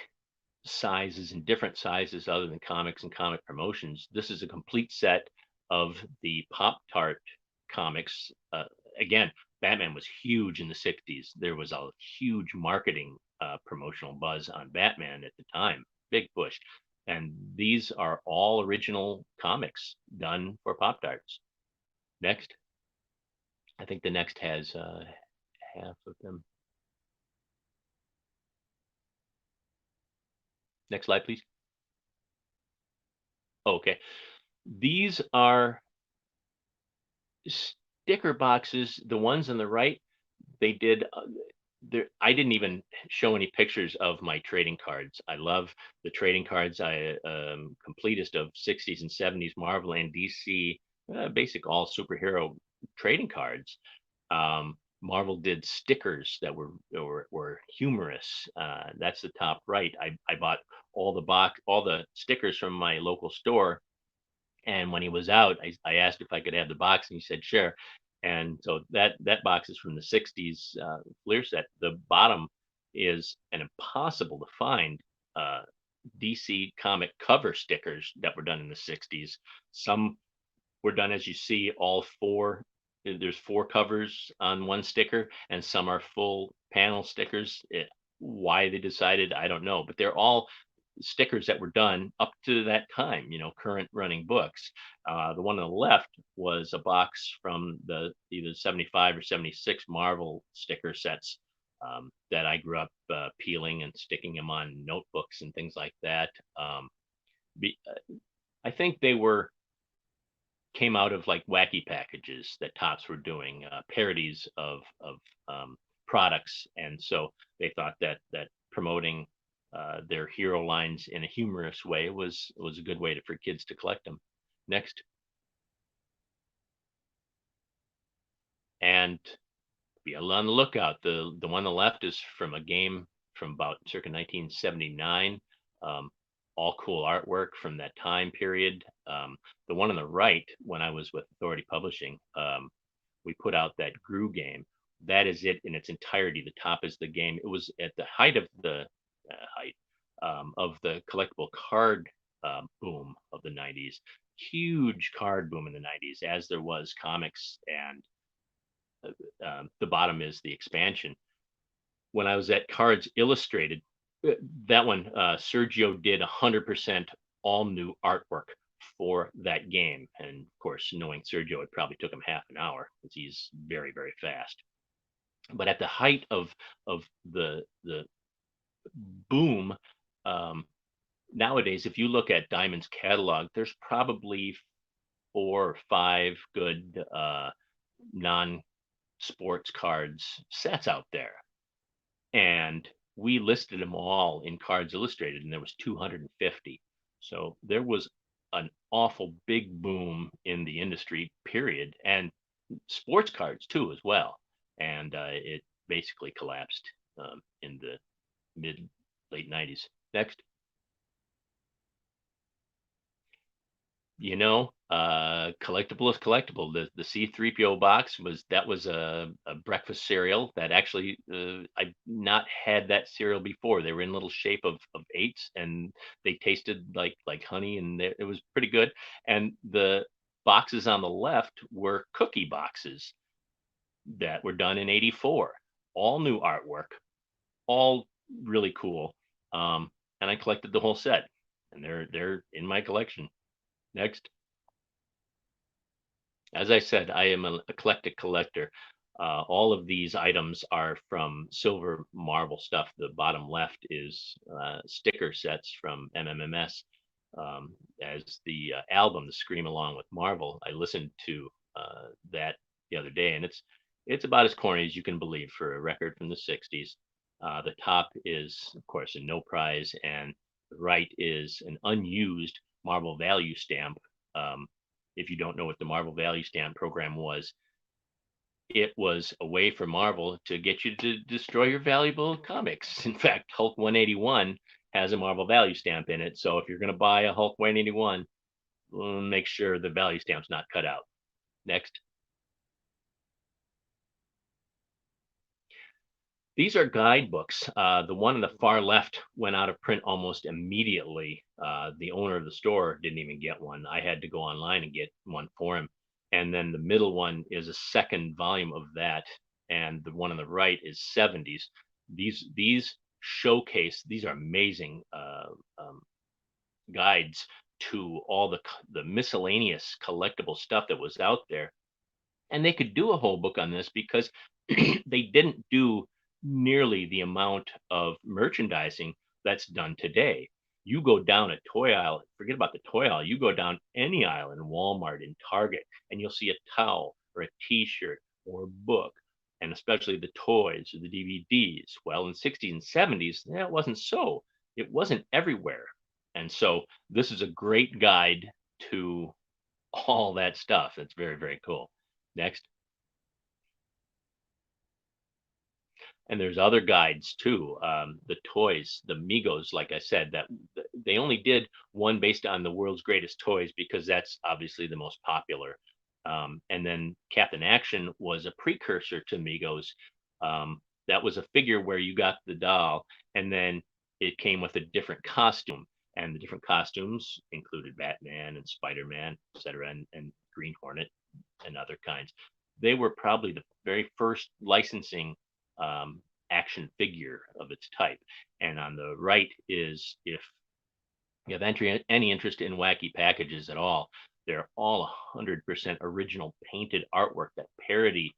sizes and different sizes other than comics and comic promotions. This is a complete set of the Pop-Tart comics. Again, Batman was huge in the 60s. There was a huge marketing promotional buzz on Batman at the time, big push. And these are all original comics done for Pop-Tarts. Next. I think the next has half of them. Next slide, please. Okay. These are sticker boxes. The ones on the right, they did. I didn't even show any pictures of my trading cards. I love the trading cards. I completest of 60s and 70s Marvel and DC, basic all superhero trading cards. Marvel did stickers that were humorous. That's the top right. I bought all the stickers from my local store, and when he was out, I asked if I could have the box, and he said sure. And so that box is from the 60s Fleer set. The bottom is an impossible to find DC comic cover stickers that were done in the 60s. Some were done, as you see, all four. There's 4 covers on one sticker, and some are full panel stickers. Why they decided, I don't know, but they're all stickers that were done up to that time, current running books. The one on the left was a box from the either 75 or 76 Marvel sticker sets that I grew up peeling and sticking them on notebooks and things like that. I think they came out of like wacky packages that Topps were doing, parodies of products, and so they thought that promoting their hero lines in a humorous way was a good way for kids to collect them. Next. And be on the lookout. The one on the left is from a game from about circa 1979. All cool artwork from that time period. The one on the right, when I was with Authority Publishing, we put out that Gru game. That is it in its entirety. The top is the game. It was at the height of the collectible card boom of the 90s. Huge card boom in the 90s, as there was comics, and the bottom is the expansion. When I was at Cards Illustrated, that one, Sergio did 100% all new artwork for that game. And of course, knowing Sergio, it probably took him half an hour because he's very, very fast. But at the height of the boom, nowadays, if you look at Diamond's catalog, there's probably 4 or 5 good non-sports cards sets out there. And we listed them all in Cards Illustrated, and there was 250. So there was an awful big boom in the industry, period, and sports cards too as well. And it basically collapsed in the late 90s. Next. Collectible is collectible. The C-3PO box was a breakfast cereal that actually I've not had that cereal before. They were in little shape of 8s, and they tasted like honey, and it was pretty good. And the boxes on the left were cookie boxes that were done in '84. All new artwork, all really cool. And I collected the whole set, and they're in my collection. Next. As I said, I am an eclectic collector. All of these items are from Silver Marvel stuff. The bottom left is sticker sets from MMMS. As the album, the Scream Along with Marvel, I listened to that the other day, and it's about as corny as you can believe for a record from the 60s. The top is, of course, a no prize, and the right is an unused Marvel Value Stamp. If you don't know what the Marvel Value Stamp program was, it was a way for Marvel to get you to destroy your valuable comics. In fact, Hulk 181 has a Marvel value stamp in it. So if you're going to buy a Hulk 181, make sure the value stamp's not cut out. Next. These are guidebooks. The one on the far left went out of print almost immediately. The owner of the store didn't even get one. I had to go online and get one for him. And then the middle one is a second volume of that. And the one on the right is 70s. These showcase, these are amazing guides to all the miscellaneous collectible stuff that was out there. And they could do a whole book on this because they didn't do nearly the amount of merchandising that's done today. You go down a toy aisle, forget about the toy aisle, you go down any aisle in Walmart, in Target, and you'll see a towel or a t-shirt or a book, and especially the toys or the DVDs. Well, in the 60s and 70s, that wasn't so. It wasn't everywhere. And so this is a great guide to all that stuff. It's very, very cool. Next. And there's other guides too. The toys, the Migos, like I said, that they only did one based on the world's greatest toys because that's obviously the most popular. And then Captain Action was a precursor to Migos. That was a figure where you got the doll, and then it came with a different costume, and the different costumes included Batman and Spider-Man, etc., and Green Hornet and other kinds. They were probably the very first licensing action figure of its type. And on the right is, if you have any interest in wacky packages at all, they're all 100% original painted artwork that parody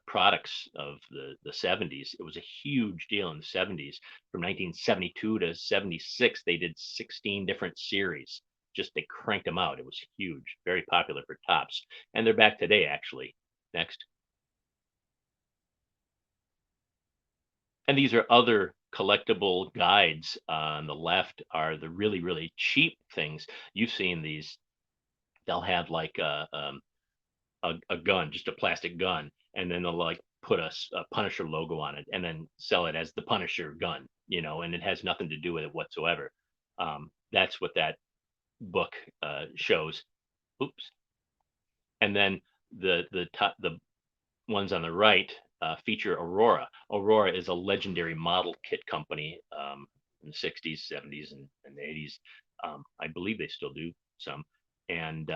products of the 70s. It was a huge deal in the 70s. From 1972 to 76, they did 16 different series. Just they cranked them out. It was huge, very popular for tops. And they're back today, actually. Next. And these are other collectible guides. On the left are the really, really cheap things. You've seen these. They'll have like a gun, just a plastic gun, and then they'll like put a Punisher logo on it and then sell it as the Punisher gun, and it has nothing to do with it whatsoever. That's what that book shows. Oops. And then the ones on the right feature Aurora. Aurora is a legendary model kit company in the 60s, 70s, and 80s. I believe they still do some. And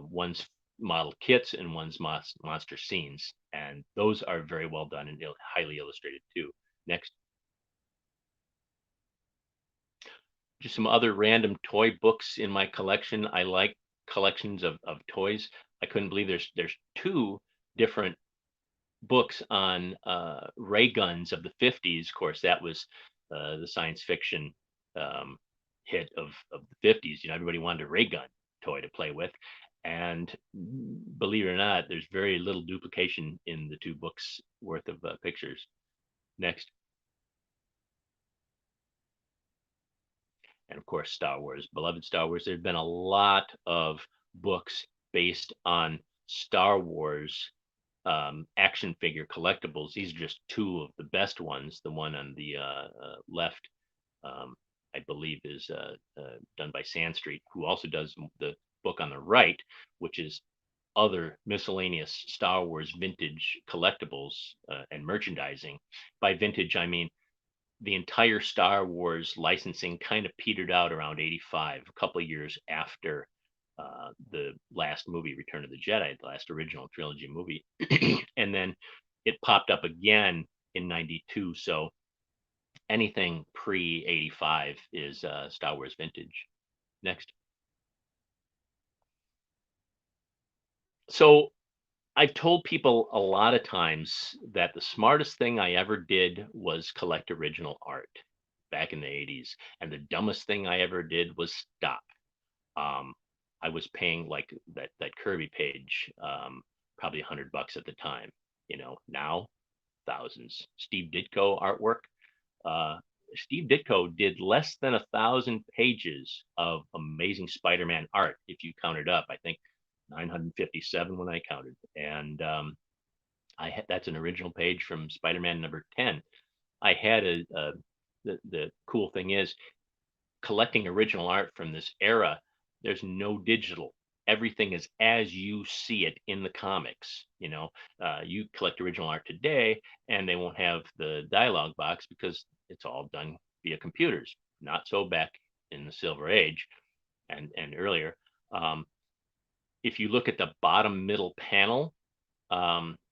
one's model kits and one's monster scenes. And those are very well done and highly illustrated too. Next. Just some other random toy books in my collection. I like collections of toys. I couldn't believe there's two different books on ray guns of the 50s. Of course, that was the science fiction hit of the 50s. Everybody wanted a ray gun toy to play with, and believe it or not, there's very little duplication in the two books worth of pictures. Next. And of course, Star Wars, beloved Star Wars. There's been a lot of books based on Star Wars action figure collectibles. These are just two of the best ones. The one on the left, I believe, is done by Sand Street, who also does the book on the right, which is other miscellaneous Star Wars vintage collectibles and merchandising. By vintage, I mean the entire Star Wars licensing kind of petered out around 85, a couple of years after the last movie, Return of the Jedi, the last original trilogy movie. And then it popped up again in 92. So anything pre-85 is Star Wars vintage. Next. So I've told people a lot of times that the smartest thing I ever did was collect original art back in the 80s. And the dumbest thing I ever did was stop. I was paying like that Kirby page, probably $100 at the time. Now thousands. Steve Ditko artwork. Steve Ditko did less than 1,000 pages of amazing Spider-Man art. If you count it up, I think 957 when I counted. And that's an original page from Spider-Man number 10. I had the cool thing is collecting original art from this era. There's no digital. Everything is as you see it in the comics. You collect original art today, and they won't have the dialogue box because it's all done via computers. Not so back in the Silver Age and earlier. If you look at the bottom middle panel,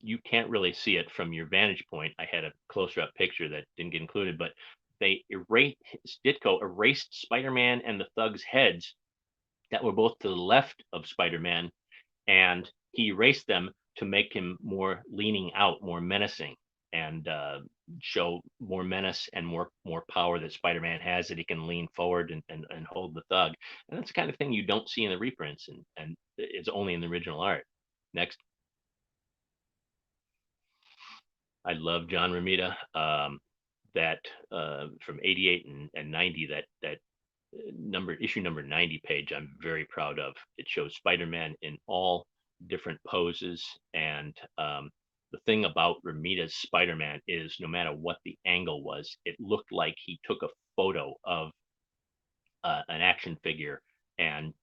you can't really see it from your vantage point. I had a closer up picture that didn't get included, but Ditko erased Spider-Man and the Thug's heads that were both to the left of Spider-Man, and he erased them to make him more leaning out, more menacing, and show more menace and more power that Spider-Man has, that he can lean forward and hold the Thug. And that's the kind of thing you don't see in the reprints, and it's only in the original art. Next. I love John Romita. That from 88 and 90, that issue number 90 page, I'm very proud of. It shows Spider-Man in all different poses, and the thing about Romita's Spider-Man is no matter what the angle was, it looked like he took a photo of an action figure and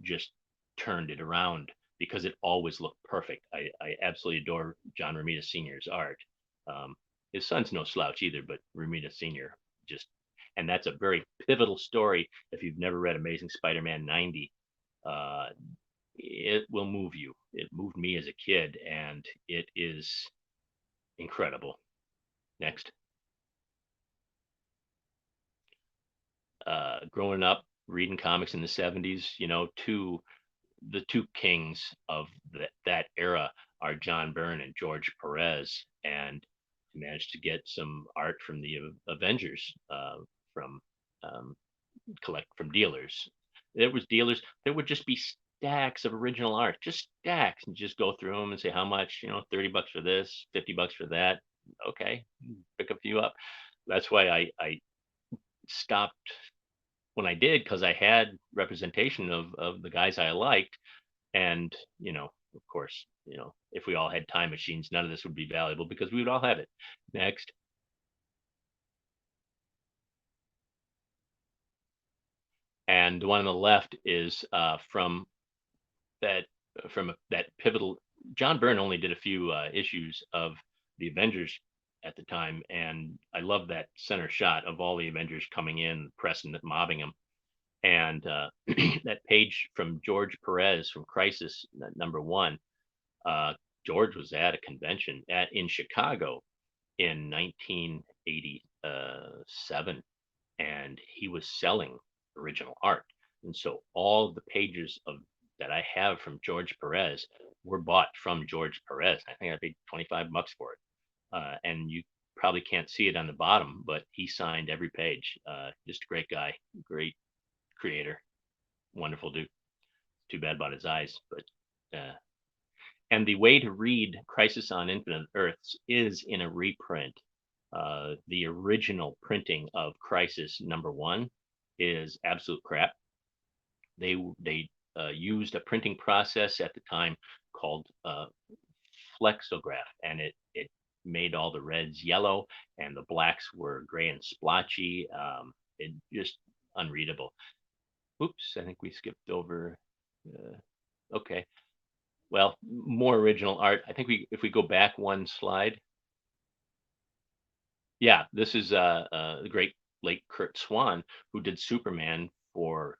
just turned it around, because it always looked perfect. I absolutely adore John Romita Sr.'s art. His son's no slouch either, but Romita Sr. and that's a very pivotal story. If you've never read Amazing Spider-Man 90, it will move you. It moved me as a kid, and it is incredible. Next. Growing up, reading comics in the 70s, the two kings of that era are John Byrne and George Perez, and managed to get some art from the Avengers from dealers. There would just be stacks of original art, just stacks, and just go through them and say how much, $30 for this, $50 for that. Okay, pick a few up. That's why I stopped when I did, because I had representation of the guys I liked, and of course, if we all had time machines, none of this would be valuable because we would all have it. Next. And the one on the left is from that pivotal. John Byrne only did a few issues of the Avengers at the time, and I love that center shot of all the Avengers coming in, pressing, mobbing them. And that page from George Perez from Crisis #1. George was at a convention in Chicago in 1987, and he was selling original art. And so all the pages that I have from George Perez were bought from George Perez. I think I paid $25 for it. And you probably can't see it on the bottom, but he signed every page. Just a great guy, great creator, wonderful dude. Too bad about his eyes, but and the way to read Crisis on Infinite Earths is in a reprint. The original printing of Crisis #1 is absolute crap. They used a printing process at the time called flexograph, and it made all the reds yellow and the blacks were gray and splotchy. It just unreadable. Oops, I think we skipped over. Okay. Well, more original art. I think if we go back one slide. Yeah, this is the great late Kurt Swan, who did Superman for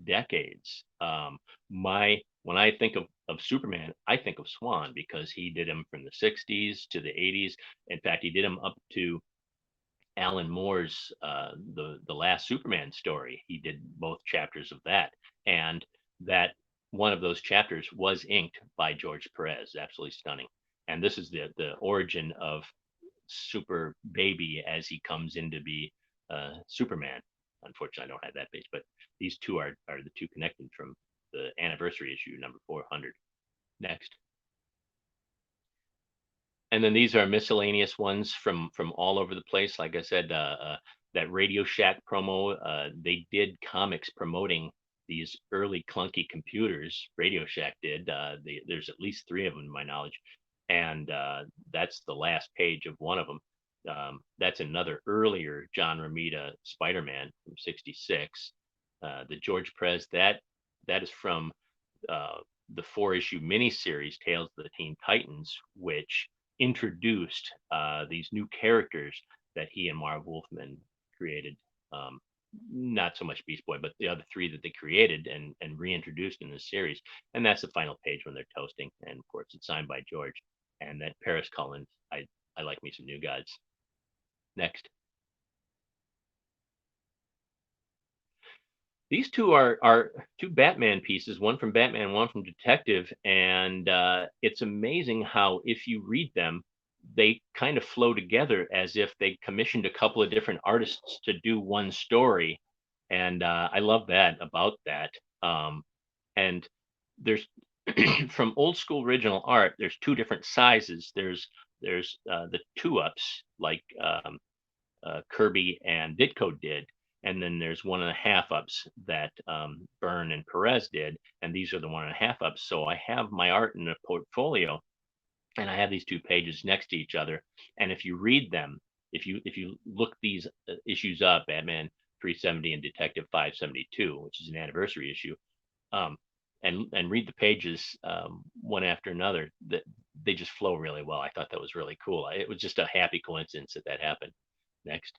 decades. When I think of Superman, I think of Swan because he did him from the 60s to the 80s. In fact, he did him up to Alan Moore's the last Superman story. He did both chapters of that, and that one of those chapters was inked by George Perez. Absolutely stunning. And this is the origin of Super Baby as he comes in to be Superman. Unfortunately, I don't have that page, but these two are the two connected from the anniversary issue #400. Next. And then these are miscellaneous ones from all over the place. Like I said, that Radio Shack promo, they did comics promoting these early clunky computers. Radio Shack did. There's at least 3 of them, to my knowledge, and that's the last page of one of them. That's another earlier John Romita Spider-Man from '66. The George Perez, that is from the 4-issue miniseries Tales of the Teen Titans, which introduced these new characters that he and Marv Wolfman created. Not so much Beast Boy, but the other 3 that they created and reintroduced in the series. And that's the final page when they're toasting. And of course, it's signed by George. And that Paris Cullen, I like me some New Gods. Next. These 2 are 2 Batman pieces, one from Batman, one from Detective. And it's amazing how, if you read them, they kind of flow together as if they commissioned a couple of different artists to do one story. And I love that about that. And there's from old school original art, there's 2 different sizes. There's the 2-ups like Kirby and Ditko did. And then there's 1.5 ups that Byrne and Perez did. And these are the 1.5 ups. So I have my art in a portfolio, and I have these 2 pages next to each other. And if you read them, if you look these issues up, Batman 370 and Detective 572, which is an anniversary issue, and read the pages one after another, that they just flow really well. I thought that was really cool. It was just a happy coincidence that happened. Next.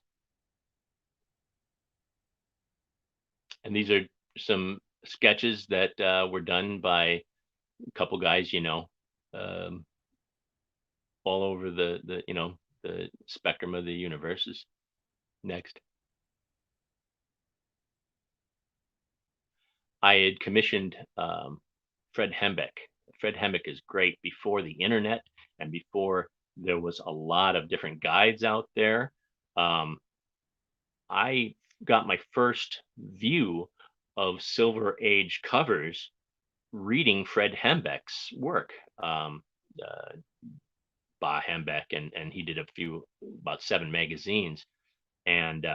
And these are some sketches that were done by a couple guys, all over the spectrum of the universes. Next. I had commissioned Fred Hembeck. Fred Hembeck is great before the internet and before there was a lot of different guides out there. I got my first view of Silver Age covers reading Fred Hembeck's work. Ba Hembeck, and he did about 7 magazines, and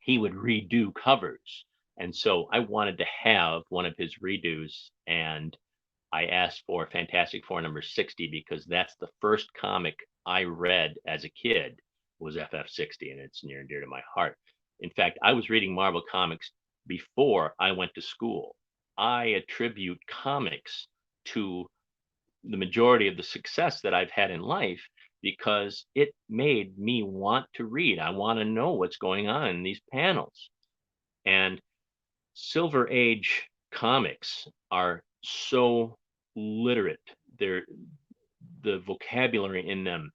he would redo covers. And so I wanted to have one of his redos, and I asked for Fantastic Four number 60 because that's the first comic I read as a kid was FF60, and it's near and dear to my heart. In fact, I was reading Marvel Comics before I went to school. I attribute comics to the majority of the success that I've had in life because it made me want to read. I want to know what's going on in these panels. And Silver Age comics are so literate. The vocabulary in them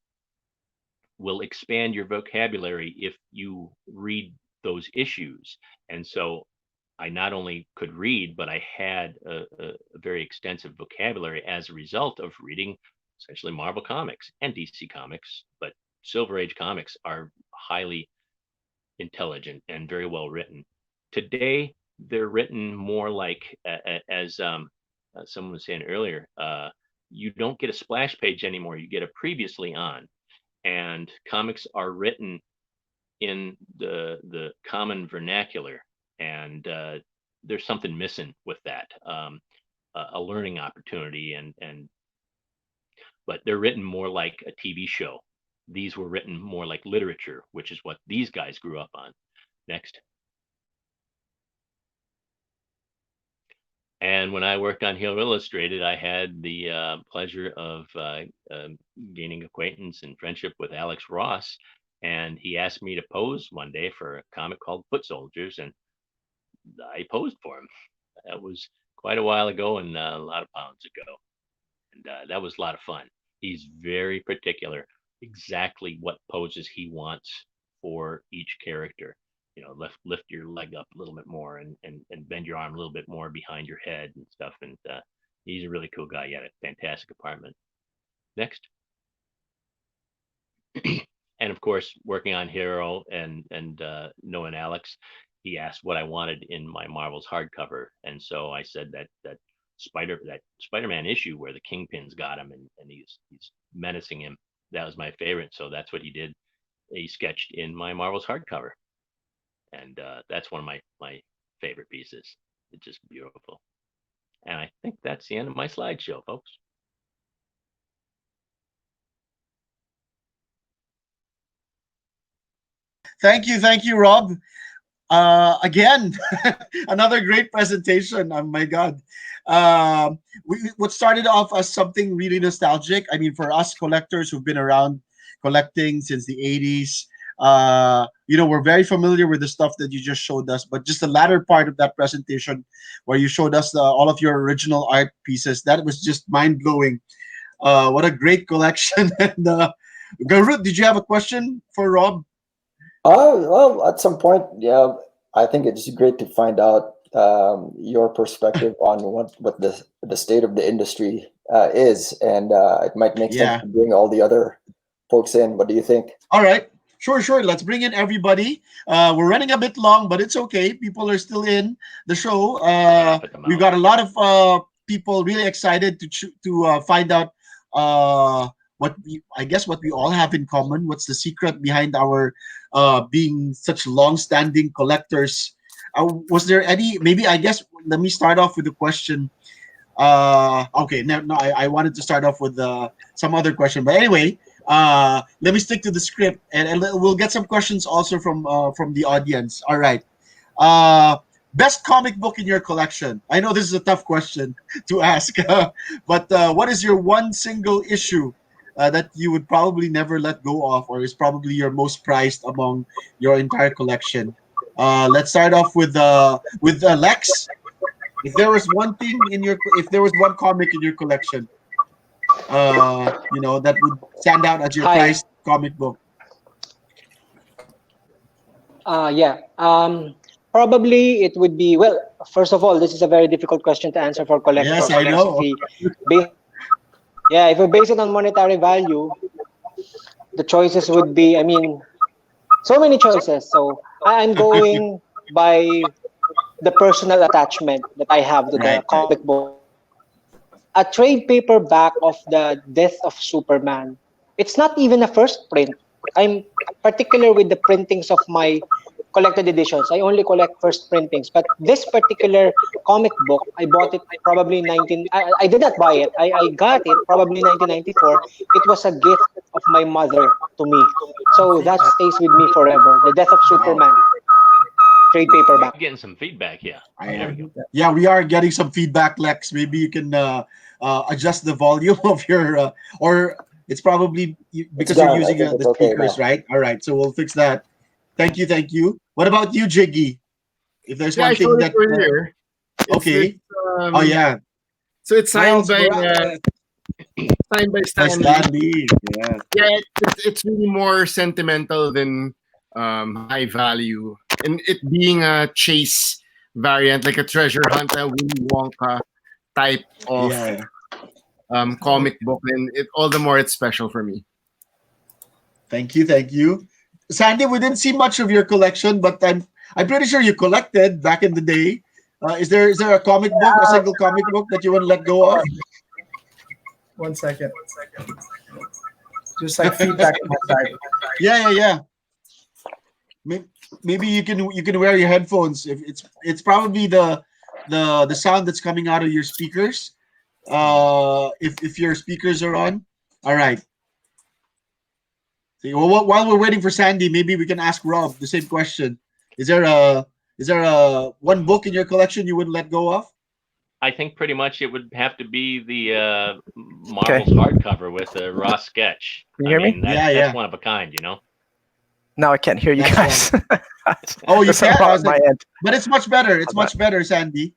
will expand your vocabulary if you read those issues. And so I not only could read, but I had a very extensive vocabulary as a result of reading essentially Marvel Comics and DC Comics. But Silver Age comics are highly intelligent and very well written. Today, they're written more like, as someone was saying earlier, you don't get a splash page anymore. You get a previously on. And comics are written in the common vernacular. And there's something missing with that, a learning opportunity. But they're written more like a TV show. These were written more like literature, which is what these guys grew up on. Next. And when I worked on Heel Illustrated, I had the pleasure of gaining acquaintance and friendship with Alex Ross. And he asked me to pose one day for a comic called Foot Soldiers. And I posed for him. That was quite a while ago and a lot of pounds ago. And that was a lot of fun. He's very particular, exactly what poses he wants for each character. Lift your leg up a little bit more and bend your arm a little bit more behind your head and stuff. And he's a really cool guy. He had a fantastic apartment. Next. And of course, working on Hero and knowing Alex, he asked what I wanted in my Marvel's hardcover. And so I said that Spider-Man issue where the Kingpin's got him and he's menacing him. That was my favorite. So that's what he did. He sketched in my Marvel's hardcover. And that's one of my favorite pieces. just beautiful. And I think that's the end of my slideshow, folks. Thank you, Rob. Again, another great presentation. Oh my God. What started off as something really nostalgic. I mean, for us collectors who've been around collecting since the 80s, we're very familiar with the stuff that you just showed us. But just the latter part of that presentation, where you showed us all of your original art pieces, that was just mind blowing. What a great collection. And Garut, did you have a question for Rob? Well, at some point, yeah, I think it's great to find out your perspective on what the state of the industry is, and it might make sense to bring all the other folks in. What do you think? All right. Sure. Let's bring in everybody. We're running a bit long, but it's okay. People are still in the show. We've got a lot of people really excited to find out what we all have in common. What's the secret behind our being such long-standing collectors? Was there any? Maybe let me start off with a question. Okay, no, I wanted to start off with some other question, but anyway. Let me stick to the script, and we'll get some questions also from the audience. All right. Best comic book in your collection? I know this is a tough question to ask, but what is your one single issue that you would probably never let go of, or is probably your most prized among your entire collection? Let's start off with Lex. If there was one comic in your collection, that would stand out as your prized comic book. Probably it would be, well, first of all, this is a very difficult question to answer for collectors. Yes, I know. If we base it on monetary value, the choices would be, so many choices. So I'm going by the personal attachment that I have to the comic book. A trade paperback of the Death of Superman. It's not even a first print. I'm particular with the printings of my collected editions. I only collect first printings. But this particular comic book, I bought it probably I did not buy it. I got it probably 1994. It was a gift of my mother to me. So that stays with me forever. The Death of Superman. Trade paperback. We're getting some feedback here. There we go. Yeah, we are getting some feedback, Lex. Maybe you can adjust the volume of your, or it's probably because you're using the speakers, right? All right, so we'll fix that. Thank you. What about you, Jiggy? If there's one thing that okay, so it's signed by Stanley. Yeah, it's really more sentimental than high value, and it being a chase variant, like a treasure hunt, a Willy Wonka type of comic book, and all the more it's special for me. Thank you. Sandy, we didn't see much of your collection, but I'm pretty sure you collected back in the day. Is there a comic book, a single comic book that you want to let go of? 1 second. Just like feedback on my side. Yeah. Maybe you can wear your headphones. If it's probably the sound that's coming out of your speakers. If your speakers are on. All right. Well, while we're waiting for Sandy, maybe we can ask Rob the same question. Is there a one book in your collection you wouldn't let go of? I think pretty much it would have to be the Marvel's hardcover with the raw sketch. Can you hear me? That's one of a kind, No, I can't hear you guys. Oh, you can't. But it's much better. It's much better, Sandy.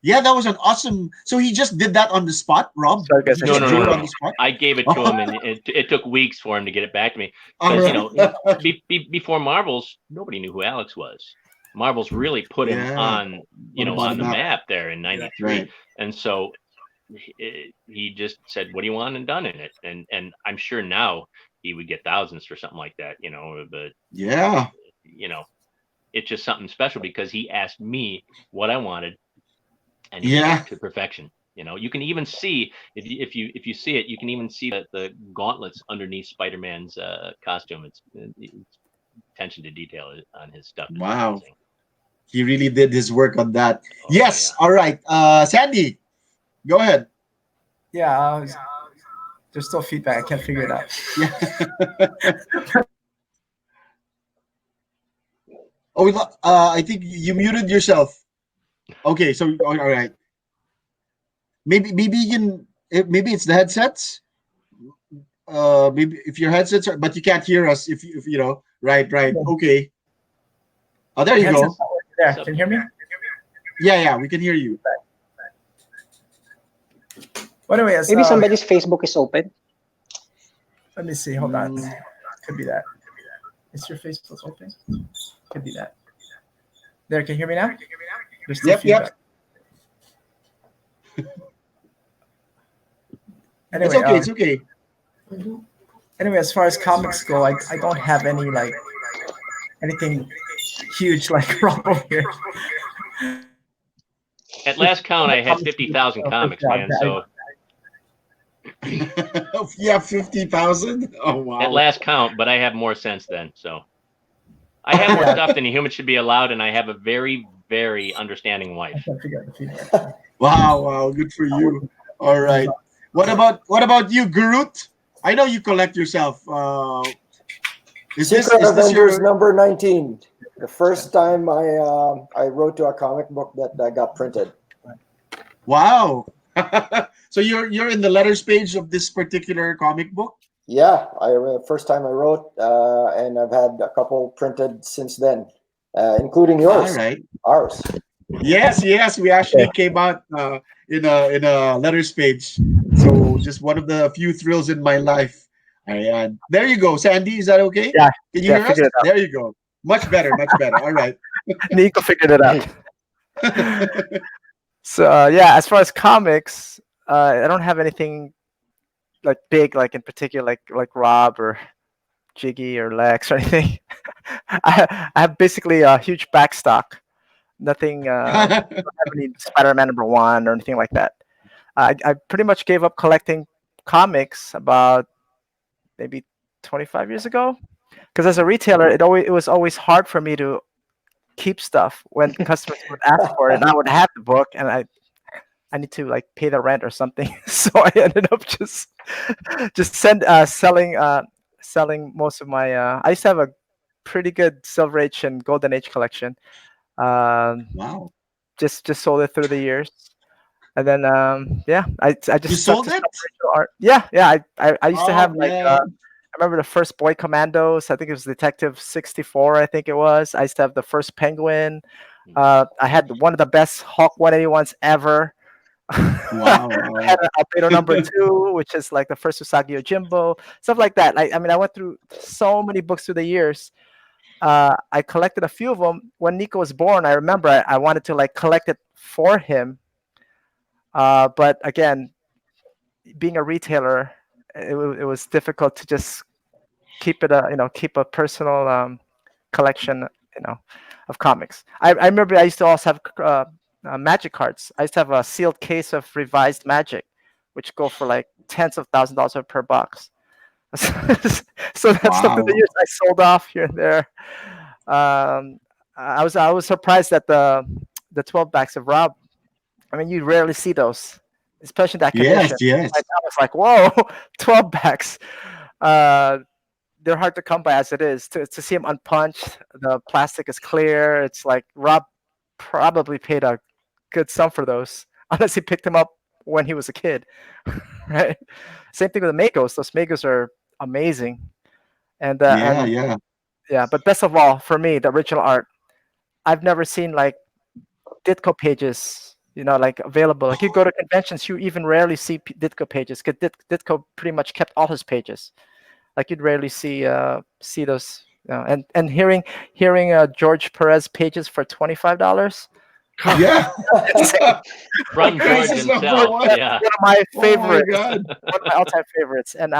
Yeah, that was an awesome. So he just did that on the spot, Rob? No. On the spot? I gave it to him, and it took weeks for him to get it back to me. Because before Marvel's, nobody knew who Alex was. Marvel's really put him on, on the map there in '93, right. And so he just said, "What do you want?" and done in it. And I'm sure now he would get thousands for something like that, But it's just something special because he asked me what I wanted. And he did it to perfection. You can even see if you see it, you can even see the gauntlets underneath Spider-Man's costume. It's attention to detail on his stuff. Wow. He really did his work on that. Oh, Yes. yeah. All right. Sandy, go ahead. Yeah, there's still feedback. I can't figure it out. Yeah. Oh, I think you muted yourself. Okay. So, all right. Maybe you can. Maybe it's the headsets. Maybe if your headsets are, but you can't hear us. If you know. Right. Right. Okay. Oh, there you go. There, can you hear me? Yeah. Yeah. We can hear you. Well, anyways, Maybe somebody's Facebook is open. let me see. Hold on. Could be that. Is your Facebook open? Could be that. There, can you hear me now? There's still Yep. feedback. Anyway, It's okay. It's okay. anyway, as far as comics go, I don't have any like anything huge like Rob here. At last count, I had 50,000 comics, man. So Yeah, 50,000. Oh wow. at last count, but I have more since then. So I have more stuff than a human should be allowed, and I have a very, very understanding wife. I figure out the feedback. Wow, wow, good for you. All right. What about you, Gurut? I know you collect yourself. Secret is this Avengers your number 19. The first time I wrote to a comic book that got printed. wow? So you're in the letters page of this particular comic book? Yeah, first time I wrote, and I've had a couple printed since then, including yours. All right. Ours. Yes. We actually came out in a letters page. So just one of the few thrills in my life. There you go, Sandy. Is that okay? Yeah. Can you hear us? Figured it out. There you go. Much better. Much better. All right. Nico figured it out. So yeah, as far as comics, I don't have anything like big, like in particular, like Rob or Jiggy or Lex or anything. I have basically a huge backstock. Nothing. I don't have any Spider-Man #1 or anything like that. I pretty much gave up collecting comics about maybe 25 years ago, because as a retailer, it was always hard for me to keep stuff when customers would ask for it, and I would have the book, and I need to like pay the rent or something. So I ended up just selling most of my. I used to have a pretty good Silver Age and Golden Age collection. Wow. Just sold it through the years, and then I just You stuck sold to it? some original art. Yeah. I used to Oh, have like man. I remember the first Boy Commandos. I think it was Detective 64. I think it was. I used to have the first Penguin. I had one of the best Hawk 181s ever. Wow. I had an Albedo #2, which is like the first Usagi Yojimbo, stuff like that. I mean, I went through so many books through the years. I collected a few of them. When Nico was born, I remember I wanted to like collect it for him. But again, being a retailer, it was difficult to just keep a personal collection, of comics. I remember I used to also have Magic cards. I used to have a sealed case of revised Magic, which go for like tens of thousands of dollars per box. So that's something Wow. the years I sold off here and there. I was surprised that the 12 backs of Rob. I mean, you rarely see those, especially in that condition. Yes. I was like, whoa, 12 backs. They're hard to come by as it is. To see them unpunched, the plastic is clear. It's like Rob probably paid a good sum for those, unless he picked them up when he was a kid, right? Same thing with the Magos. Those Magos are amazing, and Yeah. yeah. But best of all, for me, the original art. I've never seen like Ditko pages, like available. Like you go to conventions, you even rarely see Ditko pages, because Ditko pretty much kept all his pages. Like you'd rarely see those. And hearing George Perez pages for $25. Yeah. From George This is number himself. one. Yeah. One of my Oh my favorites. God. One of my all-time favorites. And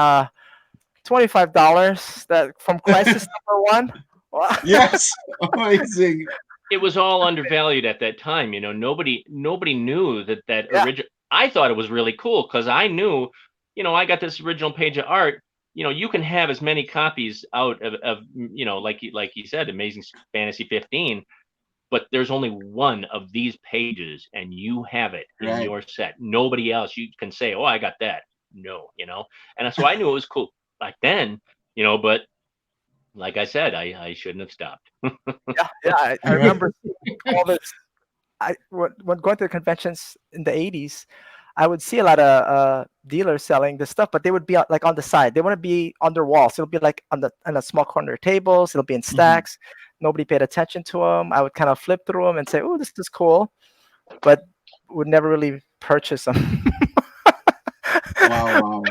$25 that from Crisis #1. Wow. Yes. Amazing. It was all undervalued at that time. Nobody knew that Yeah. original. I thought it was really cool because I knew, I got this original page of art. You can have as many copies out of like you said, Amazing Fantasy 15, but there's only one of these pages, and you have it in your set. Nobody else you can say, "Oh, I got that." No, and so I knew it was cool back then, but like I said, I shouldn't have stopped. I remember all this. When going to the conventions in the 80s, I would see a lot of dealers selling this stuff, but they would be like on the side. They wouldn't be on their walls. It'll be like on a small corner tables. It'll be in stacks. Nobody paid attention to them. I would kind of flip through them and say, "Oh, this is cool," but would never really purchase them. Wow.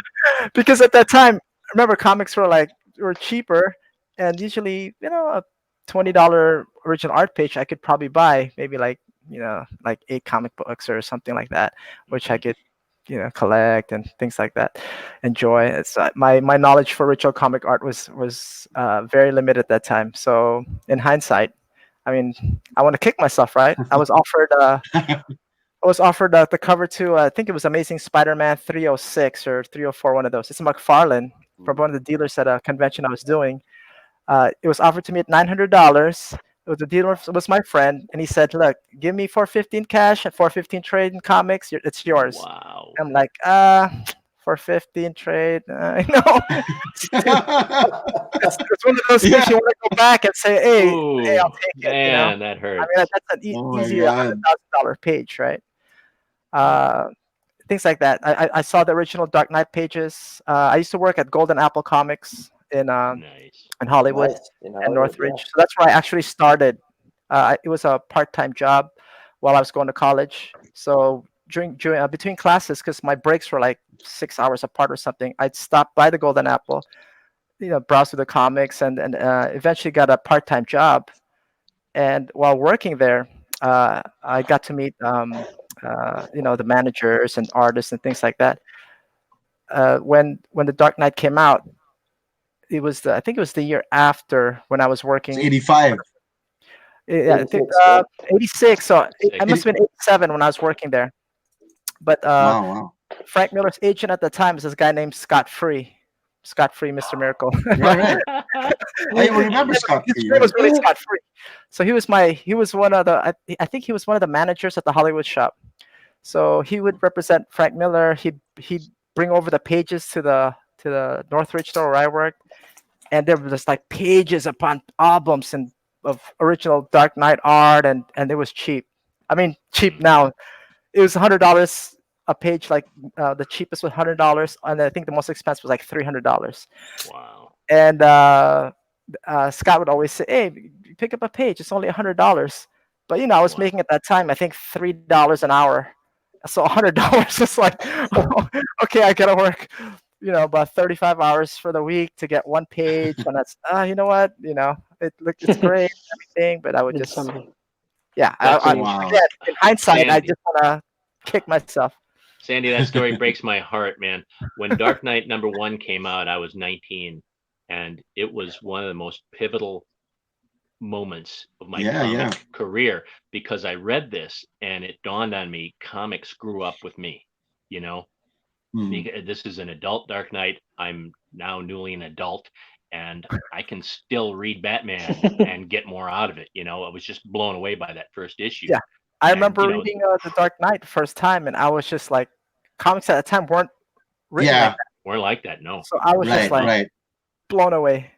Because at that time, remember, comics were cheaper, and usually, a $20 original art page I could probably buy maybe like 8 comic books or something like that, which I could collect and things like that, enjoy. It's my knowledge for original comic art was very limited at that time. So in hindsight, I mean, I want to kick myself, right? I was offered the cover to I think it was Amazing Spider-Man 306 or 304, one of those. It's a McFarlane from one of the dealers at a convention I was doing. It was offered to me at $900. The dealer was my friend, and he said, "Look, give me $415 cash and $415 trade in comics. It's yours." Wow. I'm like, $415 trade. It's one of those things you want to go back and say, "Hey, I'll take it." Man, that hurts. I mean, that's an easy $100,000 page, right? Things like that. I saw the original Dark Knight pages. I used to work at Golden Apple Comics in Hollywood and Northridge. So that's where I actually started. It was a part-time job while I was going to college. So during between classes, because my breaks were like 6 hours apart or something, I'd stop by the Golden Apple, browse through the comics, and eventually got a part-time job. And while working there, I got to meet the managers and artists and things like that. When the Dark Knight came out, I think it was the year after when I was working. It's 85. Yeah, I think 86. So I must have been 87 when I was working there. But Wow. Frank Miller's agent at the time was this guy named Scott Free, Mr. Miracle. Right. I remember Scott Free. His name was really Scott Free. So he was one of the I think he was one of the managers at the Hollywood shop. So he would represent Frank Miller. He'd bring over the pages to the Northridge store where I worked, and there was just like pages upon albums and of original Dark Knight art, and it was cheap. I mean, cheap now. It was $100 a page. Like the cheapest was $100, and I think the most expensive was like $300. Wow. And Scott would always say, "Hey, pick up a page. It's only $100." But I was making at that time, I think $3 an hour. So $100 is like, okay, I gotta work, about 35 hours for the week to get one page, and that's, you know what, it's great and everything, but I would just, again, in hindsight, Sandy. I just want to kick myself. Sandy, that story breaks my heart, man. When Dark Knight #1 came out, I was 19, and it was one of the most pivotal moments of my comic career, because I read this and it dawned on me, comics grew up with me. This is an adult Dark Knight. I'm now newly an adult, and I can still read Batman and get more out of it. I was just blown away by that first issue. Yeah, I remember reading the Dark Knight the first time, and I was just like, comics at the time weren't written like that. Weren't like that, no. So I was just like blown away.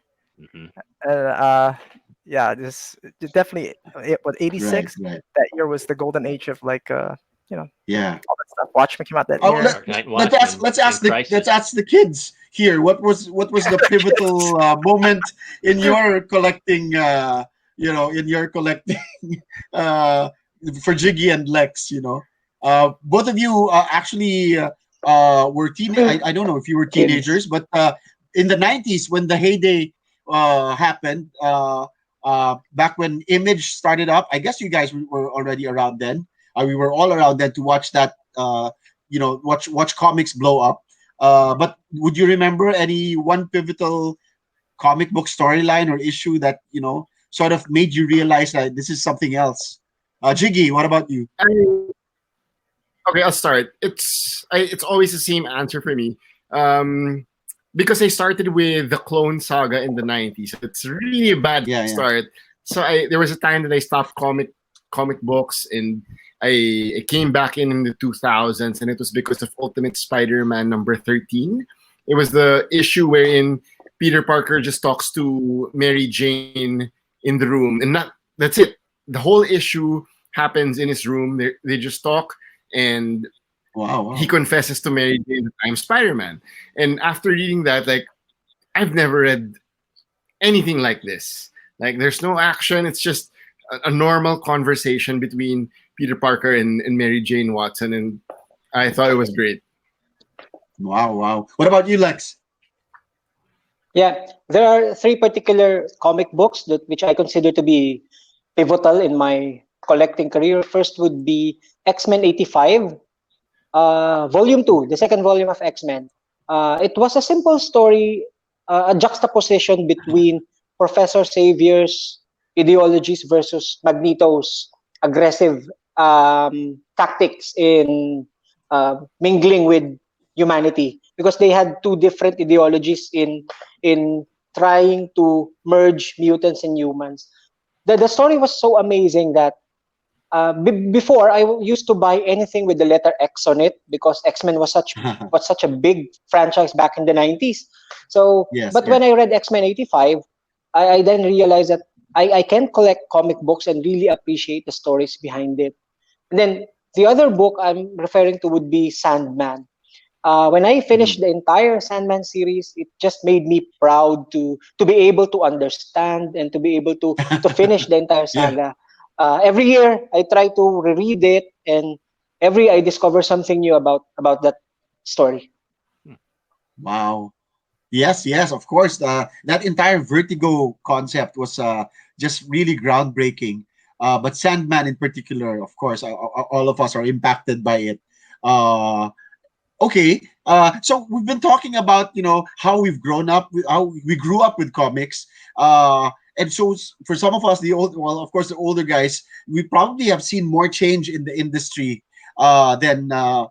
And this definitely, it was 86. Right. That year was the golden age of like all that stuff. Watchmen came out that year. Let's ask the kids here. What was the pivotal moment in your collecting? For Jiggy and Lex. Both of you actually were I don't know if you were teenagers, but in the 90s when the heyday happened. Back when Image started up, I guess you guys were already around then. We were all around then to watch that, watch comics blow up. But would you remember any one pivotal comic book storyline or issue that sort of made you realize that this is something else? Jiggy, what about you? Okay, I'll start. It's always the same answer for me. Because I started with the Clone Saga in the 90s. It's really a bad start. So there was a time that I stopped comic books, and I came back in the 2000s, and it was because of Ultimate Spider-Man number 13. It was the issue wherein Peter Parker just talks to Mary Jane in the room, and that's it. The whole issue happens in his room. They just talk, and Wow. he confesses to Mary Jane that I'm Spider-Man. And after reading that, like, I've never read anything like this. Like, there's no action. It's just a normal conversation between Peter Parker and Mary Jane Watson, and I thought it was great. Wow. What about you, Lex? Yeah, there are three particular comic books which I consider to be pivotal in my collecting career. First would be X-Men 85, Volume 2, the second volume of X-Men. It was a simple story, a juxtaposition between Professor Xavier's ideologies versus Magneto's aggressive tactics in mingling with humanity, because they had two different ideologies in trying to merge mutants and humans. The story was so amazing that before I used to buy anything with the letter X on it, because X-Men was such a big franchise back in the 90s. So, Yes, but when I read X-Men 85, I then realized that I can collect comic books and really appreciate the stories behind it. And then the other book I'm referring to would be Sandman. When I finished the entire Sandman series, it just made me proud to be able to understand and to be able to finish the entire saga. Every year I try to reread it, and every year I discover something new about that story. Wow. Yes, of course. That entire Vertigo concept was just really groundbreaking. But Sandman in particular, of course, all of us are impacted by it. Okay, so we've been talking about how we've grown up, how we grew up with comics, and so for some of us, of course, the older guys, we probably have seen more change in the industry than the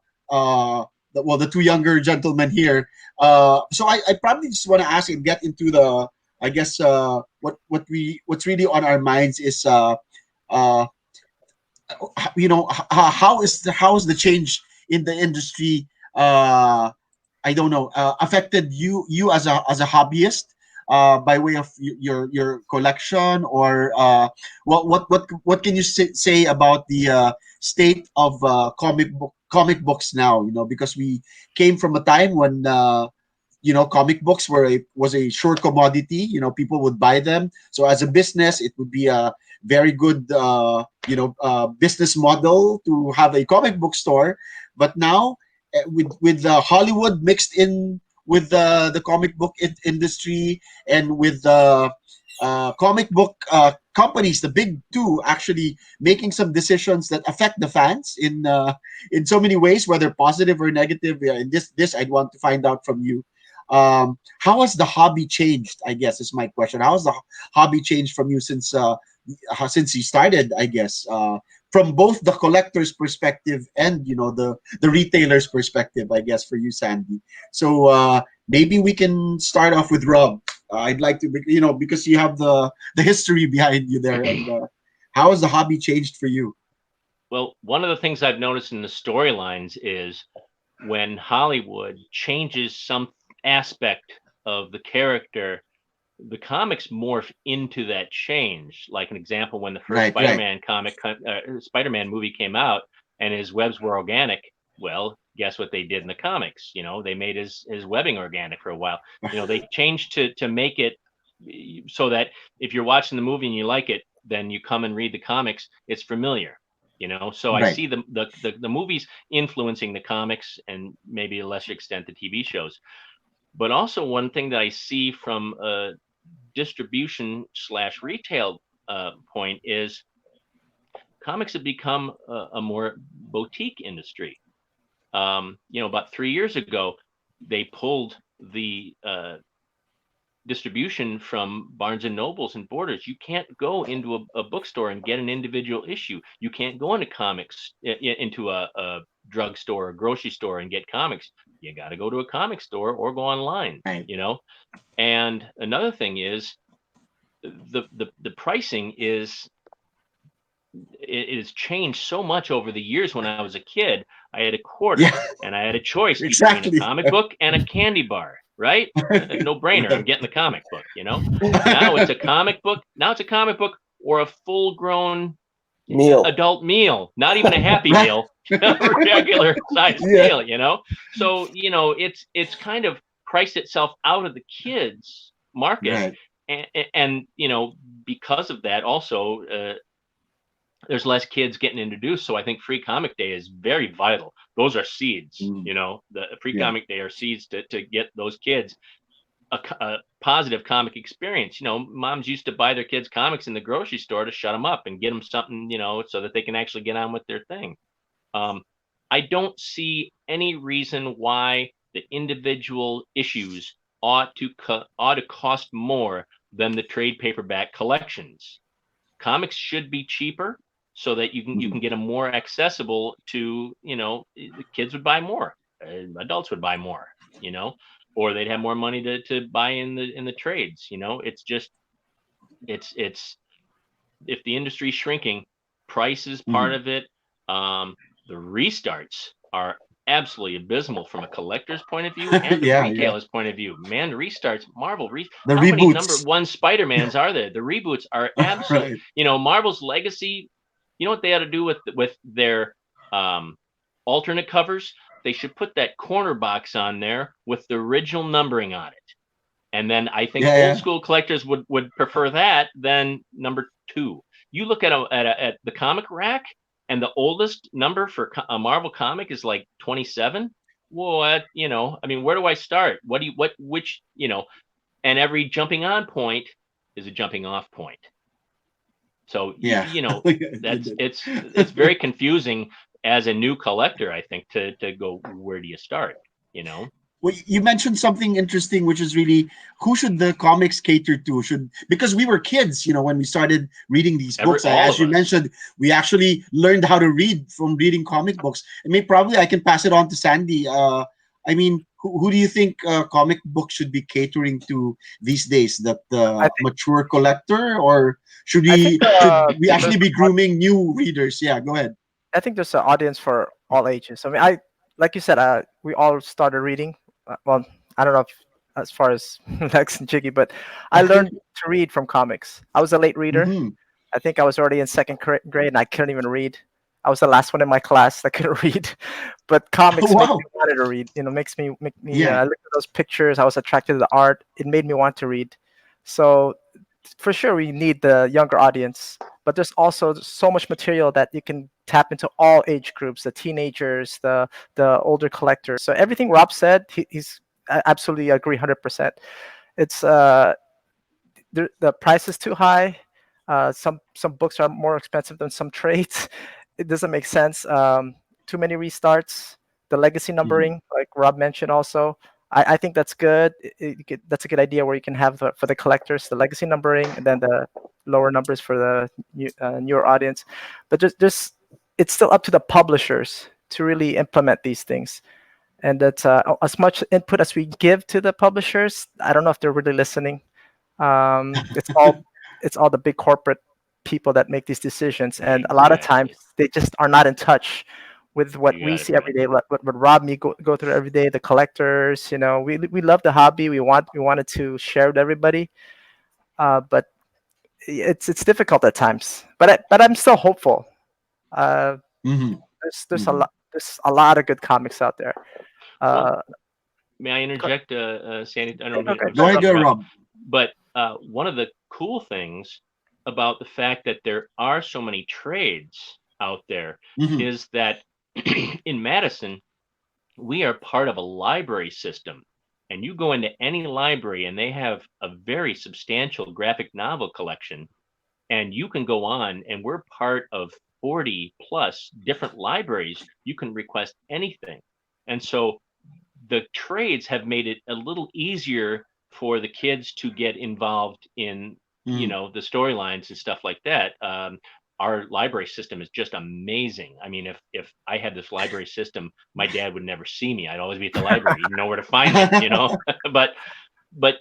two younger gentlemen here. So I probably just want to ask and get into the, I guess, what's really on our minds is uh, how is the change in the industry, I don't know, affected you as a hobbyist, by way of your collection, or what can you say about the state of comic books now? Because we came from a time when comic books was a sure commodity. People would buy them. So as a business, it would be a very good business model to have a comic book store. But now, with Hollywood mixed in with the comic book industry, and with the comic book companies, the big two, actually making some decisions that affect the fans in so many ways, whether positive or negative. Yeah, and this I'd want to find out from you. How has the hobby changed, I guess, is my question. How has the hobby changed from you since you started, I guess, from both the collector's perspective and the retailer's perspective, I guess, for you, Sandy. So maybe we can start off with Rob. I'd like to, because you have the history behind you there. And how has the hobby changed for you? Well, one of the things I've noticed in the storylines is when Hollywood changes some aspect of the character, the comics morph into that change. Like an example, when the first Spider-Man movie came out and his webs were organic, well, guess what they did in the comics? They made his webbing organic for a while. They changed to make it so that if you're watching the movie and you like it, then you come and read the comics. It's familiar. So I see the movies influencing the comics, and maybe to a lesser extent the TV shows. But also, one thing that I see from a distribution / retail point is comics have become a more boutique industry. About 3 years ago, they pulled the distribution from Barnes and Nobles and Borders. You can't go into a bookstore and get an individual issue. You can't go into comics into a drugstore or grocery store and get comics. You got to go to a comic store or go online. Right. And another thing is the pricing is it has changed so much over the years. When I was a kid, I had a quarter and I had a choice between a comic book and a candy bar, right? No brainer. I'm getting the comic book, Now it's a comic book. Now it's a comic book or a full grown adult meal, not even a Happy Meal, a regular size meal, So, it's kind of priced itself out of the kids market. Right. And because of that also, there's less kids getting introduced. So I think Free Comic Day is very vital. Those are seeds, the Free Comic Day are seeds to get those kids a positive comic experience. Moms used to buy their kids comics in the grocery store to shut them up and get them something, so that they can actually get on with their thing. I don't see any reason why the individual issues ought to cost more than the trade paperback collections. Comics should be cheaper so that you can get them more accessible to, the kids would buy more, adults would buy more, or they'd have more money to buy in the trades. It's just, it's if the industry's shrinking, price is part of it. The restarts are absolutely abysmal from a collector's point of view and a retailer's point of view. Man, restarts, Marvel, how many number one Spider-Mans are there? The reboots are absolutely, Marvel's Legacy, what they ought to do with their alternate covers? They should put that corner box on there with the original numbering on it. And then I think old school collectors would prefer that than number 2. You look at the comic rack, and the oldest number for a Marvel comic is like 27. What, where do I start? And every jumping on point is a jumping off point. So, it's very confusing as a new collector, I think, to go, where do you start, Well, you mentioned something interesting, which is really, who should the comics cater to? Because we were kids, when we started reading these books. As you mentioned, we actually learned how to read from reading comic books. Probably I can pass it on to Sandy. Who do you think comic books should be catering to these days? That mature collector, or should we actually be grooming new readers? Yeah, go ahead. I think there's an audience for all ages. Like you said, we all started reading. Well, I don't know if, as far as Lex and Jiggy, but I learned to read from comics. I was a late reader. I think I was already in second grade and I couldn't even read. I was the last one in my class that couldn't read. But comics make me wanted to read. Makes me. I looked at those pictures. I was attracted to the art. It made me want to read. So for sure, we need the younger audience. But there's also so much material that you can tap into all age groups, the teenagers, the older collectors. So everything Rob said, he's I absolutely agree 100%. It's the price is too high. Some books are more expensive than some trades. It doesn't make sense. Too many restarts. The legacy numbering, like Rob mentioned also. I think that's good. That's a good idea where you can have for the collectors the legacy numbering and then the lower numbers for the newer audience. But just it's still up to the publishers to really implement these things. And that's as much input as we give to the publishers. I don't know if they're really listening. It's all the big corporate people that make these decisions, and a lot of times they just are not in touch with what we see every day, what Rob and me go through every day. The collectors, we love the hobby. We wanted to share with everybody, but it's difficult at times. But I'm still hopeful. There's a lot of good comics out there. May I interject, Sandy? I don't know. Okay. Go ahead, Rob. But one of the cool things about the fact that there are so many trades out there is that in Madison, we are part of a library system. And you go into any library and they have a very substantial graphic novel collection. And you can go on, and we're part of 40 plus different libraries. You can request anything. And so the trades have made it a little easier for the kids to get involved in, the storylines and stuff like that. Our library system is just amazing. I mean, if I had this library system, my dad would never see me. I'd always be at the library. He'd know where to find it, But but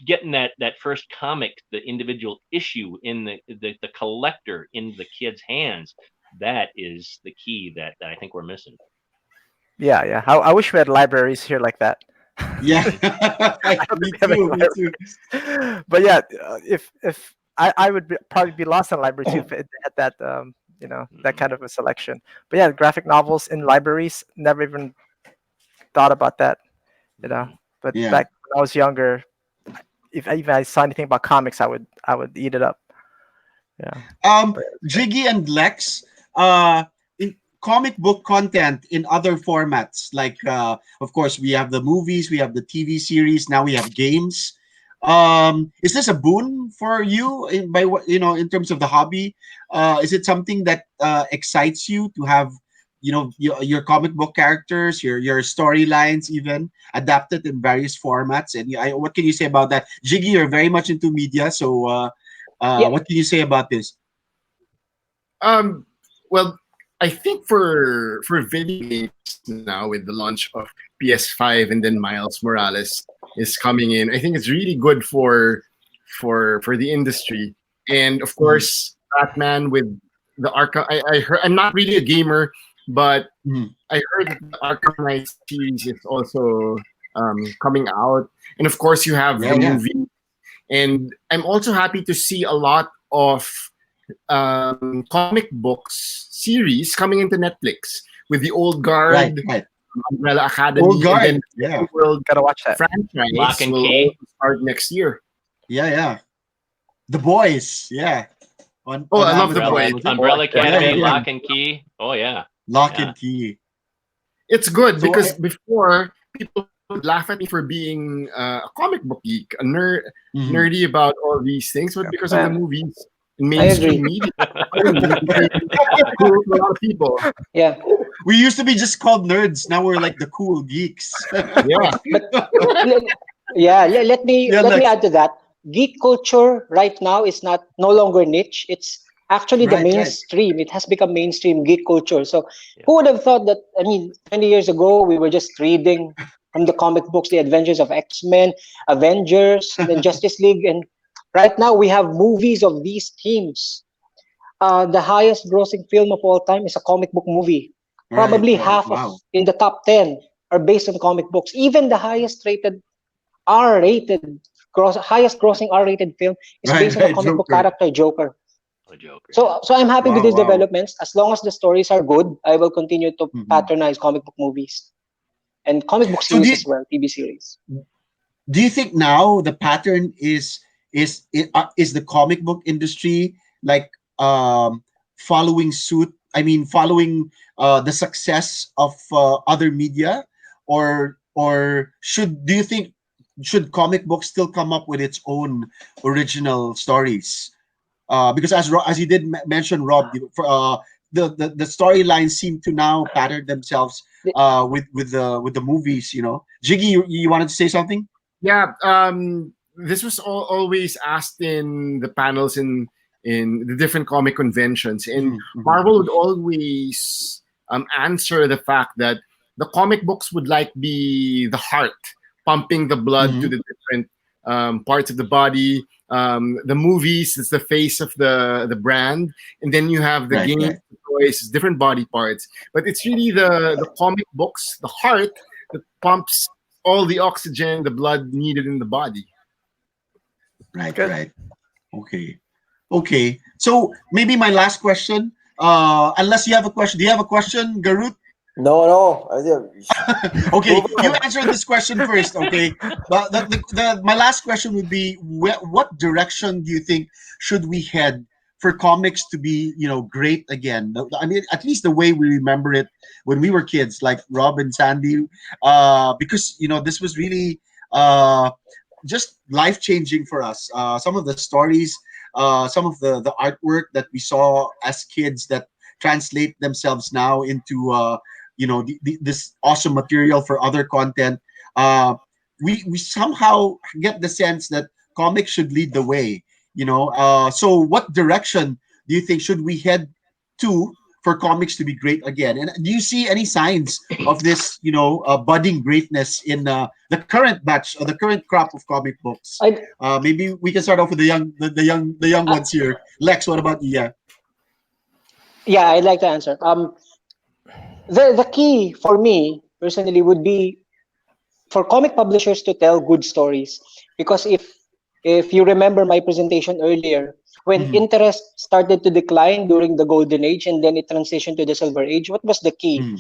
getting that first comic, the individual issue in the collector in the kid's hands, that is the key that I think we're missing. Yeah. I wish we had libraries here like that. Yeah, I don't me think we have any too. Me too. libraries. But yeah, if I would probably be lost in library too if it had that that kind of a selection. But yeah, graphic novels in libraries, never even thought about that. But Yeah. back when I was younger, if even I saw anything about comics, I would eat it up. Yeah. Jiggy and Lex, in comic book content in other formats, like of course we have the movies, we have the TV series, now we have games. Is this a boon for you by what in terms of the hobby? Is it something that excites you to have your comic book characters, your storylines even adapted in various formats? And what can you say about that? Jiggy, you're very much into media, so Yeah. what can you say about this? Well, I think for video games now, with the launch of PS5 and then Miles Morales is coming in, I think it's really good for the industry. And of course, Batman with the Arkham. I heard, I'm not really a gamer, but I heard that the Arkham Knight series is also coming out, and of course you have the movie. And I'm also happy to see a lot of comic books series coming into Netflix with the Old Guard, Right. Umbrella Academy, Old Guard, and then yeah. the World Gotta watch that. franchise Lock and will Key. also start next year. Yeah. The Boys, yeah. On I love The Amazon. Boys. Umbrella Academy, Yeah. Lock and Key. Oh yeah. Lock Yeah. and Key. It's good So because before people would laugh at me for being a comic book geek, a nerdy about all these things, but because of the movies and mainstream media, cool for a lot of people. Yeah. We used to be just called nerds. Now we're like the cool geeks. Yeah. Let me Lex. add to that. Geek culture right now is no longer niche. It's actually the Right. mainstream. It has become mainstream geek culture. So who would have thought that? I mean, 20 years ago we were just reading from the comic books the adventures of X-Men, Avengers, and then Justice League, and right now we have movies of these themes. The highest grossing film of all time is a comic book movie. Probably half of in the top 10 are based on comic books. Even the highest grossing R-rated film is based on a comic book character, Joker. Joker. So I'm happy with these Wow. developments. As long as the stories are good, I will continue to patronize comic book movies and comic book series as well, TV series. Do you think now the pattern is the comic book industry like following suit? I mean, following the success of other media, or do you think should comic books still come up with its own original stories? Because as you did mention, Rob, the storylines seem to now pattern themselves with the movies. Jiggy, you wanted to say something? Yeah. This was always asked in the panels in the different comic conventions, and Marvel would always answer the fact that the comic books would be the heart pumping the blood to the different parts of the body. The movies is the face of the brand, and then you have the games, the toys, different body parts. But it's really the comic books, the heart, that pumps all the oxygen, the blood needed in the body. Right. Okay. So maybe my last question, unless you have a question. Do you have a question, Garut? No. Okay, you answer this question first. Okay, but my last question would be: what direction do you think should we head for comics to be, great again? I mean, at least the way we remember it when we were kids, like Rob and Sandy, because this was really just life changing for us. Some of the stories, some of the artwork that we saw as kids that translate themselves now into this awesome material for other content. We somehow get the sense that comics should lead the way. So what direction do you think should we head to for comics to be great again? And do you see any signs of this, budding greatness in the current batch or the current crop of comic books? Maybe we can start off with the young ones here. Lex, what about you? Yeah. Yeah, I'd like to answer. The key for me personally would be for comic publishers to tell good stories, because if you remember my presentation earlier, when interest started to decline during the golden age and then it transitioned to the silver age, what was the key?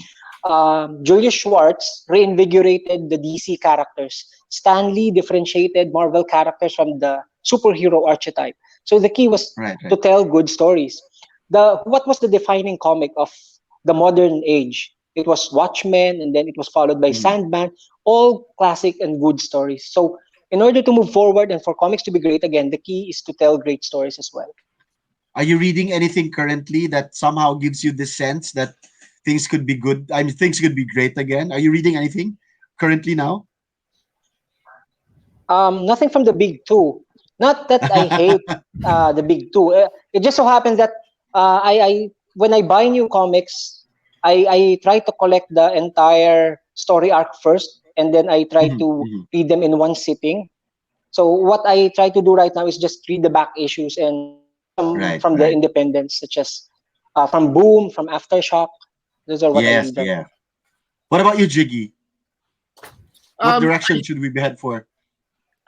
Julius Schwartz reinvigorated the DC characters. Stan Lee differentiated Marvel characters from the superhero archetype. So the key was to tell good stories. What was the defining comic of the modern age? It was Watchmen, and then it was followed by Sandman, all classic and good stories. So in order to move forward and for comics to be great again, the key is to tell great stories as well. Are you reading anything currently that somehow gives you the sense that things could be good? I mean, things could be great again. Are you reading anything currently now? Nothing from the big two. Not that I hate the big two. It just so happens that I when I buy new comics, I try to collect the entire story arc first, and then I try to read them in one sitting. So what I try to do right now is just read the back issues and some from the independents, such as from Boom, from Aftershock. Those are what I read right now. What about you, Jiggy? What direction should we head for?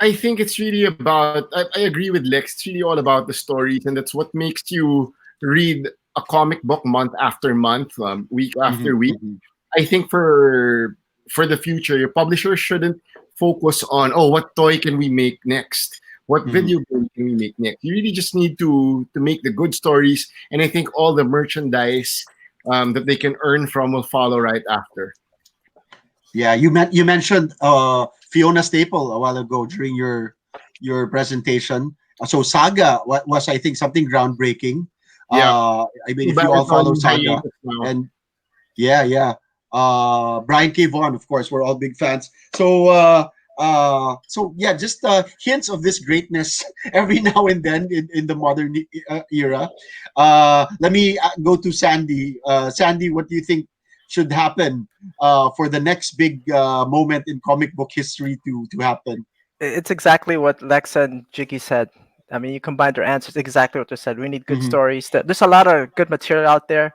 I think it's really about, I agree with Lex, it's really all about the stories, and that's what makes you read a comic book month after month, week after week. I think for the future, your publisher shouldn't focus on, what toy can we make next? What video game can we make next? You really just need to make the good stories, and I think all the merchandise that they can earn from will follow right after. Yeah, you mentioned Fiona Staple a while ago during your presentation. So Saga was, I think, something groundbreaking. I mean, if you all follow Saga, and Brian K. Vaughan, of course, we're all big fans. So just hints of this greatness every now and then in the modern era. Let me go to Sandy. Sandy, what do you think should happen for the next big moment in comic book history to happen? It's exactly what Lex and Jiggy said. I mean, you combined their answers, exactly what they said. We need good stories. There's a lot of good material out there.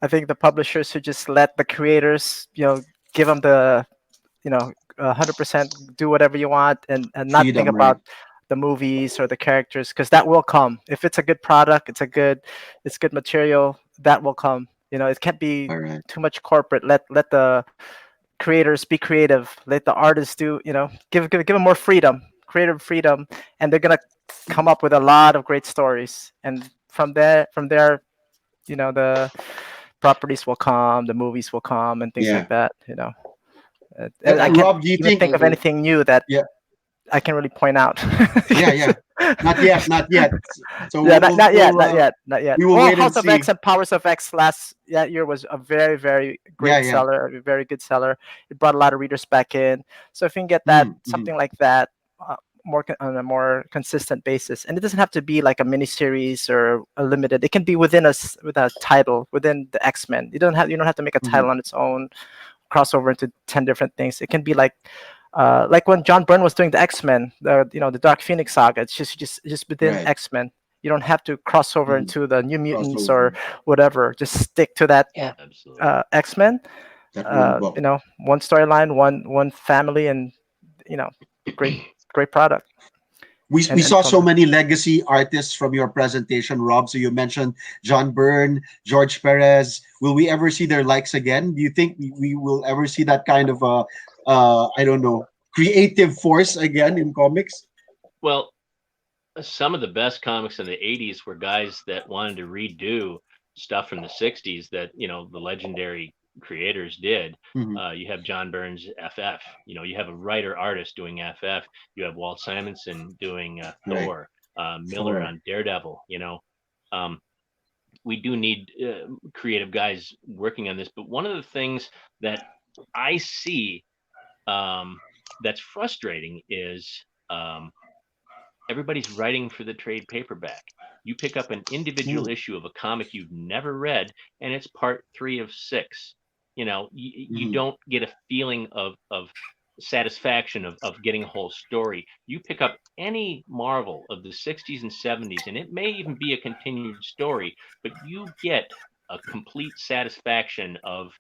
I think the publishers should just let the creators, give them the, 100% do whatever you want, and not Freedom, think about the movies or the characters, because that will come. If it's a good product, it's good material, that will come. It can't be too much corporate. Let the creators be creative. Let the artists do, give them more freedom, creative freedom, and they're gonna come up with a lot of great stories. And from there, the properties will come, the movies will come, and things like that. And I can't Rob, do you think of anything new that I can really point out. Not yet. So not yet. We will wait House and of see. X and Powers of X that year was a very, very great seller, a very good seller. It brought a lot of readers back in. So if you can get that, something like that, on a more consistent basis, and it doesn't have to be like a miniseries or a limited. It can be with a title within the X-Men. You don't have to make a title on its own, crossover into 10 different things. It can be like when John Byrne was doing the X-Men, the Dark Phoenix saga. It's just within X-Men. You don't have to cross over into the New Mutants or whatever. Just stick to that X-Men. One storyline, one family, and great product. We saw so many legacy artists from your presentation, Rob. So you mentioned John Byrne, George Perez. Will we ever see their likes again? Do you think we will ever see that kind of I don't know, creative force again in comics? Well, some of the best comics in the 80s were guys that wanted to redo stuff from the 60s that, the legendary creators did. You have John Byrne's FF. You have a writer artist doing FF. You have Walt Simonson doing Thor. Miller on Daredevil. We do need creative guys working on this. But one of the things that I see that's frustrating is everybody's writing for the trade paperback. You pick up an individual issue of a comic you've never read, and it's part 3 of 6. You don't get a feeling of satisfaction of getting a whole story. You pick up any Marvel of the 60s and 70s, and it may even be a continued story, but you get a complete satisfaction of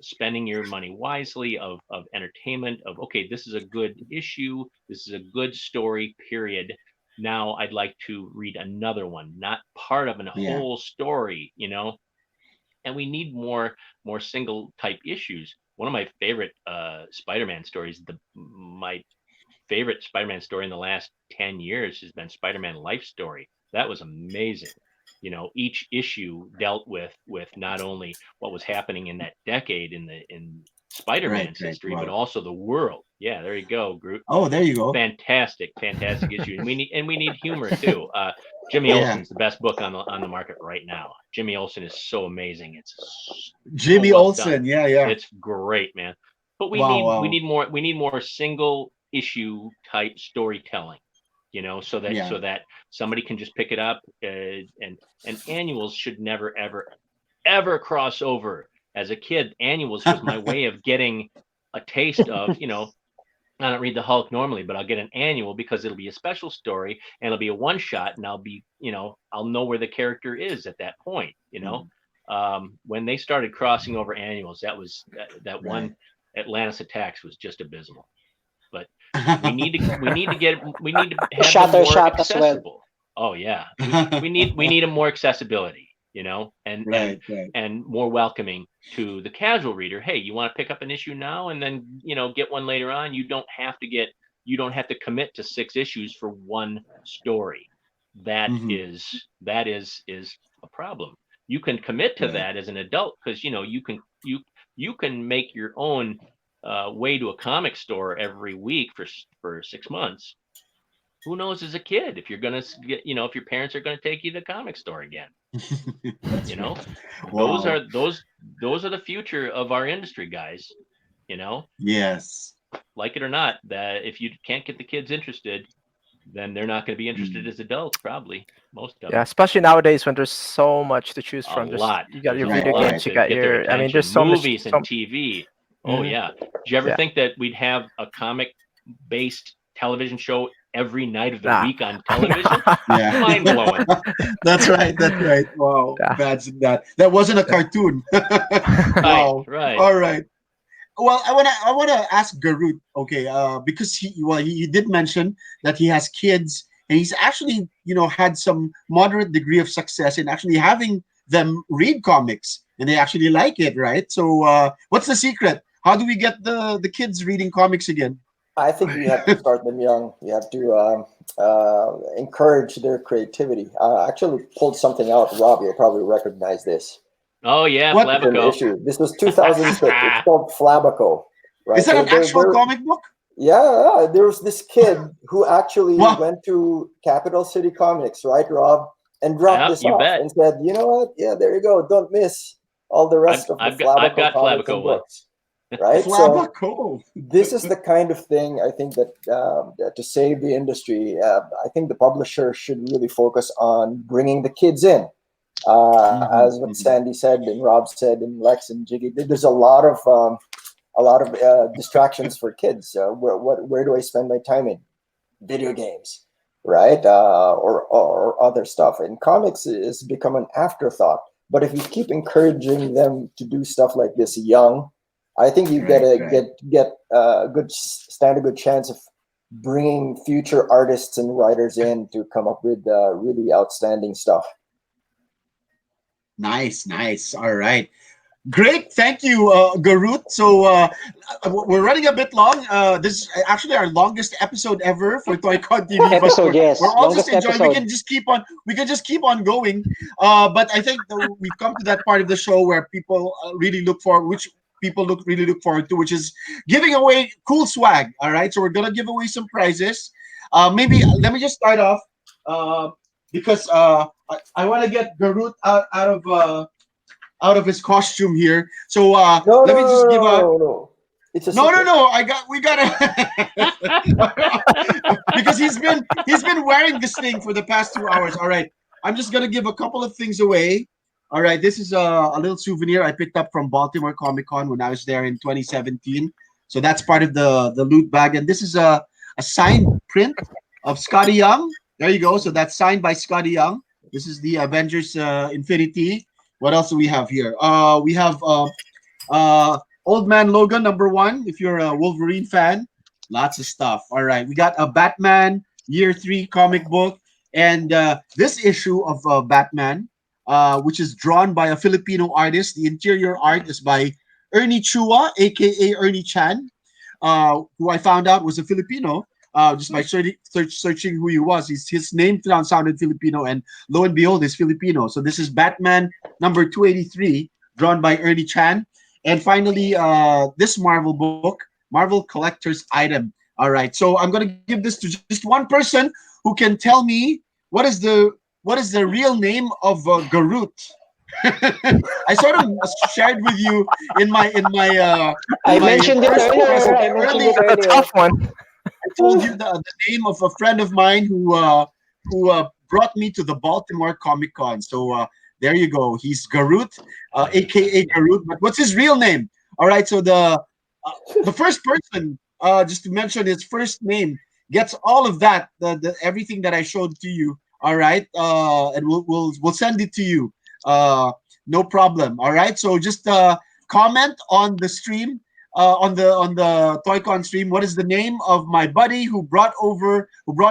spending your money wisely, of entertainment, of, okay, this is a good issue, this is a good story, period. Now I'd like to read another one, not part of a whole story, and we need more single type issues. One of my favorite Spider-Man stories, my favorite Spider-Man story in the last 10 years has been Spider-Man Life Story. That was amazing. Each issue dealt with not only what was happening in that decade in Spider-Man's history, but also the world. Yeah, there you go, Groot. Oh, there you go. Fantastic issue. And we need humor too. Jimmy Olsen's the best book on the market right now. Jimmy Olsen is so amazing. It's Jimmy Olsen. Done. Yeah. It's great, man. But we need more single issue type storytelling. So that somebody can just pick it up, and annuals should never ever cross over. As a kid, annuals was my way of getting a taste of, I don't read the Hulk normally, but I'll get an annual because it'll be a special story and it'll be a one shot, and I'll be, I'll know where the character is at that point. When they started crossing over annuals, that one Atlantis Attacks was just abysmal. But we need to have them more accessible. Oh yeah, we need a more accessibility, and more welcoming to the casual reader. Hey, you want to pick up an issue now and then get one later on? You don't have to commit to 6 issues for one story. That is a problem. You can commit to that as an adult because you can make your own way to a comic store every week for 6 months. Who knows as a kid if you're gonna get, if your parents are gonna take you to the comic store again. Those are the future of our industry, guys. Yes. Like it or not, that if you can't get the kids interested, then they're not going to be interested as adults, probably. Most of them. Yeah, especially nowadays when there's so much to choose from. A lot. You got your There's video games, you got your. I mean, there's so much movies and TV. Oh yeah. Did you ever think that we'd have a comic-based television show every night of the week on television? Yeah. Mind blowing. That's right. Wow. Imagine that. That wasn't a cartoon. Wow. Right. All right. Well, I wanna ask Garut, okay, because he did mention that he has kids and he's actually had some moderate degree of success in actually having them read comics and they actually like it, right? So what's the secret? How do we get the kids reading comics again? I think you have to start them young. You have to encourage their creativity. I actually pulled something out. Rob, you'll probably recognize this. Oh yeah, Flabico. This was 2006. It's called Flabico. Right? Is that an actual comic book? Yeah, there was this kid who actually went to Capital City Comics, right, Rob, and dropped this off and said, "You know what? Yeah, there you go. Don't miss all the rest of the Flabico I've got comics Flabico and books." Right, so this is the kind of thing I think that to save the industry, I think the publisher should really focus on bringing the kids in. As what Sandy said and Rob said and Lex and Jiggy, there's a lot of distractions for kids. Where do I spend my time in? Video games, right? Or other stuff. And comics has become an afterthought. But if you keep encouraging them to do stuff like this young, I think you stand a good chance of bringing future artists and writers in to come up with really outstanding stuff. Nice. All right. Great. Thank you, Garut. So we're running a bit long. This is actually our longest episode ever for TOYCON TV. Episode, yes. We're all just Longest enjoying. episode. We can just keep on going. But I think we've come to that part of the show where people really look forward to, which is giving away cool swag. All right. So we're gonna give away some prizes. Maybe let me just start off because I want to get Garut out of his costume here. So let me just give out. It's a No, secret. no, no. We gotta because he's been wearing this thing for the past 2 hours. All right. I'm just gonna give a couple of things away. All right. This is a little souvenir I picked up from Baltimore Comic Con when I was there in 2017. So that's part of the loot bag. And this is a signed print of Scotty Young. There you go. So that's signed by Scotty Young. This is the Avengers Infinity. What else do we have here? We have Old Man Logan #1. If you're a Wolverine fan, lots of stuff. All right, we got a Batman Year 3 comic book, and this issue of Batman, which is drawn by a Filipino artist. The interior art is by Ernie Chua, aka Ernie Chan, who I found out was a Filipino. Just by searching who he was, his name sounded Filipino, and lo and behold, he's Filipino. So this is Batman #283, drawn by Ernie Chan. And finally, this Marvel book, Marvel Collector's Item. All right, so I'm gonna give this to just one person who can tell me what is the real name of Garut. I sort of shared with you in my I mentioned it first earlier. message I mentioned earlier. it That's a earlier. tough one. I told you the name of a friend of mine who brought me to the Baltimore Comic Con. So there you go. He's Garut, aka Garut. But what's his real name? All right. So the first person, just to mention his first name, gets all of that, the everything that I showed to you. All right. And we'll send it to you. No problem. All right. So just comment on the stream. On the TOYCON stream, what is the name of my buddy who brought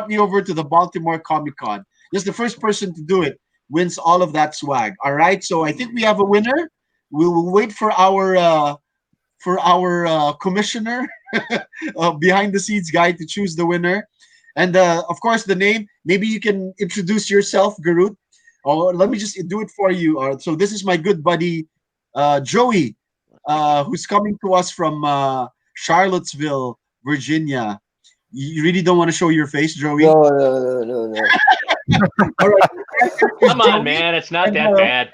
me over to the Baltimore Comic Con? Just the first person to do it wins all of that swag. All right, so I think we have a winner. We will wait for our commissioner, behind the scenes guy, to choose the winner, and of course the name. Maybe you can introduce yourself, Garut. Or let me just do it for you. So this is my good buddy, Joey. Who's coming to us from Charlottesville, Virginia. You really don't want to show your face, Joey? No. All right. Come on, man. It's not that bad.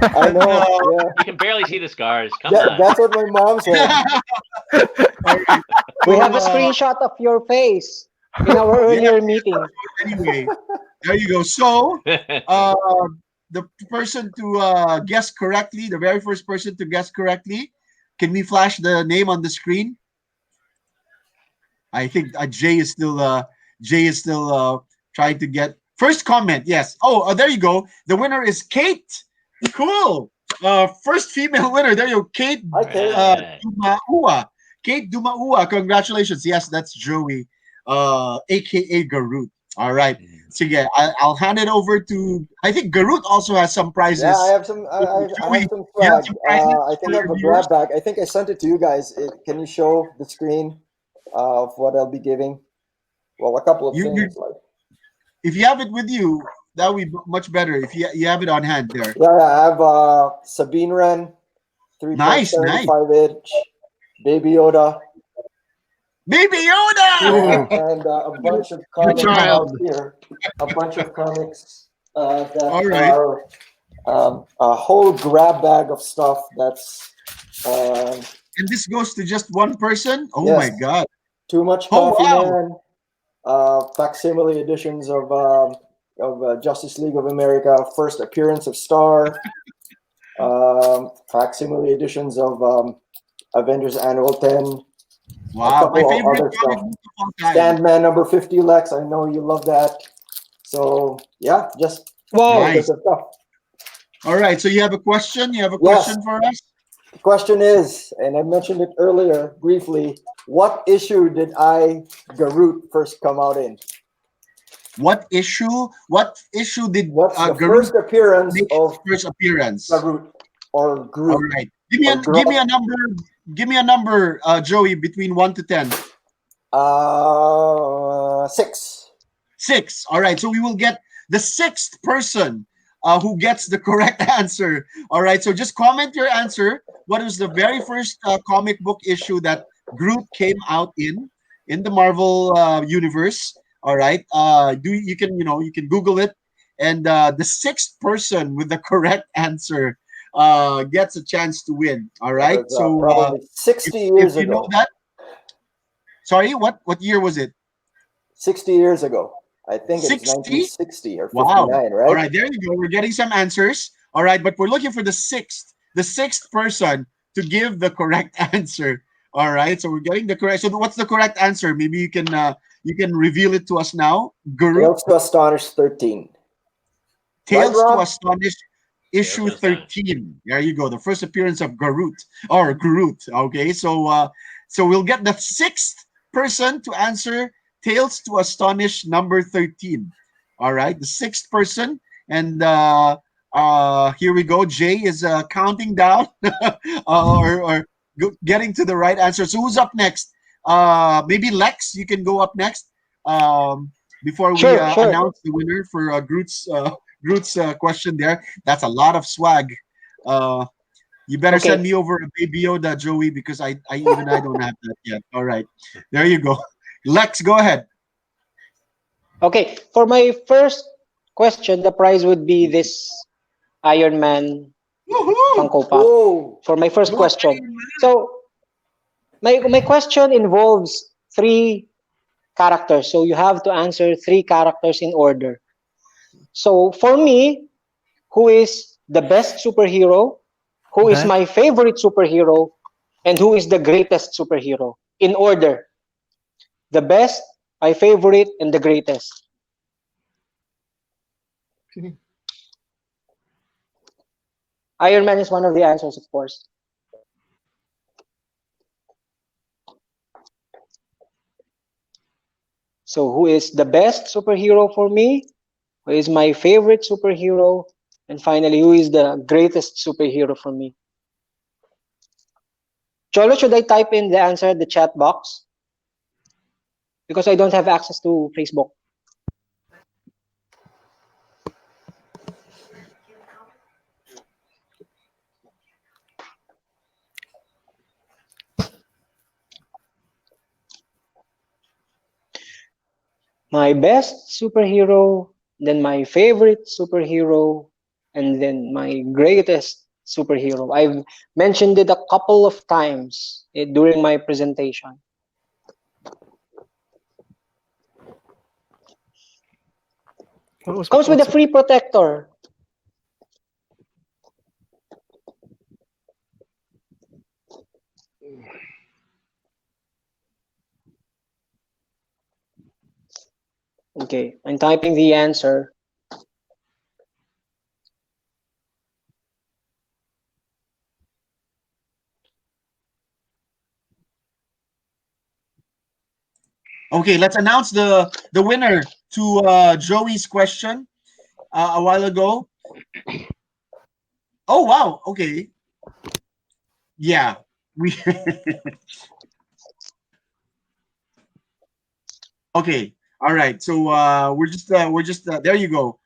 I know. Yeah. You can barely see the scars. Come on. That's what my mom said. We have a screenshot of your face in our earlier meeting. Anyway, there you go. So, the person to guess correctly, the very first person to guess correctly, can we flash the name on the screen? I think Jay is still trying to get first comment. Yes. Oh, there you go. The winner is Kate. Cool. First female winner. There you go, Kate. Okay. Dumaua. Kate Dumaua. Congratulations. Yes, that's Joey, aka Garut. All right. So yeah, I'll hand it over to. I think Garut also has some prizes. Yeah, I have some. I have some swag. I think I have a grab bag. I think I sent it to you guys. Can you show the screen of what I'll be giving? Well, a couple of things. If you have it with you, that would be much better. If you have it on hand there. Yeah, I have Sabine Wren, 3.75 inch, Baby Yoda. Baby Yoda! And a bunch of comics out here. A bunch of comics that are a whole grab bag of stuff that's... and this goes to just one person? Oh yes. My God. Too Much Coffee Man. Facsimile editions of Justice League of America. First appearance of Star. Facsimile editions of Avengers Annual 10. Wow, my favorite comic book of all time. Sandman #50, Lex. I know you love that. So yeah, just nice. All right. So you have a question? You have a question for us? The question is, and I mentioned it earlier briefly, what issue did Garut first come out in? What issue? What issue did the first appearance of Garut or Groot? All right. Give me a number. Give me a number, Joey, between 1 to 10. 6. 6. All right. So we will get the 6th person who gets the correct answer. All right. So just comment your answer. What was the very first comic book issue that Groot came out in the Marvel universe? All right. You can Google it, and the 6th person with the correct answer gets a chance to win. All right. That was, probably 60 years if you know ago. that. Sorry, what year was it? 60 years ago. I think it's 60? 1960 or 59, Wow. right? All right, there you go. We're getting some answers. All right, but we're looking for the sixth person to give the correct answer. All right, so we're getting the correct. So what's the correct answer? Maybe you can reveal it to us now. Guru. Tales to Astonish 13. Tales Right, to Rob? Astonish issue Tales to Astonish. 13. There you go. The first appearance of Garut or Groot. Okay, so we'll get the sixth person to answer Tales to Astonish number 13. All right, the sixth person, and here we go. Jay is counting down or getting to the right answer. So who's up next? Maybe Lex, you can go up next. Before we Sure. announce the winner for Groot's question there. That's a lot of swag. You better Okay. send me over a Baby Yoda, Joey, because I don't have that yet. All right, there you go. Lex, go ahead. Okay, for my first question, the prize would be this Iron Man Woohoo! Funko Pop. Oh, For my first Go question. Iron Man. So my question involves 3 characters. So you have to answer 3 characters in order. So for me, who is the best superhero, who is Okay. my favorite superhero, and who is the greatest superhero in order. The best, my favorite, and the greatest. Iron Man is one of the answers, of course. So who is the best superhero for me? Who is my favorite superhero? And finally, who is the greatest superhero for me? Cholo, should I type in the answer in the chat box? Because I don't have access to Facebook. My best superhero, then my favorite superhero, and then my greatest superhero. I've mentioned it a couple of times during my presentation. Comes with a free protector. Okay, I'm typing the answer. Okay, let's announce the winner to Joey's question a while ago. Oh wow, okay. Yeah, we okay. All right. So we're just there you go.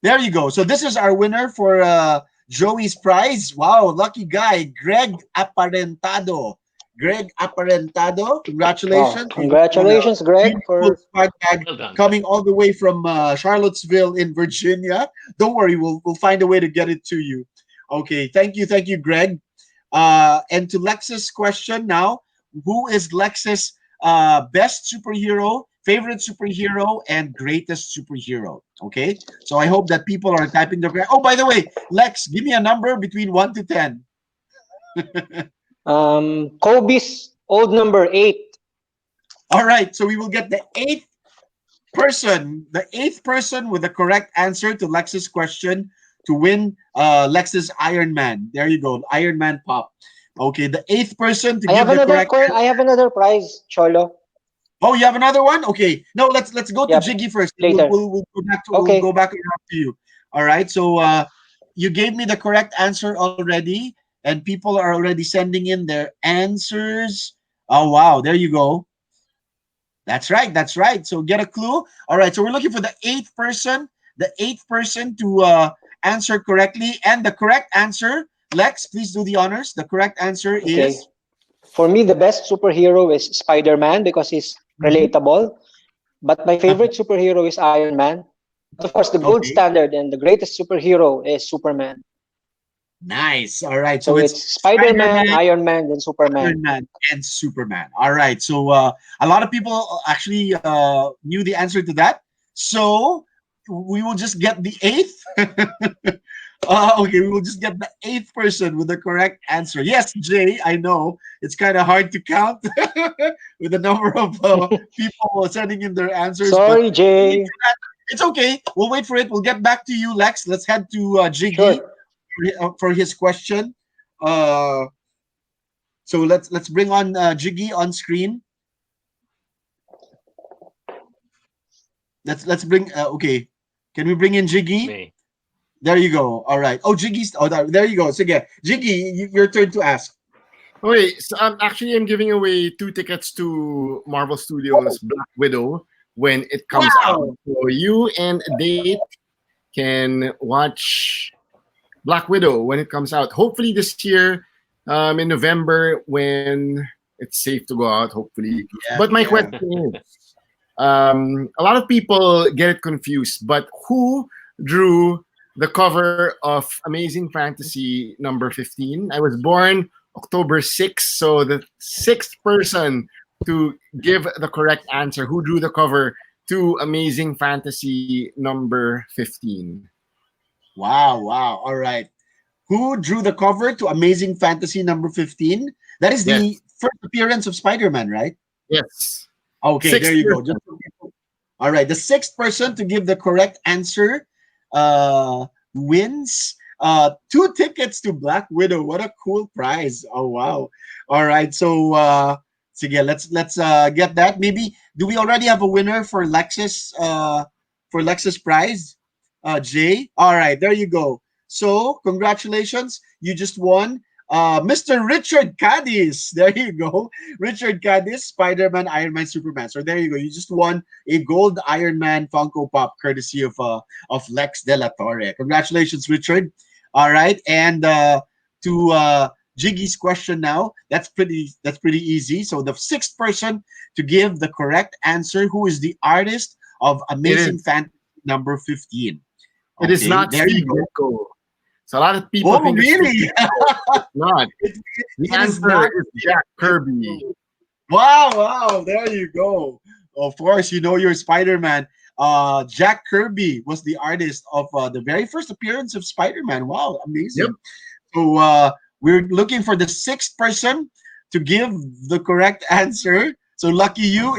There you go. So this is our winner for Joey's prize. Wow, lucky guy, Greg Aparentado. Greg Aparentado, congratulations. Wow, congratulations, Greg, Beautiful for smart bag Well done. coming all the way from Charlottesville in Virginia. Don't worry, we'll find a way to get it to you. Okay, thank you, Greg. And to Lex's question now, who is Lex's best superhero, favorite superhero, and greatest superhero? Okay, so I hope that people are typing the correct. Oh, by the way, Lex, give me a number between 1 to 10. Kobe's old number 8. All right, so we will get the eighth person with the correct answer to Lex's question to win Lex's Iron Man. There you go, Iron Man Pop. Okay, the eighth person to give the correct answer. I have another prize, Cholo. Oh, you have another one? Okay. No, let's go to Yep, Jiggy first. later. We'll go back to Okay. we'll go back around to you. All right. So you gave me the correct answer already, and people are already sending in their answers. Oh wow, there you go. That's right. That's right. So get a clue. All right. So we're looking for the eighth person to answer correctly, and the correct answer. Lex, please do the honors. The correct answer Okay. is. For me, the best superhero is Spider-Man because he's relatable. But my favorite superhero is Iron Man. But of course, the gold Okay. standard and the greatest superhero is Superman. Nice. All right. So So it's it's Spider-Man, Spider-Man, Iron Man, then Superman. Iron Man, and Superman. All right. So a lot of people actually knew the answer to that. So we will just get the eighth. Okay, we will just get the eighth person with the correct answer. Yes, Jay, I know it's kind of hard to count with the number of people sending in their answers, but Sorry, Jay. it's okay. We'll wait for it. We'll get back to you, Lex. Let's head to Jiggy Sure. for his question. Uh, so let's bring on Jiggy on screen. Let's bring. Okay, can we bring in Jiggy? Me. There you go. All right. Oh, Jiggy's. Oh, there you go. So again, Jiggy, your turn to ask. Wait, so I'm giving away 2 tickets to Marvel Studios Black Widow when it comes out. So you and a date can watch Black Widow when it comes out. Hopefully this year, in November when it's safe to go out. Hopefully. Yeah, But my yeah. question is, a lot of people get it confused. But who drew the cover of Amazing Fantasy number 15? I was born October 6th, so the 6th person to give the correct answer who drew the cover to Amazing Fantasy number 15. Wow, wow. All right. Who drew the cover to Amazing Fantasy number 15? That is the Yes. first appearance of Spider-Man, right? Yes. Okay, Sixth there you go. person. Just for people. All right. The sixth person to give the correct answer wins 2 tickets to Black Widow. What a cool prize. Oh wow. All right. So yeah, let's get that. Maybe do we already have a winner for Lexus prize? Jay. All right, there you go. So congratulations. You just won Mr. Richard Cadiz. There you go. Richard Cadiz, Spider-Man, Iron Man, Superman. So there you go. You just won a gold Iron Man Funko Pop courtesy of Lex Dela Torre. Congratulations, Richard. All right. And to Jiggy's question now, that's pretty easy. So the sixth person to give the correct answer, who is the artist of Amazing Fantasy number 15? It is not there you Steve go. Ditko. So a lot of people Oh, think it's really? Steve Ditko. It's not. It The is answer not is Jack Kirby. Wow, there you go. Of course, you know your Spider-Man. Jack Kirby was the artist of the very first appearance of Spider-Man. Wow, amazing. Yep. So we're looking for the sixth person to give the correct answer. So lucky you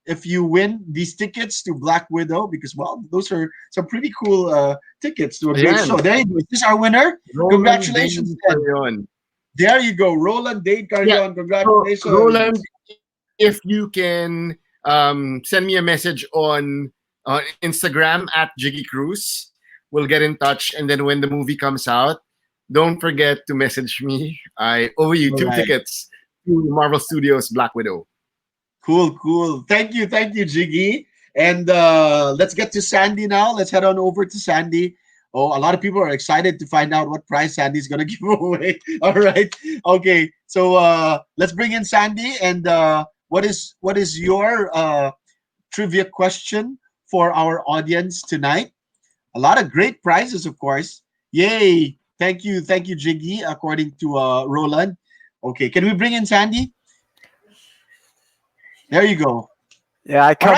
if you win these tickets to Black Widow, because well, those are some pretty cool tickets to a great Ayan. show. There you go. Is this our winner? Roland Congratulations, Dane Ted. Carrion. There you go, Roland Dane Carrion. Congratulations. So, Roland, if you can send me a message on Instagram at Jiggy Cruz, we'll get in touch. And then when the movie comes out, don't forget to message me. I owe you 2 Alright. tickets to Marvel Studios Black Widow. Cool. Thank you, Jiggy. And let's get to Sandy now. Let's head on over to Sandy. Oh, a lot of people are excited to find out what prize Sandy's gonna give away. All right. Okay. So let's bring in Sandy. And what is your trivia question for our audience tonight? A lot of great prizes, of course. Yay! Thank you, Jiggy. According to Roland. Okay, can we bring in Sandy? There you go. Yeah, I come,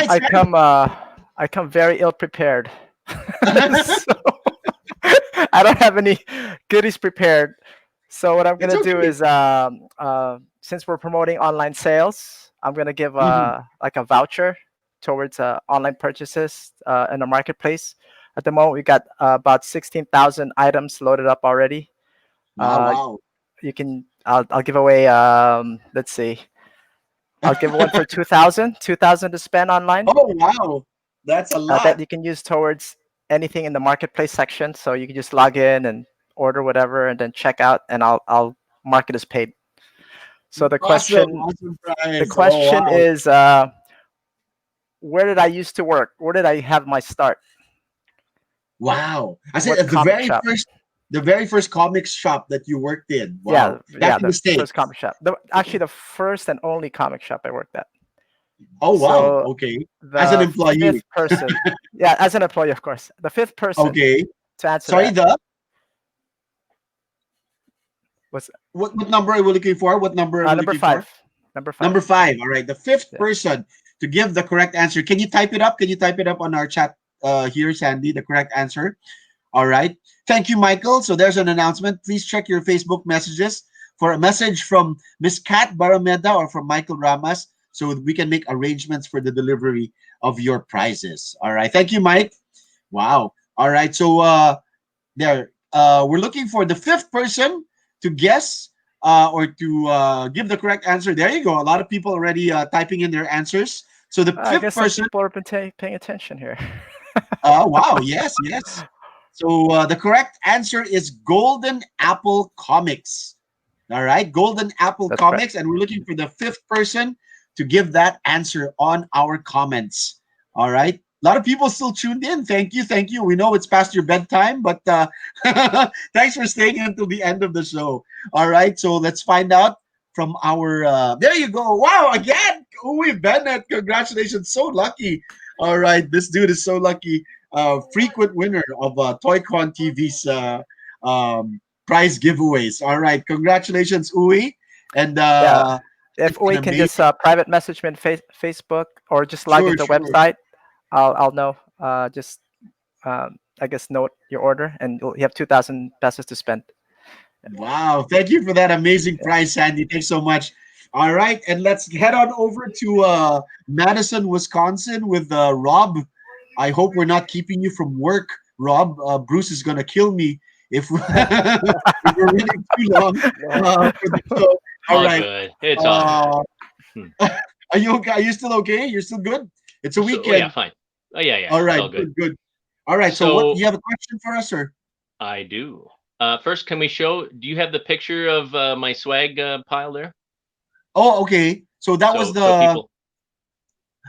right, I come very ill prepared. So, I don't have any goodies prepared. So what I'm gonna It's do okay. is, since we're promoting online sales, I'm gonna give like a voucher towards online purchases in the marketplace. At the moment, we got about 16,000 items loaded up already. Wow. You can, I'll give away. Let's see. I'll give one for 2,000 to spend online. Oh wow, that's a lot. That you can use towards anything in the marketplace section. So you can just log in and order whatever, and then check out, and I'll mark it as paid. So the Awesome prize. question wow. is, where did I used to work? Where did I have my start? Wow. I said What at comic shop? the very first comics shop that you worked in. Wow. Yeah, Back in the the States. first comic shop. Actually, the first and only comic shop I worked at. Oh wow. So Okay. the As an employee. fifth person. Yeah, as an employee, of course. The fifth person Okay. to answer Sorry, that. What number are we looking for? What number are we number looking 5. for? Number 5. Number 5. All right. The fifth Yeah. person to give the correct answer. Can you type it up? Can you type it up on our chat here, Sandy? The correct answer. All right. Thank you, Michael. So there's an announcement. Please check your Facebook messages for a message from Miss Kat Barameda or from Michael Ramas so we can make arrangements for the delivery of your prizes. All right. Thank you, Mike. Wow. All right. So we're looking for the fifth person to guess or to give the correct answer. There you go. A lot of people already typing in their answers. So the I fifth guess some person. people have been paying attention here. Wow. Yes. Yes. So the correct answer is Golden Apple Comics. All right, Golden Apple That's Comics, and we're looking for the fifth person to give that answer on our comments. All right, a lot of people still tuned in. Thank you, thank you. We know it's past your bedtime, but thanks for staying until the end of the show. All right, so let's find out from our. There you go. Wow, again, Uwe Bennett. Congratulations, so lucky. All right, this dude is so lucky. Frequent winner of TOYCON TV's prize giveaways. All right, congratulations, Uwe. And Yeah. If it's we an can amazing- just private message me on Facebook or just log Sure, into the sure. website, I'll know. Just I guess note your order, and you have 2,000 pesos to spend. Wow, thank you for that amazing prize, Sandy. Thanks so much. All right, and let's head on over to Madison, Wisconsin with Rob. I hope we're not keeping you from work, Rob. Bruce is gonna kill me if, if we're running too long for the show. All right. Good. It's all good. Are you okay? Are you still okay? You're still good? It's a weekend. Oh, yeah, fine. Oh, yeah, yeah. All right, It's all good. good. All right, so what, you have a question for us, sir? I do. First, can we show, do you have the picture of my swag pile there? Oh, okay. So that was the, so people,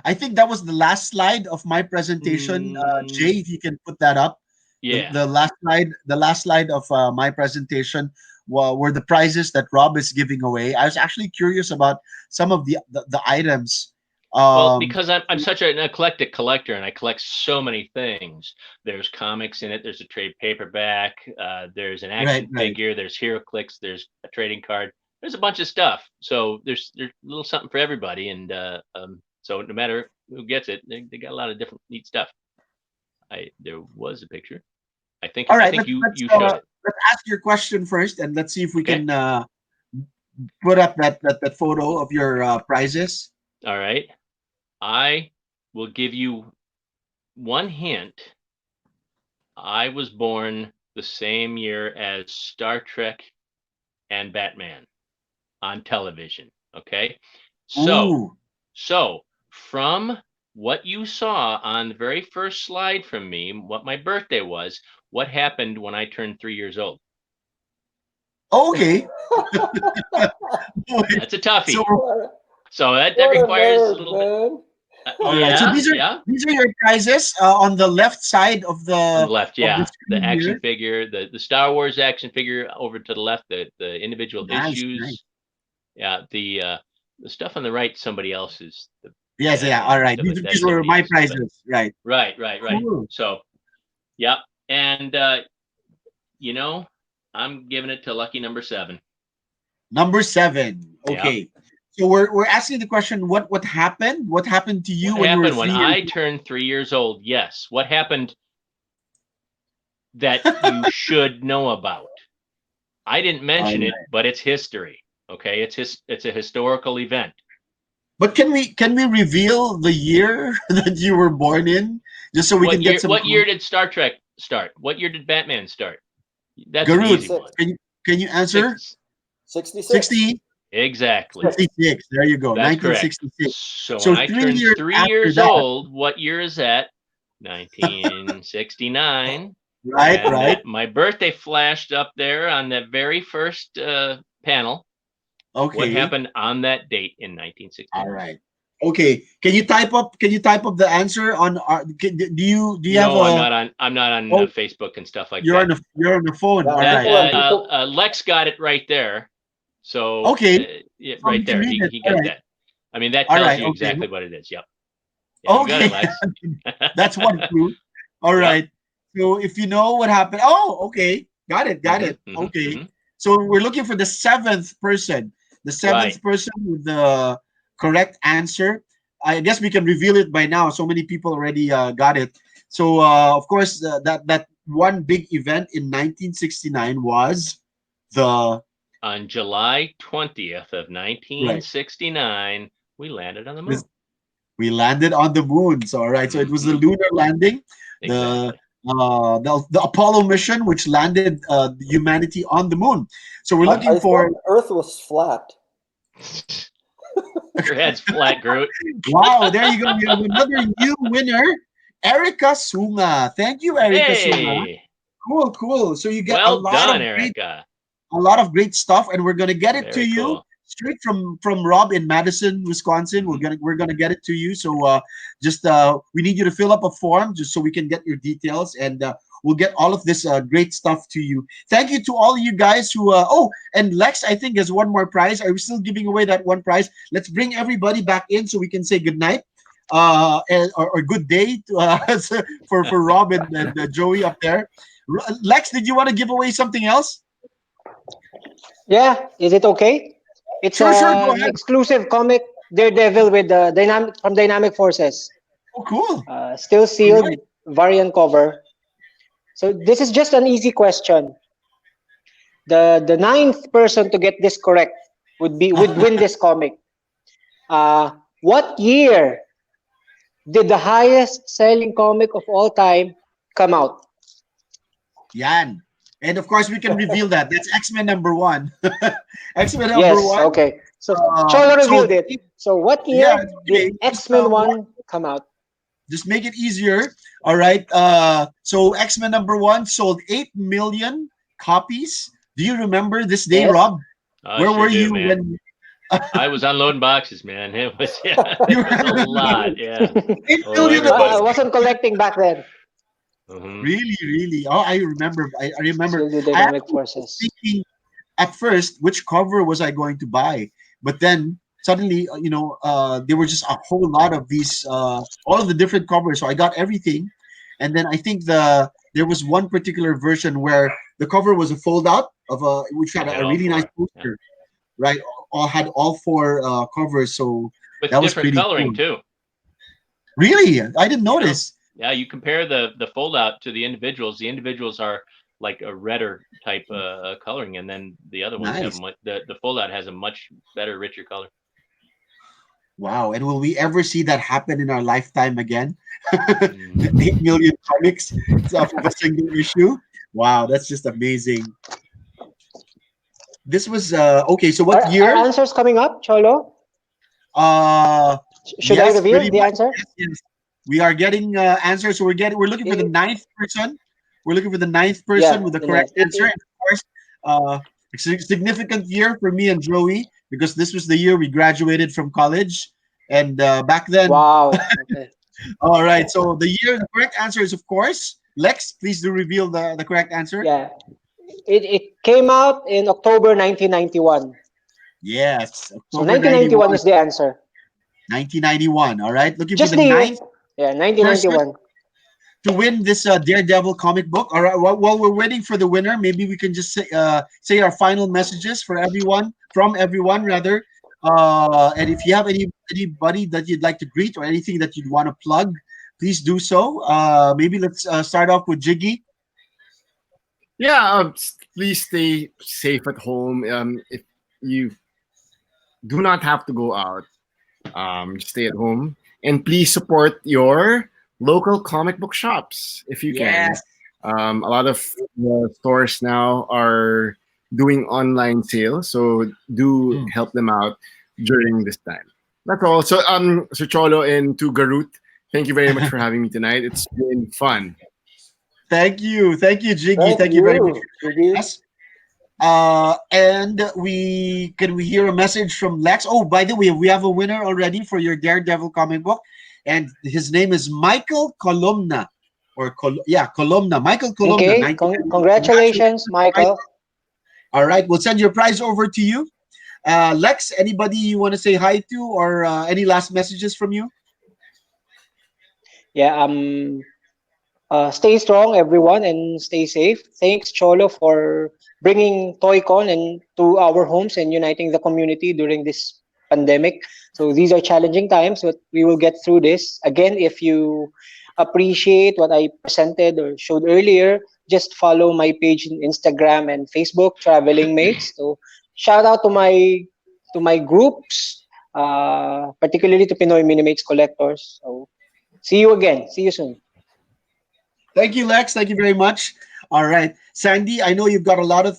I think that was the last slide of my presentation. Jay, if you can put that up. yeah. The last slide of my presentation were the prizes that Rob is giving away. I was actually curious about some of the items. Well, because I'm such an eclectic collector and I collect so many things. There's comics in it. There's a trade paperback. There's an action figure. There's HeroClix. There's a trading card. There's a bunch of stuff. So there's a little something for everybody. And so no matter who gets it, they got a lot of different neat stuff. There was a picture. I think. All right, I think you showed it. Let's ask your question first, and let's see if we can put up that photo of your prizes. All right. I will give you one hint. I was born the same year as Star Trek and Batman on television. Okay. So from what you saw on the very first slide from me, what my birthday was, what happened when I turned 3 years old? Okay. That's a toughie. So that requires a little bit. All right. So these are your prizes on the left side of the. On the left, yeah. The action figure, the Star Wars action figure over to the left, the individual issues. Nice. Yeah, the stuff on the right, somebody else's. Yes, yeah. All right. These were my prizes. Right. Right. Cool. So, yeah. And you know, I'm giving it to lucky number 7. Number 7. Okay. Yeah. So we're asking the question, what happened? What happened to you when I turned 3 years old? Yes. What happened that you should know about? I didn't mention it, but it's history. Okay, it's a historical event. But can we reveal the year that you were born in, just so we can get some? What year did Star Trek start? What year did Batman start? That's an easy one. Can you answer? 66. 60. Exactly. 66. There you go. That's 1966. Correct. So when I turned 3 years old, what year is that? 1969. Right. My birthday flashed up there on the very first panel. Okay. What happened on that date in 1969? All right. Okay. Can you type up the answer on do you have I'm not on Facebook and stuff like that. You're on the phone. All right. Lex got it right there. So okay. Right there. He got that. I mean, that tells you exactly what it is. Yep. Yeah, okay. You got it, Lex. That's one clue. All right. So if you know what happened, okay. Got it. Okay. So we're looking for the seventh person. The seventh person with the correct answer. I guess we can reveal it by now. So many people already got it. So of course, that one big event in 1969 was the on July 20th of 1969, we landed on the moon. We landed on the moon. So all right. So it was the lunar landing, Exactly. the Apollo mission, which landed humanity on the moon. So we're looking for. thought Earth was flat. Your head's flat, Groot. Wow, there you go. We have another new winner, Erica Sunga. Thank you, Erica Sunga. Cool, cool. So you get a lot of great stuff, and we're gonna get it Very to you cool. straight from Rob in Madison, Wisconsin. We're gonna get it to you. So just we need you to fill up a form just so we can get your details, and we'll get all of this great stuff to you. Thank you to all you guys who. Oh, and Lex, I think, has one more prize. Are we still giving away that one prize? Let's bring everybody back in so we can say good night. Or good day to, for Rob and Joey up there. Lex, did you want to give away something else? Yeah, is it okay? It's Sure, go an ahead. exclusive comic, Daredevil with Dynamic Forces. Oh, cool. Still sealed, Right. variant cover. So this is just an easy question. The ninth person to get this correct would win this comic. What year did the highest selling comic of all time come out? Yan. And of course, we can reveal that. That's X-Men #1. X-Men Yes, #1. okay. So Cholo revealed it. So what year Yeah, it's okay. did X-Men 1 come out? Just make it easier. All right. So X-Men #1 sold 8 million copies. Do you remember this day, Yes. Rob? Where Sure were do, you man. when? I was unloading boxes, man. It was, it was a lot. Yeah. 8 Oh, million. everybody. I wasn't collecting back then. Really, really. Oh, I remember. I remember. Still the I Dynamic actually was Forces. thinking at first which cover was I going to buy, but then suddenly, there were just a whole lot of these, all of the different covers. So I got everything, and then I think there was one particular version where the cover was a fold out of which had a really nice poster, right? All had all 4 covers, so with that was different pretty coloring cool. too. Really, I didn't notice. Yeah, you compare the fold out to the individuals. The individuals are like a redder type coloring, and then the other ones have the fold out has a much better, richer color. Wow, and will we ever see that happen in our lifetime again? 8 million comics of a single issue. Wow, that's just amazing. This was okay. So what year? Are answers coming up, Cholo? Should I reveal pretty the much. answer? Yes. We are getting answers. So we're looking for the 9th person. We're looking for the 9th person with the correct answer. And of course, significant year for me and Joey because this was the year we graduated from college. And back then. Wow. Okay. All right. So the correct answer is, of course, Lex. Please do reveal the correct answer. Yeah. It came out in October 1991. Yes. So 1991 is the answer. 1991. All right. Looking Just for the the year. 9th. Yeah, 1991. To win this Daredevil comic book. All right. While we're waiting for the winner, maybe we can just say our final messages from everyone, rather. And if you have anybody that you'd like to greet or anything that you'd want to plug, please do so. Maybe let's start off with Jiggy. Yeah, please stay safe at home. If you do not have to go out, just stay at home. And please support your local comic book shops if you can. A lot of stores now are doing online sales, so do help them out during this time. That's all. So, so Cholo and to Garut, thank you very much for having me tonight. It's been fun. Thank you, Jiggy. Thank you very much. Yes. And can we hear a message from Lex? Oh, by the way, we have a winner already for your Daredevil comic book, and his name is Michael Columna, Columna. Michael Columna. Okay, congratulations, Michael. All right, we'll send your prize over to you. Lex, anybody you want to say hi to, or any last messages from you? Yeah. Stay strong, everyone, and stay safe. Thanks, Cholo, for bringing TOYCON and to our homes and uniting the community during this pandemic. So these are challenging times, but we will get through this. Again, if you appreciate what I presented or showed earlier, just follow my page in Instagram and Facebook, Traveling Mates. So shout out to my groups, particularly to Pinoy Minimates collectors. So see you again. See you soon. Thank you, Lex. Thank you very much. All right, Sandy. I know you've got a lot of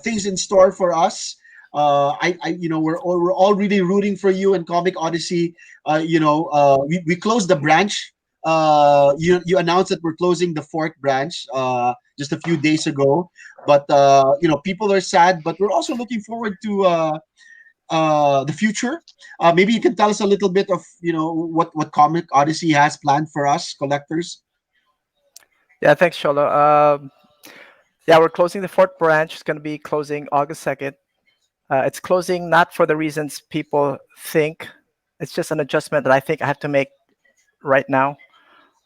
things in store for us. We're all really rooting for you and Comic Odyssey. We closed the branch. You announced that we're closing the fourth branch just a few days ago. But people are sad. But we're also looking forward to the future. Maybe you can tell us a little bit of what Comic Odyssey has planned for us collectors. Yeah, thanks, Cholo. Yeah, we're closing the fourth branch. It's going to be closing August 2nd. It's closing not for the reasons people think. It's just an adjustment that I think I have to make right now.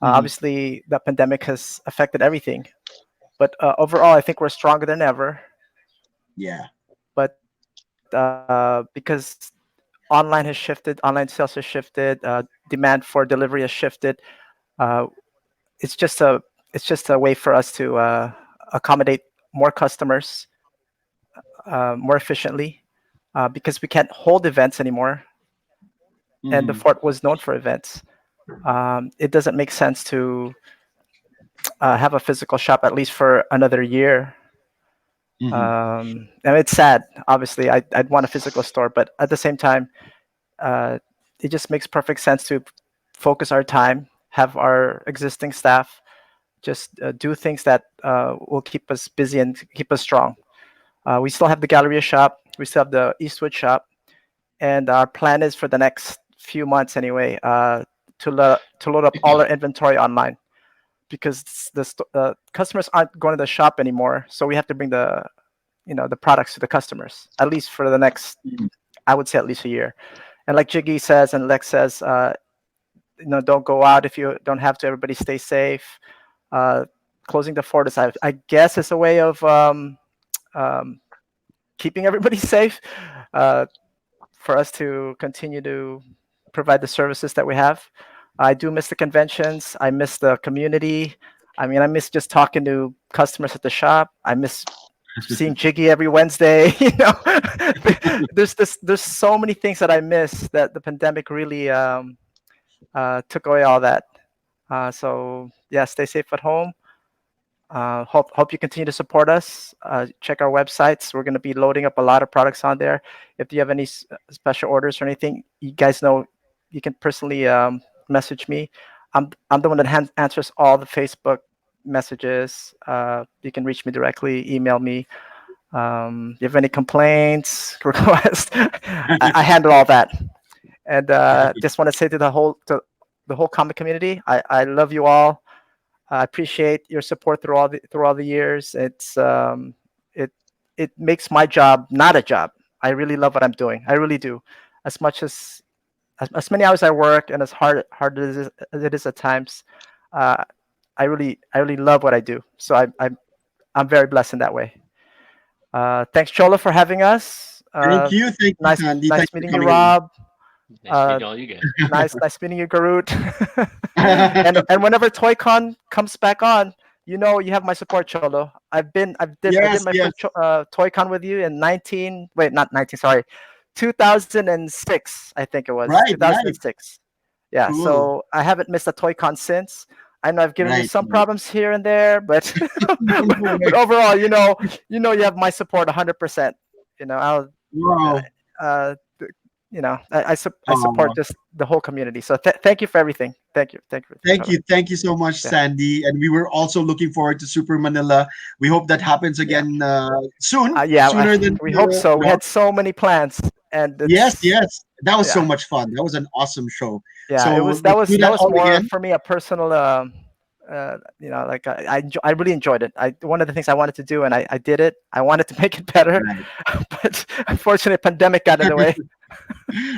Obviously, the pandemic has affected everything. But overall, I think we're stronger than ever. Yeah. But because online has shifted, online sales has shifted, demand for delivery has shifted. It's just a way for us to accommodate more customers more efficiently because we can't hold events anymore. And the fort was known for events. It doesn't make sense to have a physical shop at least for another year. And it's sad. Obviously, I'd want a physical store, but at the same time, it just makes perfect sense to focus our time, have our existing staff just do things that will keep us busy and keep us strong. We still have the Galleria shop. We still have the Eastwood shop. And our plan is for the next few months anyway to load up all our inventory online because the customers aren't going to the shop anymore. So we have to bring the products to the customers, at least for the next, I would say at least a year. And like Jiggy says and Lex says, don't go out if you don't have to. Everybody stay safe. Closing the fort is, I guess, is a way of keeping everybody safe for us to continue to provide the services that we have. I do miss the conventions. I miss the community. I mean, I miss just talking to customers at the shop. I miss seeing Jiggy every Wednesday. There's so many things that I miss that the pandemic really took away all that. So yeah, stay safe at home. Hope you continue to support us. Check our websites. We're going to be loading up a lot of products on there. If you have any special orders or anything, you guys know you can personally message me. I'm the one that answers all the Facebook messages. You can reach me directly, email me. If you have any complaints, requests, I handle all that. And just want to say to the whole comic community, I love you all. I appreciate your support through all the years. It makes my job not a job. I really love what I'm doing. I really do. As many hours I work and as hard as it is at times, I really love what I do. So I'm very blessed in that way. Thanks, Cholo, for having us. Thank you, Sandy. Nice meeting you, Rob. Nice meeting all you guys. Nice meeting you, Garut. and whenever TOYCON comes back on, you have my support, Cholo. I did my first TOYCON with you in 2006, I think it was. Right, 2006. Right. Yeah, cool. So I haven't missed a TOYCON since. I know I've given you some problems here and there, but but overall, you have my support 100%. I support just the whole community. So thank you for everything. Thank you so much, Sandy. And we were also looking forward to Super Manila. We hope that happens again soon. We hope so. We had so many plans, and yes, that was so much fun. That was an awesome show. Yeah, so that was more for me a personal. I really enjoyed it. One of the things I wanted to do, and I did it. I wanted to make it better, but unfortunately, pandemic got in the way.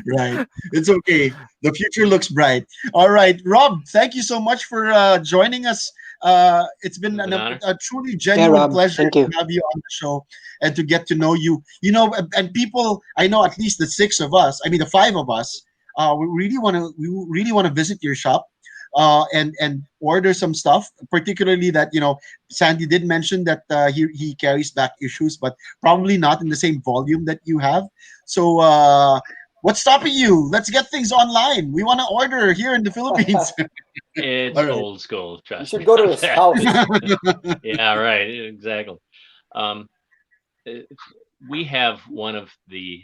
Right. It's okay. The future looks bright. All right, Rob, thank you so much for joining us. It's been It was an honor. a truly Yeah, genuine Rob. pleasure Thank to you. have you on the show and to get to know you. You know, and people, I know at least the six of us, I mean the five of us, we really want to visit your shop. And order some stuff, particularly that Sandy did mention that he carries back issues, but probably not in the same volume that you have. So what's stopping you? Let's get things online. We want to order here in the Philippines. It's All right. old school. You Trust should me go to on his that. house. Yeah, right. Exactly. Um, uh, we have one of the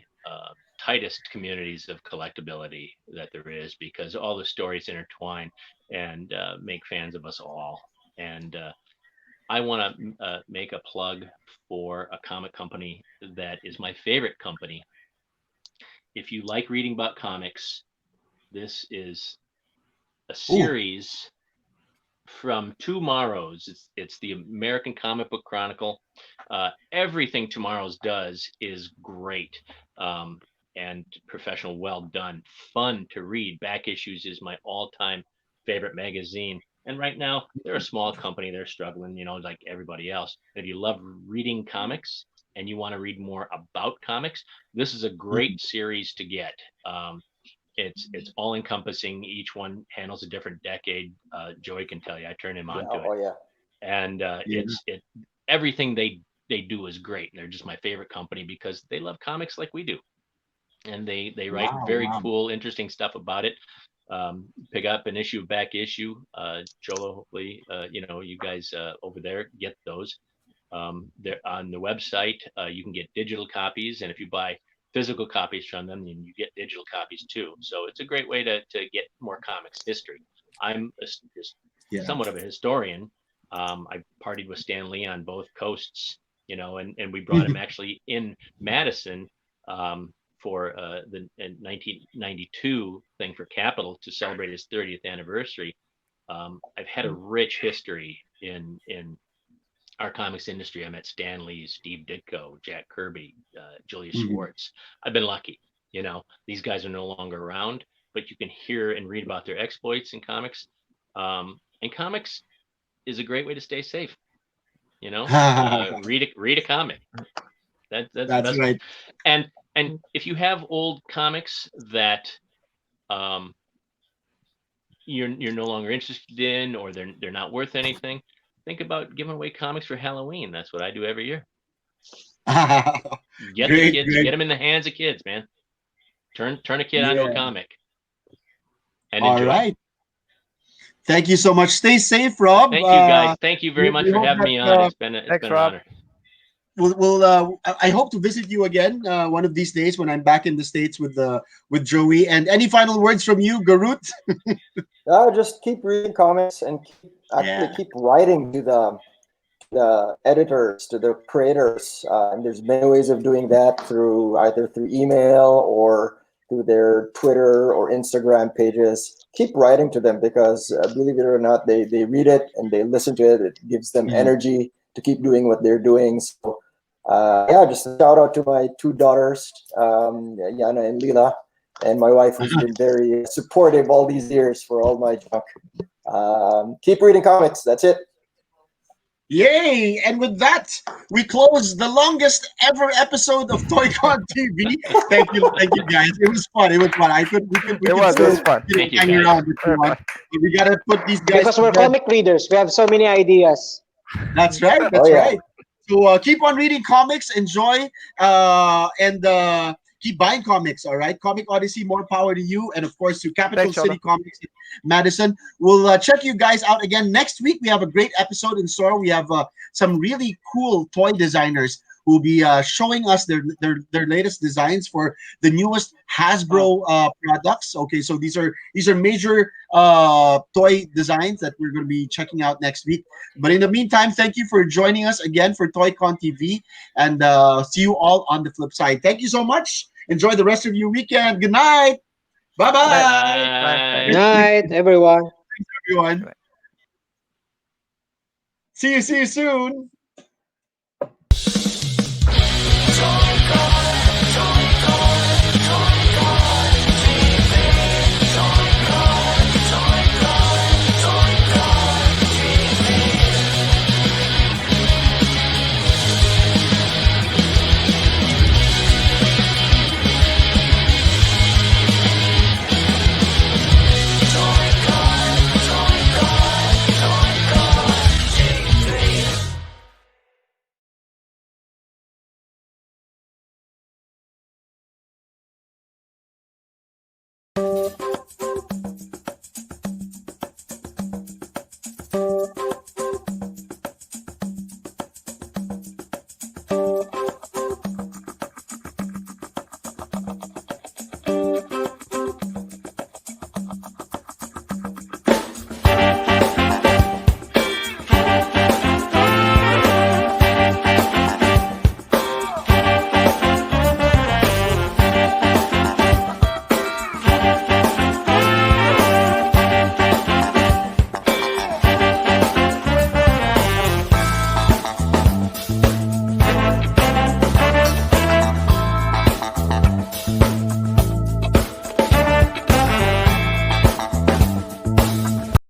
tightest communities of collectability that there is because all the stories intertwine and make fans of us all. And I want to make a plug for a comic company that is my favorite company. If you like reading about comics, this is a Ooh. series from Tomorrow's. It's the American Comic Book Chronicle. Everything Tomorrow's does is great and professional, well done, fun to read. Back Issues is my all-time favorite magazine. And right now, they're a small company. They're struggling, like everybody else. If you love reading comics and you want to read more about comics, this is a great series to get. It's all encompassing. Each one handles a different decade. Joey can tell you. I turned him Yeah, on to it, oh yeah. and Yeah. it everything they do is great. They're just my favorite company because they love comics like we do, and they write Wow. very Wow. cool, interesting stuff about it. Pick up an issue of Back Issue. Cholo, hopefully, you guys over there get those. They're on the website. You can get digital copies, and if you buy physical copies from them, then you get digital copies too. So it's a great way to get more comics history. I'm just Yeah. somewhat of a historian. I partied with Stan Lee on both coasts, and we brought him actually in Madison for the 1992 thing for Capitol to celebrate his 30th anniversary. I've had a rich history in our comics industry. I met Stan Lee, Steve Ditko, Jack Kirby, Julius Schwartz. I've been lucky. These guys are no longer around, but you can hear and read about their exploits in comics. And comics is a great way to stay safe. Read a comic. That's the That's best way. right. And if you have old comics that you're no longer interested in, or they're not worth anything, think about giving away comics for Halloween. That's what I do every year. Get the Great, kids, great. get them in the hands of kids, man. Turn a kid onto a Yeah. comic and All enjoy. right. Thank you so much. Stay safe, Rob. Thank you, guys. Thank you very much we for hope having that me on. It's been Thanks, an Rob. honor. I hope to visit you again one of these days when I'm back in the States with Joey. And any final words from you, Garut? Just keep reading comics and Yeah. keep writing to the editors, to the creators, and there's many ways of doing that either through email or through their Twitter or Instagram pages. Keep writing to them because believe it or not, they read it and they listen to it. It gives them energy to keep doing what they're doing. So just a shout out to my two daughters, Yana and Lila, and my wife, who's been very supportive all these years for all my junk. Keep reading comics. That's it. Yay! And with that, we close the longest ever episode of TOYCON TV. Thank you, guys. It was fun. It was fun. We could It was still fun. Thank you, hang guys. around if you want. But we gotta put these guys Because we're to bed. comic readers. We have so many ideas. That's right. That's Oh, yeah. right. So keep on reading comics, enjoy, and keep buying comics. All right, Comic Odyssey, more power to you, and of course to Capital Thanks, City Cholo. Comics in Madison. We'll check you guys out again next week. We have a great episode in store. We have some really cool toy designers who will be showing us their latest designs for the newest Hasbro products. Okay, so these are major toy designs that we're going to be checking out next week. But in the meantime, thank you for joining us again for TOYCON TV, and see you all on the flip side. Thank you so much. Enjoy the rest of your weekend. Good night. Bye-bye. Bye. Good night, everyone. Everyone. See you soon. TOYCON.